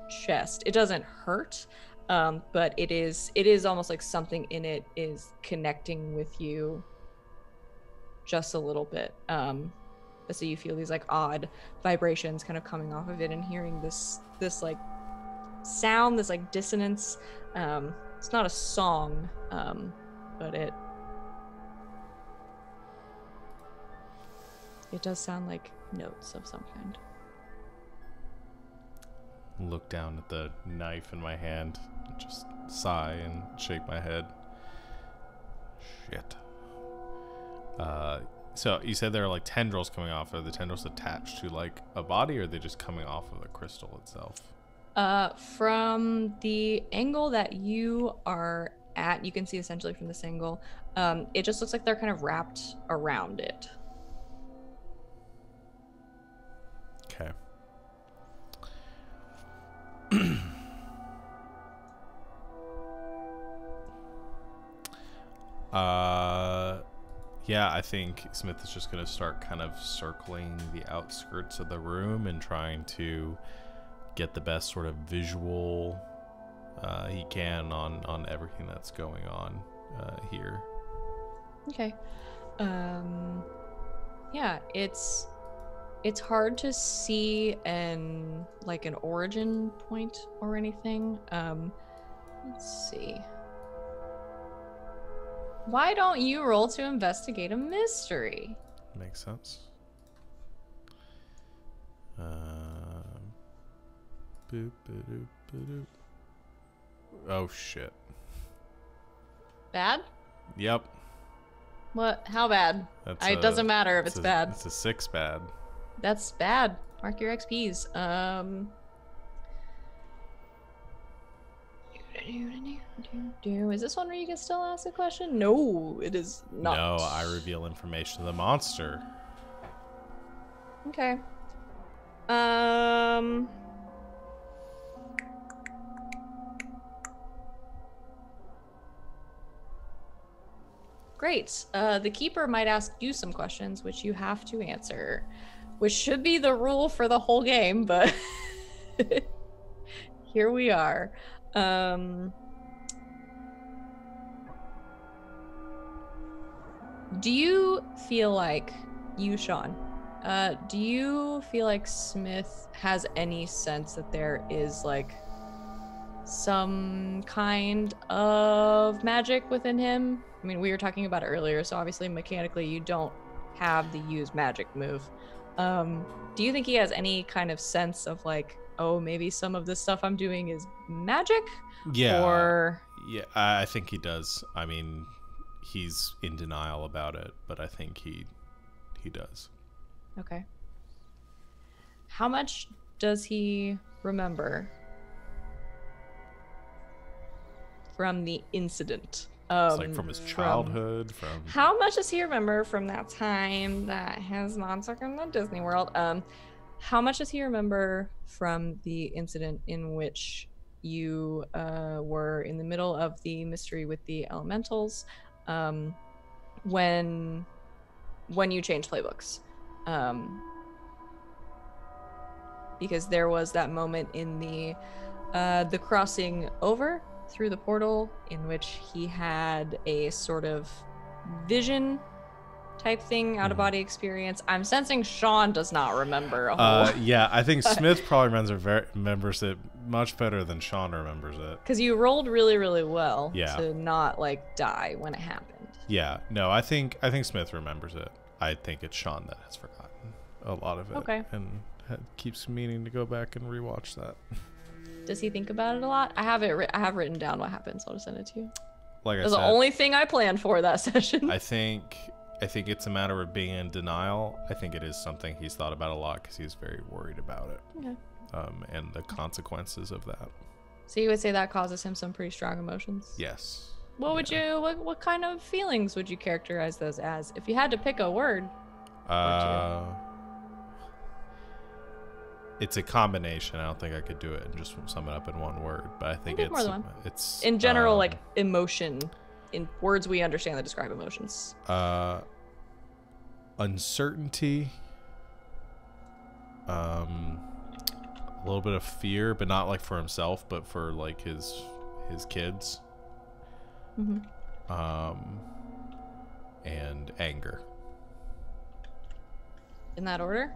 chest. It doesn't hurt, but it is almost like something in it is connecting with you just a little bit. So you feel these like odd vibrations kind of coming off of it, and hearing this like sound, this like dissonance. It's not a song, but It does sound like notes of some kind. Look down at the knife in my hand, just sigh and shake my head. Shit. So you said there are like tendrils coming off. Are the tendrils attached to like a body, or are they just coming off of the crystal itself? From the angle that you are at, you can see essentially from this angle, it just looks like they're kind of wrapped around it. Okay. Yeah, I think Smith is just going to start kind of circling the outskirts of the room and trying to get the best sort of visual he can on everything that's going on here. Okay. Yeah, it's hard to see an origin point or anything. Let's see. Why don't you roll to investigate a mystery? Makes sense. Boop, ba-doop, ba-doop. Oh shit. Bad? Yep. What? How bad? That's It doesn't matter if it's bad. It's a 6 bad. That's bad. Mark your XPs. Is this one where you can still ask a question? No, it is not. No, I reveal information to the monster. Okay. Great. The keeper might ask you some questions, which you have to answer, which should be the rule for the whole game, but here we are. Do you feel like Sean, do you feel like Smith has any sense that there is like some kind of magic within him? I mean, we were talking about it earlier, so obviously mechanically you don't have the use magic move. Do you think he has any kind of sense of like, oh, maybe some of this stuff I'm doing is magic? Yeah. Or yeah, I think he does. I mean, he's in denial about it, but I think he does. okay. How much does he remember from the incident? It's like from his childhood, from How much does he remember from that time that his mom took him to Disney World? How much does he remember from the incident in which you were in the middle of the mystery with the elementals, when you changed playbooks? Because there was that moment in the crossing over through the portal in which he had a sort of vision type thing, out of body experience. I'm sensing Sean does not remember a whole yeah, I think Smith probably remembers it much better than Sean remembers it. because you rolled really, really well Yeah. to not like die when it happened. Yeah, no, I think Smith remembers it. I think it's Sean that has forgotten a lot of it. Okay. And keeps meaning to go back and rewatch that. Does he think about it a lot? I have written down what happened, so I'll just send it to you. Like I That's said, the only thing I planned for that session. I think it's a matter of being in denial. I think it is something he's thought about a lot because he's very worried about it. Okay. And the consequences of that. So you would say that causes him some pretty strong emotions? Yes. What would you what kind of feelings would you characterize those as? If you had to pick a word. It's a combination. I don't think I could do it and just sum it up in one word, but I think Maybe more than one. it's In general, like emotion, in words we understand that describe emotions. Uncertainty, a little bit of fear, but not like for himself, but for like his kids. Mm-hmm. And anger. In that order?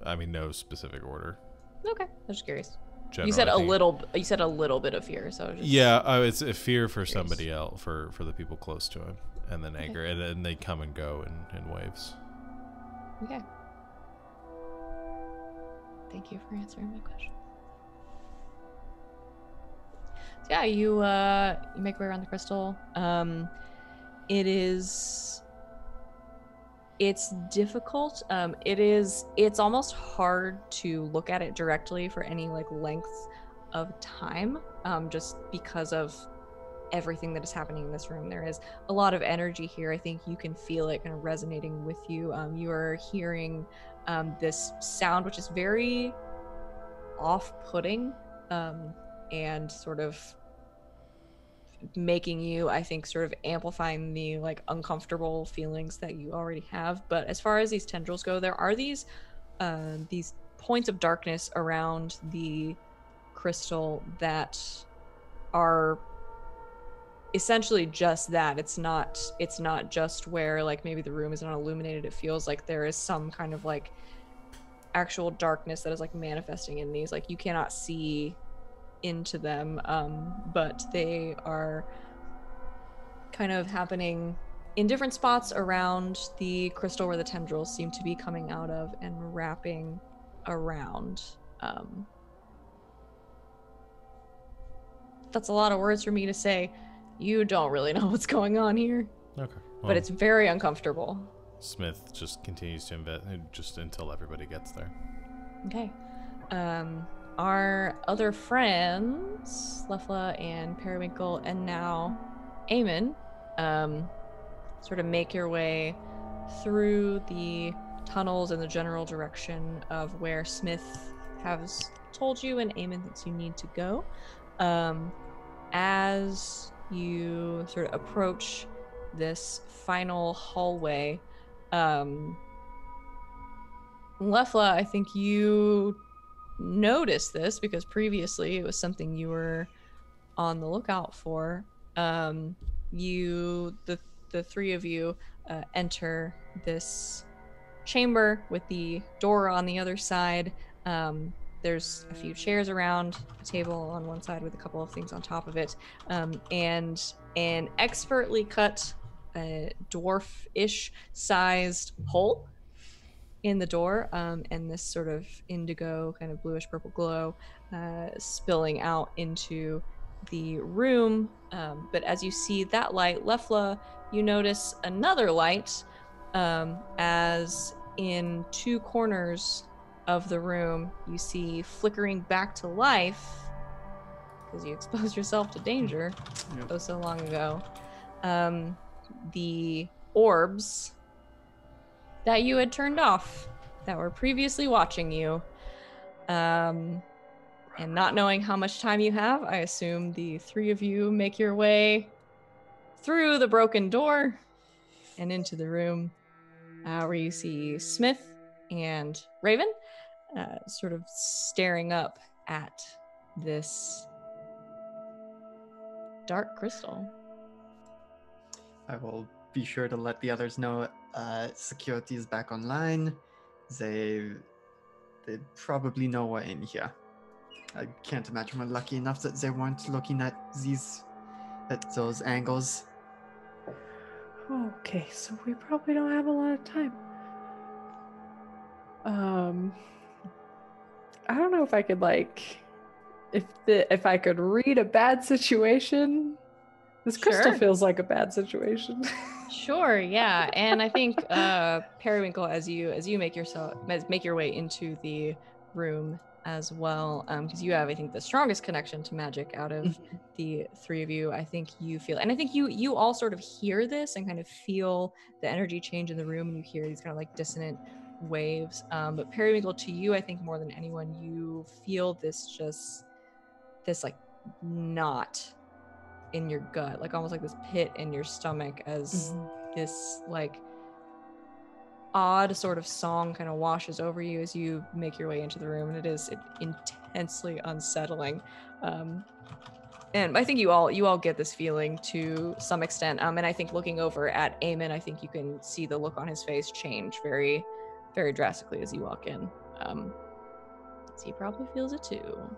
I mean, no specific order. Okay, I'm just curious. General, You said I a think- little. You said a little bit of fear, so just... Yeah, it's a fear for somebody else, for the people close to him. and then Okay. Anger, and they come and go in waves. Okay. Thank you for answering my question. So yeah, you make your way around the crystal. It's difficult. It's almost hard to look at it directly for any like length of time, just because of everything that is happening in this room. There is a lot of energy here. I think you can feel it kind of resonating with you. You are hearing this sound, which is very off-putting, and sort of making you, I think, sort of amplifying the like uncomfortable feelings that you already have. But as far as these tendrils go, there are these points of darkness around the crystal that are essentially just that. It's not just where like maybe the room is not illuminated. It feels like there is some kind of like actual darkness that is like manifesting in these. Like you cannot see into them, but they are kind of happening in different spots around the crystal where the tendrils seem to be coming out of and wrapping around. That's a lot of words for me to say. You don't really know what's going on here, Okay. but it's very uncomfortable. Smith just continues to invest just until everybody gets there. Okay. Our other friends, Lefla and Periwinkle, and now Eamon, sort of make your way through the tunnels in the general direction of where Smith has told you and Eamon thinks you need to go. As you sort of approach this final hallway, Lefla, I think you noticed this because previously it was something you were on the lookout for. The three of you enter this chamber with the door on the other side. There's a few chairs around, a table on one side with a couple of things on top of it, and an expertly cut dwarf-ish sized hole in the door, and this sort of indigo kind of bluish purple glow spilling out into the room. But as you see that light, Lefla, you notice another light, as in two corners of the room you see flickering back to life because you exposed yourself to danger so long ago, the orbs that you had turned off that were previously watching you. And not knowing how much time you have, I assume the three of you make your way through the broken door and into the room, where you see Smith and Raven sort of staring up at this dark crystal. I will be sure to let the others know security is back online. They probably know we're in here. I can't imagine we're lucky enough that they weren't looking at those angles. Okay, so we probably don't have a lot of time. I don't know if I could if I could read a bad situation. This crystal Sure. feels like a bad situation. Sure, yeah, and I think Periwinkle, as you make your way into the room as well, because you have, I think, the strongest connection to magic out of the three of you. I think you feel, and I think you all sort of hear this and kind of feel the energy change in the room, and you hear these kind of like dissonant waves. But Periwinkle, to you, I think more than anyone, you feel this like knot in your gut, like almost like this pit in your stomach, as this like odd sort of song kind of washes over you as you make your way into the room, and it is intensely unsettling. And I think you all get this feeling to some extent. And I think looking over at Eamon, I think you can see the look on his face change very, very drastically as you walk in. He probably feels it too.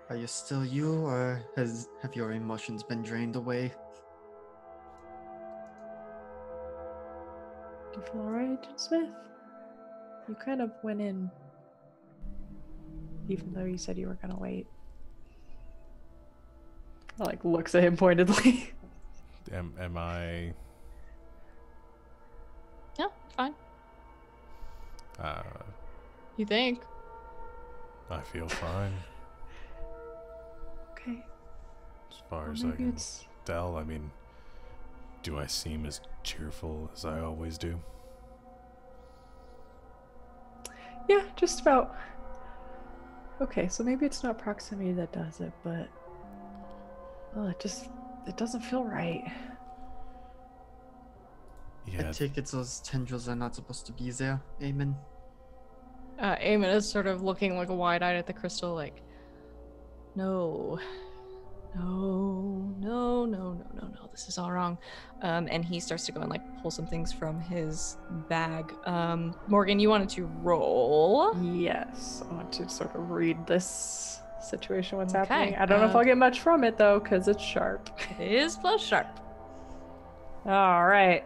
Are you still you, or have your emotions been drained away? You feel alright, Agent Smith? You kind of went in, even though you said you were gonna wait. I like looks at him pointedly. Am I? Yeah, fine. Uh, You think? I feel fine Okay. as far Well, as I maybe can it's tell. I mean, do I seem as cheerful as I always do? yeah, just about. Okay, so maybe it's not proximity that does it, but it doesn't feel right. Yeah. I take it those tendrils are not supposed to be there, Amen. Eamon is sort of looking like wide-eyed at the crystal, like, no, no, this is all wrong. And he starts to go and like pull some things from his bag. Morgan, you wanted to roll. Yes, I want to sort of read this situation, what's Okay, happening. I don't know if I'll get much from it though, because it's sharp. It is plus sharp. All right.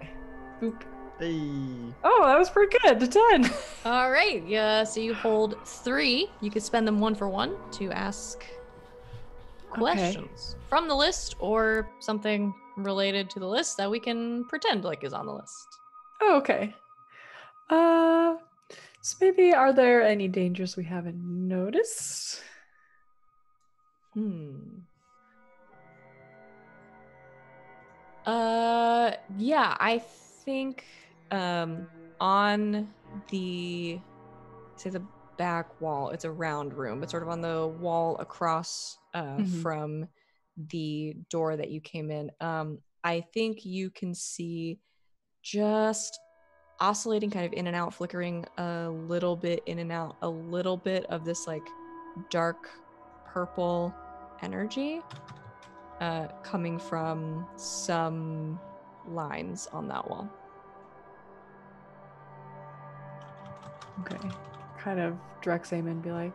Boop. Hey. Oh, that was pretty good. To 10. All right, yeah. So you hold 3. You could spend them 1 for 1 to ask questions from the list or something related to the list that we can pretend like is on the list. Oh, okay. So maybe are there any dangers we haven't noticed? Yeah, I think on the the back wall, it's a round room, but sort of on the wall across from the door that you came in. I think you can see just oscillating kind of in and out, flickering a little bit in and out, a little bit of this like dark purple energy coming from some lines on that wall. Okay. Kind of directs aim and be like,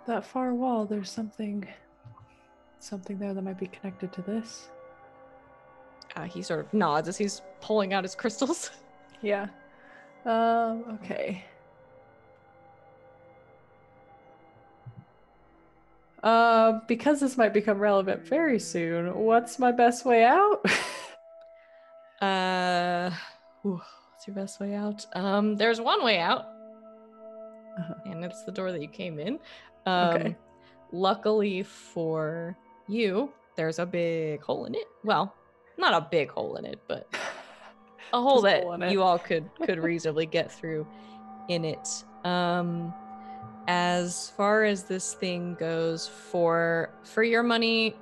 that far wall, there's something there that might be connected to this. He sort of nods as he's pulling out his crystals. Yeah. Okay. Because this might become relevant very soon, what's my best way out? What's your best way out? There's one way out, and it's the door that you came in. Okay. Luckily for you, there's a big hole in it. Well, not a big hole in it, but a hole Just a hole in that it. you all could reasonably get through in it. As far as this thing goes, for your money,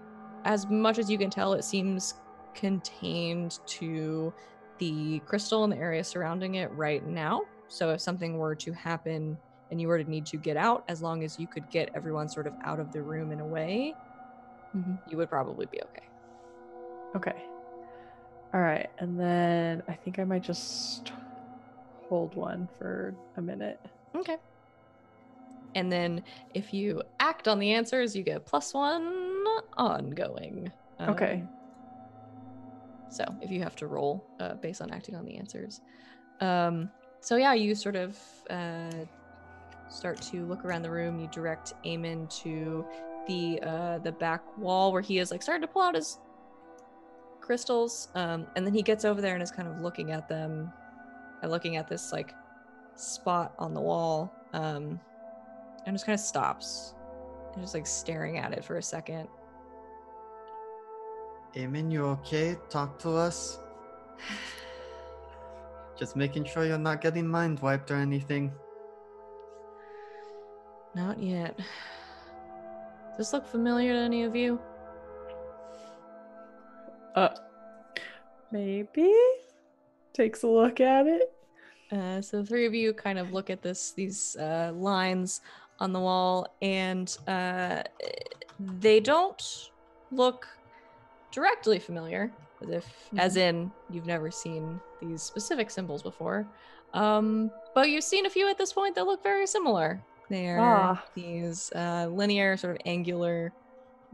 as much as you can tell, it seems contained to the crystal and the area surrounding it right now. So if something were to happen and you were to need to get out, as long as you could get everyone sort of out of the room and away, you would probably be okay. Okay. All right. And then I think I might just hold one for a minute. Okay. And then if you act on the answers, you get +1 ongoing. Okay. So if you have to roll based on acting on the answers. So yeah, you sort of start to look around the room. You direct Eamon to the back wall where he is like starting to pull out his crystals. And then he gets over there and is kind of looking at them and looking at this like spot on the wall. And just kind of stops and just like staring at it for a second. Amen, you okay? Talk to us. Just making sure you're not getting mind wiped or anything. Not yet. Does this look familiar to any of you? Maybe? Takes a look at it. So the 3 of you kind of look at these lines on the wall, and they don't look directly familiar, as in you've never seen these specific symbols before. But you've seen a few at this point that look very similar. They're these linear, sort of angular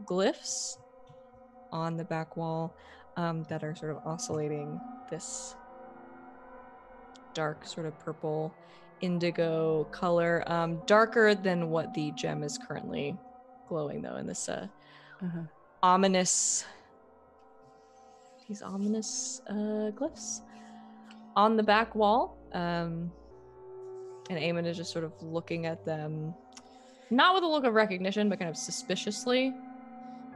glyphs on the back wall that are sort of oscillating this dark sort of purple indigo color, darker than what the gem is currently glowing though in this ominous glyphs on the back wall. And Eamon is just sort of looking at them, not with a look of recognition, but kind of suspiciously.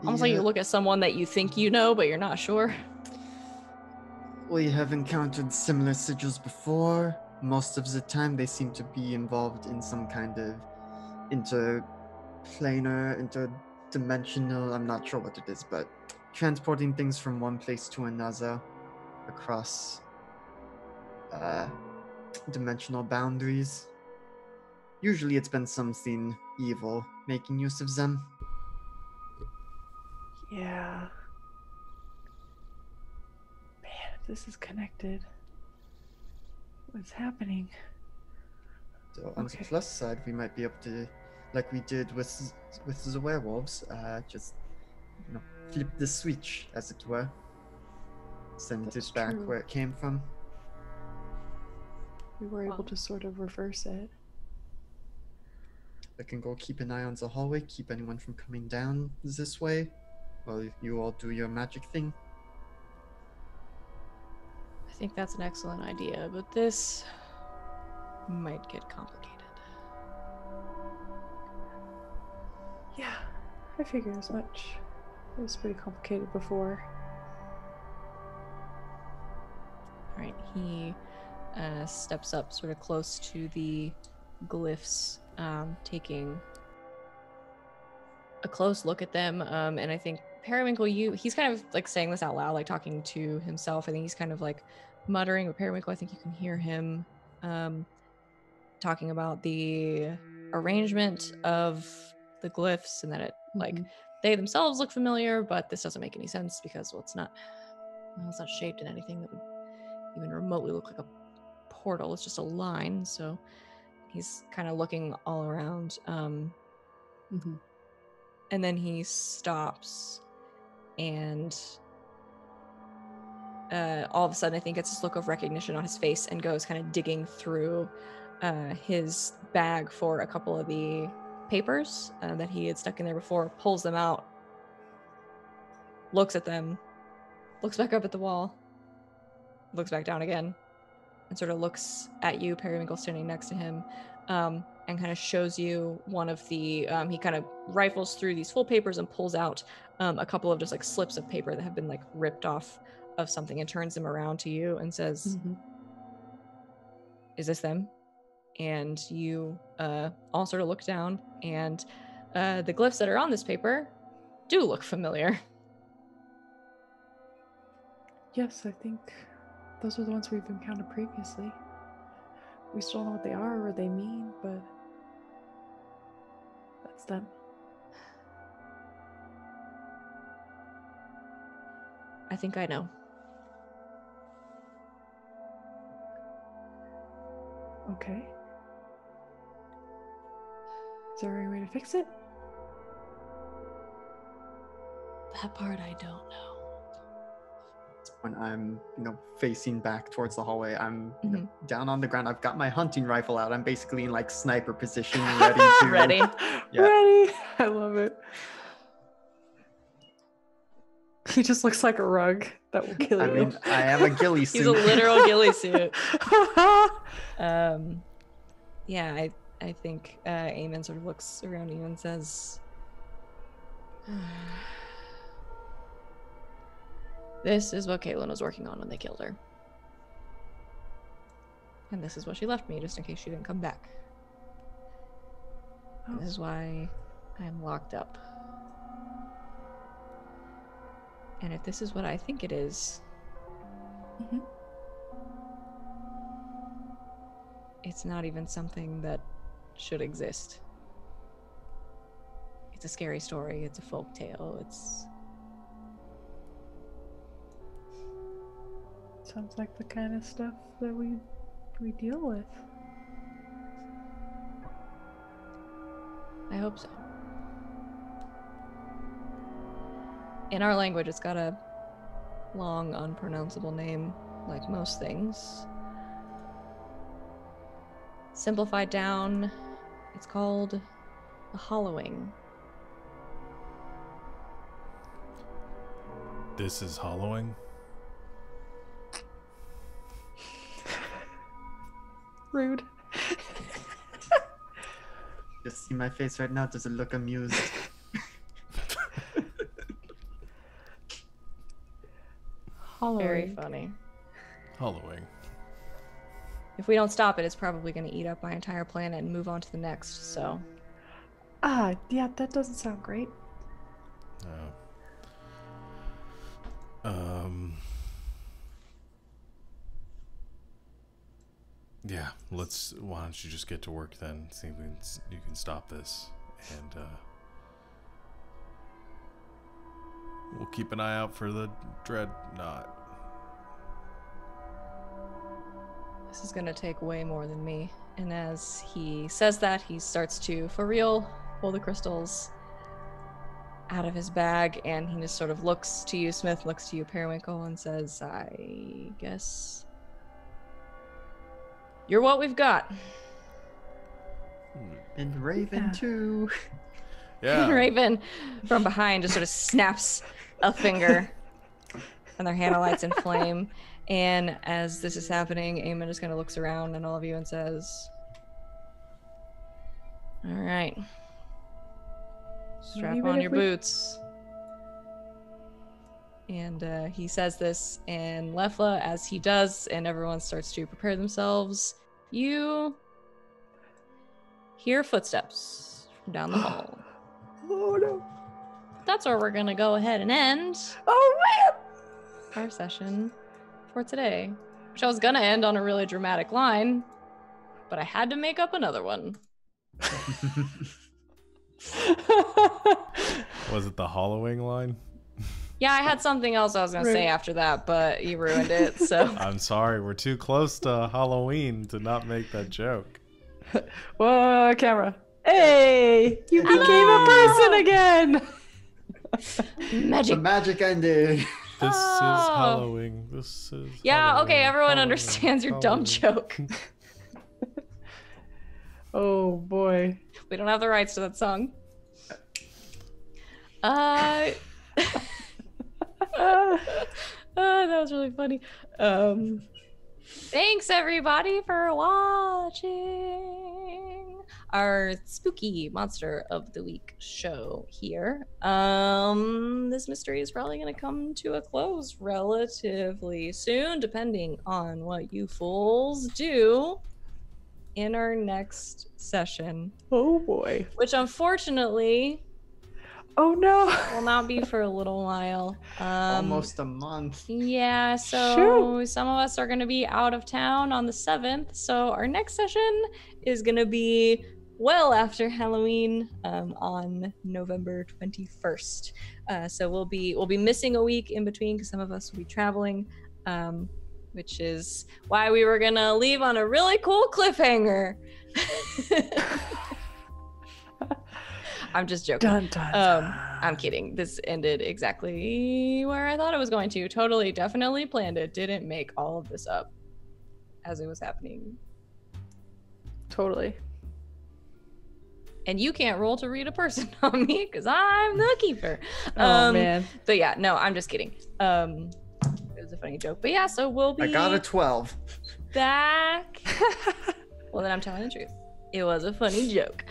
Almost like you look at someone that you think you know, but you're not sure. We have encountered similar sigils before. Most of the time, they seem to be involved in some kind of interplanar, interdimensional, I'm not sure what it is, but transporting things from one place to another across dimensional boundaries. Usually it's been something evil making use of them. Yeah. Man, if this is connected, what's happening? So on the plus side, we might be able to, like we did with the werewolves, just flip the switch, as it were. Send That's it back true. where it came from. We were able to sort of reverse it. I can go keep an eye on the hallway, keep anyone from coming down this way, while you all do your magic thing. I think that's an excellent idea, but this might get complicated. Yeah, I figured as much. It was pretty complicated before. All right, he steps up sort of close to the glyphs, taking a close look at them. And I think Periwinkle, he's kind of like saying this out loud, like talking to himself. I think he's kind of like muttering, but Periwinkle, I think you can hear him talking about the arrangement of the glyphs and that it like they themselves look familiar, but this doesn't make any sense because it's not shaped in anything that would even remotely look like a portal. It's just a line. So he's kind of looking all around. And then he stops and all of a sudden I think gets this look of recognition on his face and goes kind of digging through his bag for a couple of the papers that he had stuck in there before, pulls them out, looks at them, looks back up at the wall, looks back down again, and sort of looks at you, Periwinkle, standing next to him, and kind of shows you one of the, he kind of rifles through these full papers and pulls out a couple of just like slips of paper that have been like ripped off of something and turns them around to you and says, is this them? And you all sort of look down, and the glyphs that are on this paper do look familiar. Yes, I think those are the ones we've encountered previously. We still don't know what they are or what they mean, but that's them. I think I know. Okay. Is there any way to fix it? That part I don't know. When I'm, facing back towards the hallway, I'm down on the ground. I've got my hunting rifle out. I'm basically in like sniper position, ready to. Ready. Yeah. Ready. I love it. He just looks like a rug that will kill you. I mean, I am a ghillie suit. He's a literal ghillie suit. Yeah, I think Eamon sort of looks around you and says, this is what Caitlin was working on when they killed her. And this is what she left me, just in case she didn't come back. And this is why I'm locked up. And if this is what I think it is, it's not even something that should exist. It's a scary story. It's a folk tale. It's... Sounds like the kind of stuff that we deal with. I hope so. In our language, it's got a long, unpronounceable name, like most things. simplified down, it's called the Hollowing. This is hollowing? Rude. Just see my face right now. Does it look amused? Hollowing. Very funny. Hollowing. If we don't stop it, it's probably going to eat up my entire planet and move on to the next, so... Yeah, that doesn't sound great. Oh. Yeah, why don't you just get to work then? See if you can stop this. And, we'll keep an eye out for the dreadnought. This is gonna take way more than me. And as he says that, he starts to, for real, pull the crystals out of his bag, and he just sort of looks to you, Smith, looks to you, Periwinkle, and says, I guess you're what we've got. And Raven too. Yeah. Raven from behind just sort of snaps a finger, and their hand lights in flame. And as this is happening, Eamon just kind of looks around at all of you and says, all right, strap Even on if your we- boots. And he says this, and Lefla, as he does, and everyone starts to prepare themselves, you hear footsteps from down the hall. Oh no. That's where we're gonna go ahead and end Oh man. our session for today, which I was gonna end on a really dramatic line, but I had to make up another one. Was it the hollowing line? Yeah, I had something else I was gonna say Right. after that, but you ruined it, so. I'm sorry, we're too close to Halloween to not make that joke. Whoa, camera. Hey, you became a person again. The Magic. magic ended. This Oh. is Halloween. This is Yeah, Halloween, okay, everyone Halloween, understands your dumb Halloween. joke. Oh boy. We don't have the rights to that song. That was really funny. Thanks everybody for watching our spooky monster of the week show here. This mystery is probably going to come to a close relatively soon, depending on what you fools do in our next session, Oh boy. which unfortunately Oh no. will not be for a little while. Almost a month. Yeah, so Shoot. some of us are going to be out of town on the 7th. So our next session is going to be well after Halloween, on November 21st. So we'll be missing a week in between because some of us will be traveling, which is why we were going to leave on a really cool cliffhanger. I'm just joking. Dun, dun, dun. I'm kidding. This ended exactly where I thought it was going to. Totally, definitely planned it. Didn't make all of this up as it was happening. Totally. And you can't roll to read a person on me because I'm the keeper. Oh man. But yeah, no, I'm just kidding. It was a funny joke. But yeah, so we'll be I got a 12. back. Well, then I'm telling the truth. It was a funny joke.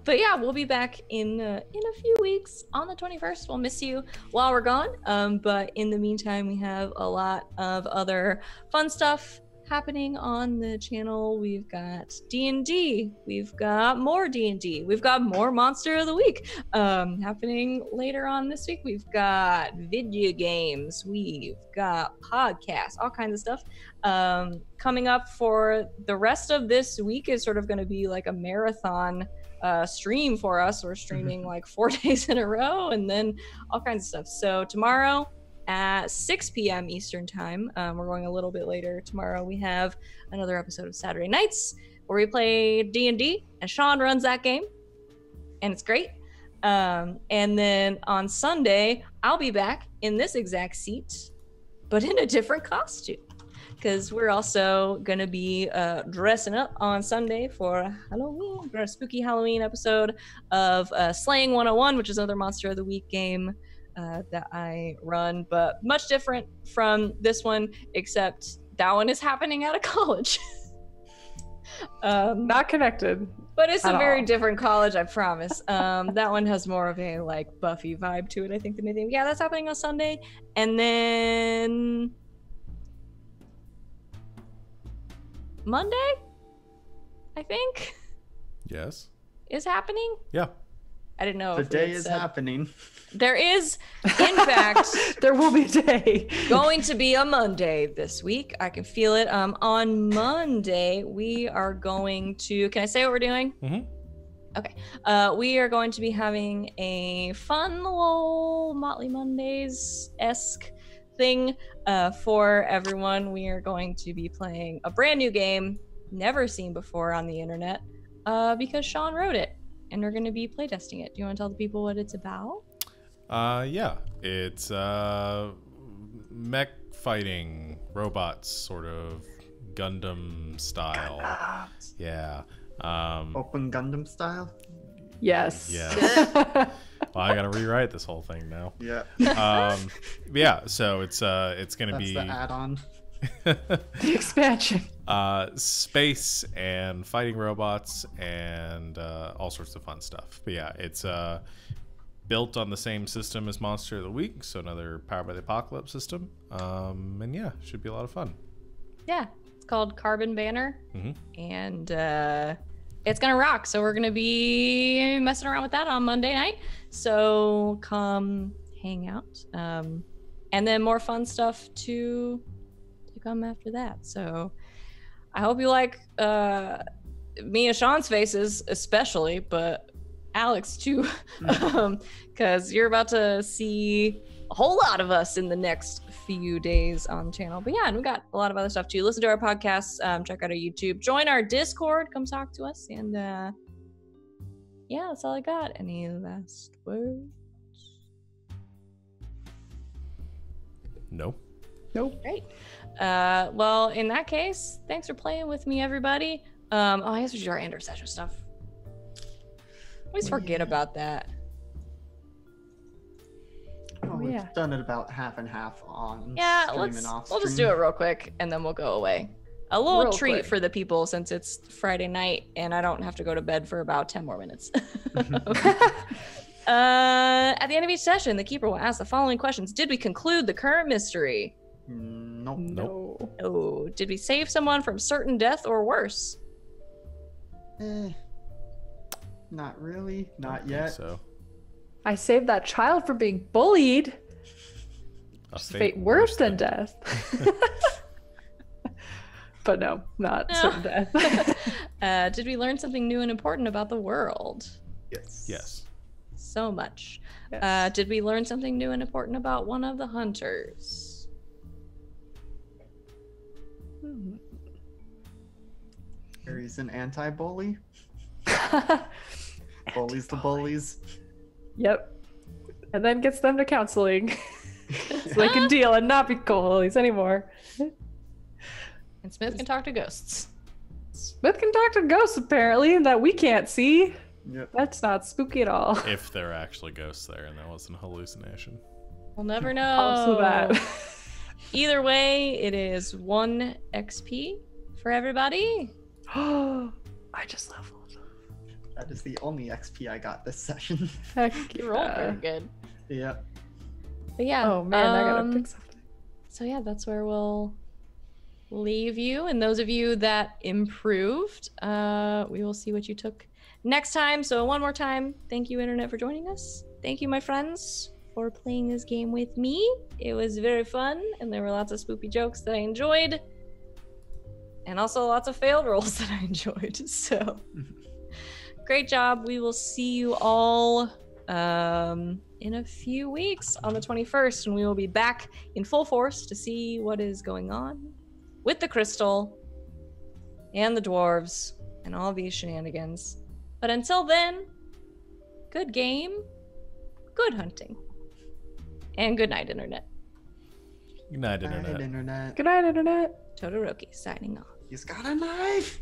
But yeah, we'll be back in a few weeks on the 21st. We'll miss you while we're gone. But in the meantime, we have a lot of other fun stuff happening on the channel. We've got D&D. We've got more D&D. We've got more Monster of the Week happening later on this week. We've got video games. We've got podcasts, all kinds of stuff. Coming up for the rest of this week is sort of going to be like a marathon stream for us. We're streaming like 4 days in a row and then all kinds of stuff. So tomorrow at 6 p.m. Eastern time, we're going a little bit later tomorrow, we have another episode of Saturday Nights where we play D&D and Sean runs that game and it's great. And then on Sunday I'll be back in this exact seat but in a different costume because we're also gonna be dressing up on Sunday for Halloween, for a spooky Halloween episode of Slaying 101, which is another Monster of the Week game that I run, but much different from this one, except that one is happening at a college. Not connected. But it's a at very all. different college, I promise. That one has more of a like Buffy vibe to it, I think, than anything. Yeah, that's happening on Sunday. And then Monday, I think, Yes. is happening. Yeah. I didn't know The if we day had is said- happening. There is, in fact, There will be a day. going to be a Monday this week. I can feel it. On Monday, we are going to. Can I say what we're doing? Mm-hmm. Okay. We are going to be having a fun little Motley Mondays-esque thing for everyone. We are going to be playing a brand new game, never seen before on the internet, because Sean wrote it, and we're going to be playtesting it. Do you want to tell the people what it's about? Yeah. It's mech fighting robots, sort of Gundam style. Yeah. Open Gundam style. Yes. Yeah. Well, I gotta rewrite this whole thing now. Yeah. Yeah. So it's gonna That's be the add-on. The expansion. space and fighting robots and all sorts of fun stuff. But yeah, it's built on the same system as Monster of the Week, so another Powered by the Apocalypse system. And yeah, should be a lot of fun. Yeah. It's called Carbon Banner. Mhm. And it's gonna rock. So we're gonna be messing around with that on Monday night. So come hang out. And then more fun stuff to come after that. So I hope you like me and Sean's faces, especially, but Alex too, because you're about to see a whole lot of us in the next few days on the channel. But yeah, and we got a lot of other stuff too. Listen to our podcasts, check out our YouTube, join our Discord, come talk to us, and yeah, that's all I got. Any last words? No. Nope. Great. Well, in that case, thanks for playing with me, everybody. I guess we should do our end of session stuff. Always forget about that. Oh, we've yeah. done it about half and half on Yeah, stream and off we'll just do stream. it real quick and then we'll go away. A little Real treat quick. for the people since it's Friday night and I don't have to go to bed for about 10 more minutes. At the end of each session, the keeper will ask the following questions. Did we conclude the current mystery? Nope. No. Oh, did we save someone from certain death or worse? Not really. Not Think yet. So I saved that child from being bullied. a Fate worse than death. But no, not certain death. Did we learn something new and important about the world? Yes. Yes. So much. Yes. Did we learn something new and important about one of the hunters? Hmm. Harry's an anti-bully. Bullies the bullies. Yep. And then gets them to counseling. So they can deal and not be bullies anymore. And Smith can talk to ghosts. Smith can talk to ghosts apparently that we can't see. Yep. That's not spooky at all. If there are actually ghosts there and that wasn't a hallucination. We'll never know. Also that. Either way, it is 1 XP for everybody. I just leveled. That is the only XP I got this session. Heck You rolled yeah. pretty good. Yep. But yeah. Oh man, I gotta pick something. So yeah, that's where we'll leave you. And those of you that improved, we will see what you took next time. So one more time, thank you, Internet, for joining us. Thank you, my friends, for playing this game with me. It was very fun, and there were lots of spoopy jokes that I enjoyed. And also lots of failed rolls that I enjoyed. So great job. We will see you all in a few weeks on the 21st, and we will be back in full force to see what is going on with the crystal and the dwarves and all these shenanigans. But until then, good game, good hunting, and good night, Internet. Good night, Bye, internet. internet. Good night, internet. Todoroki signing off. He's got a knife.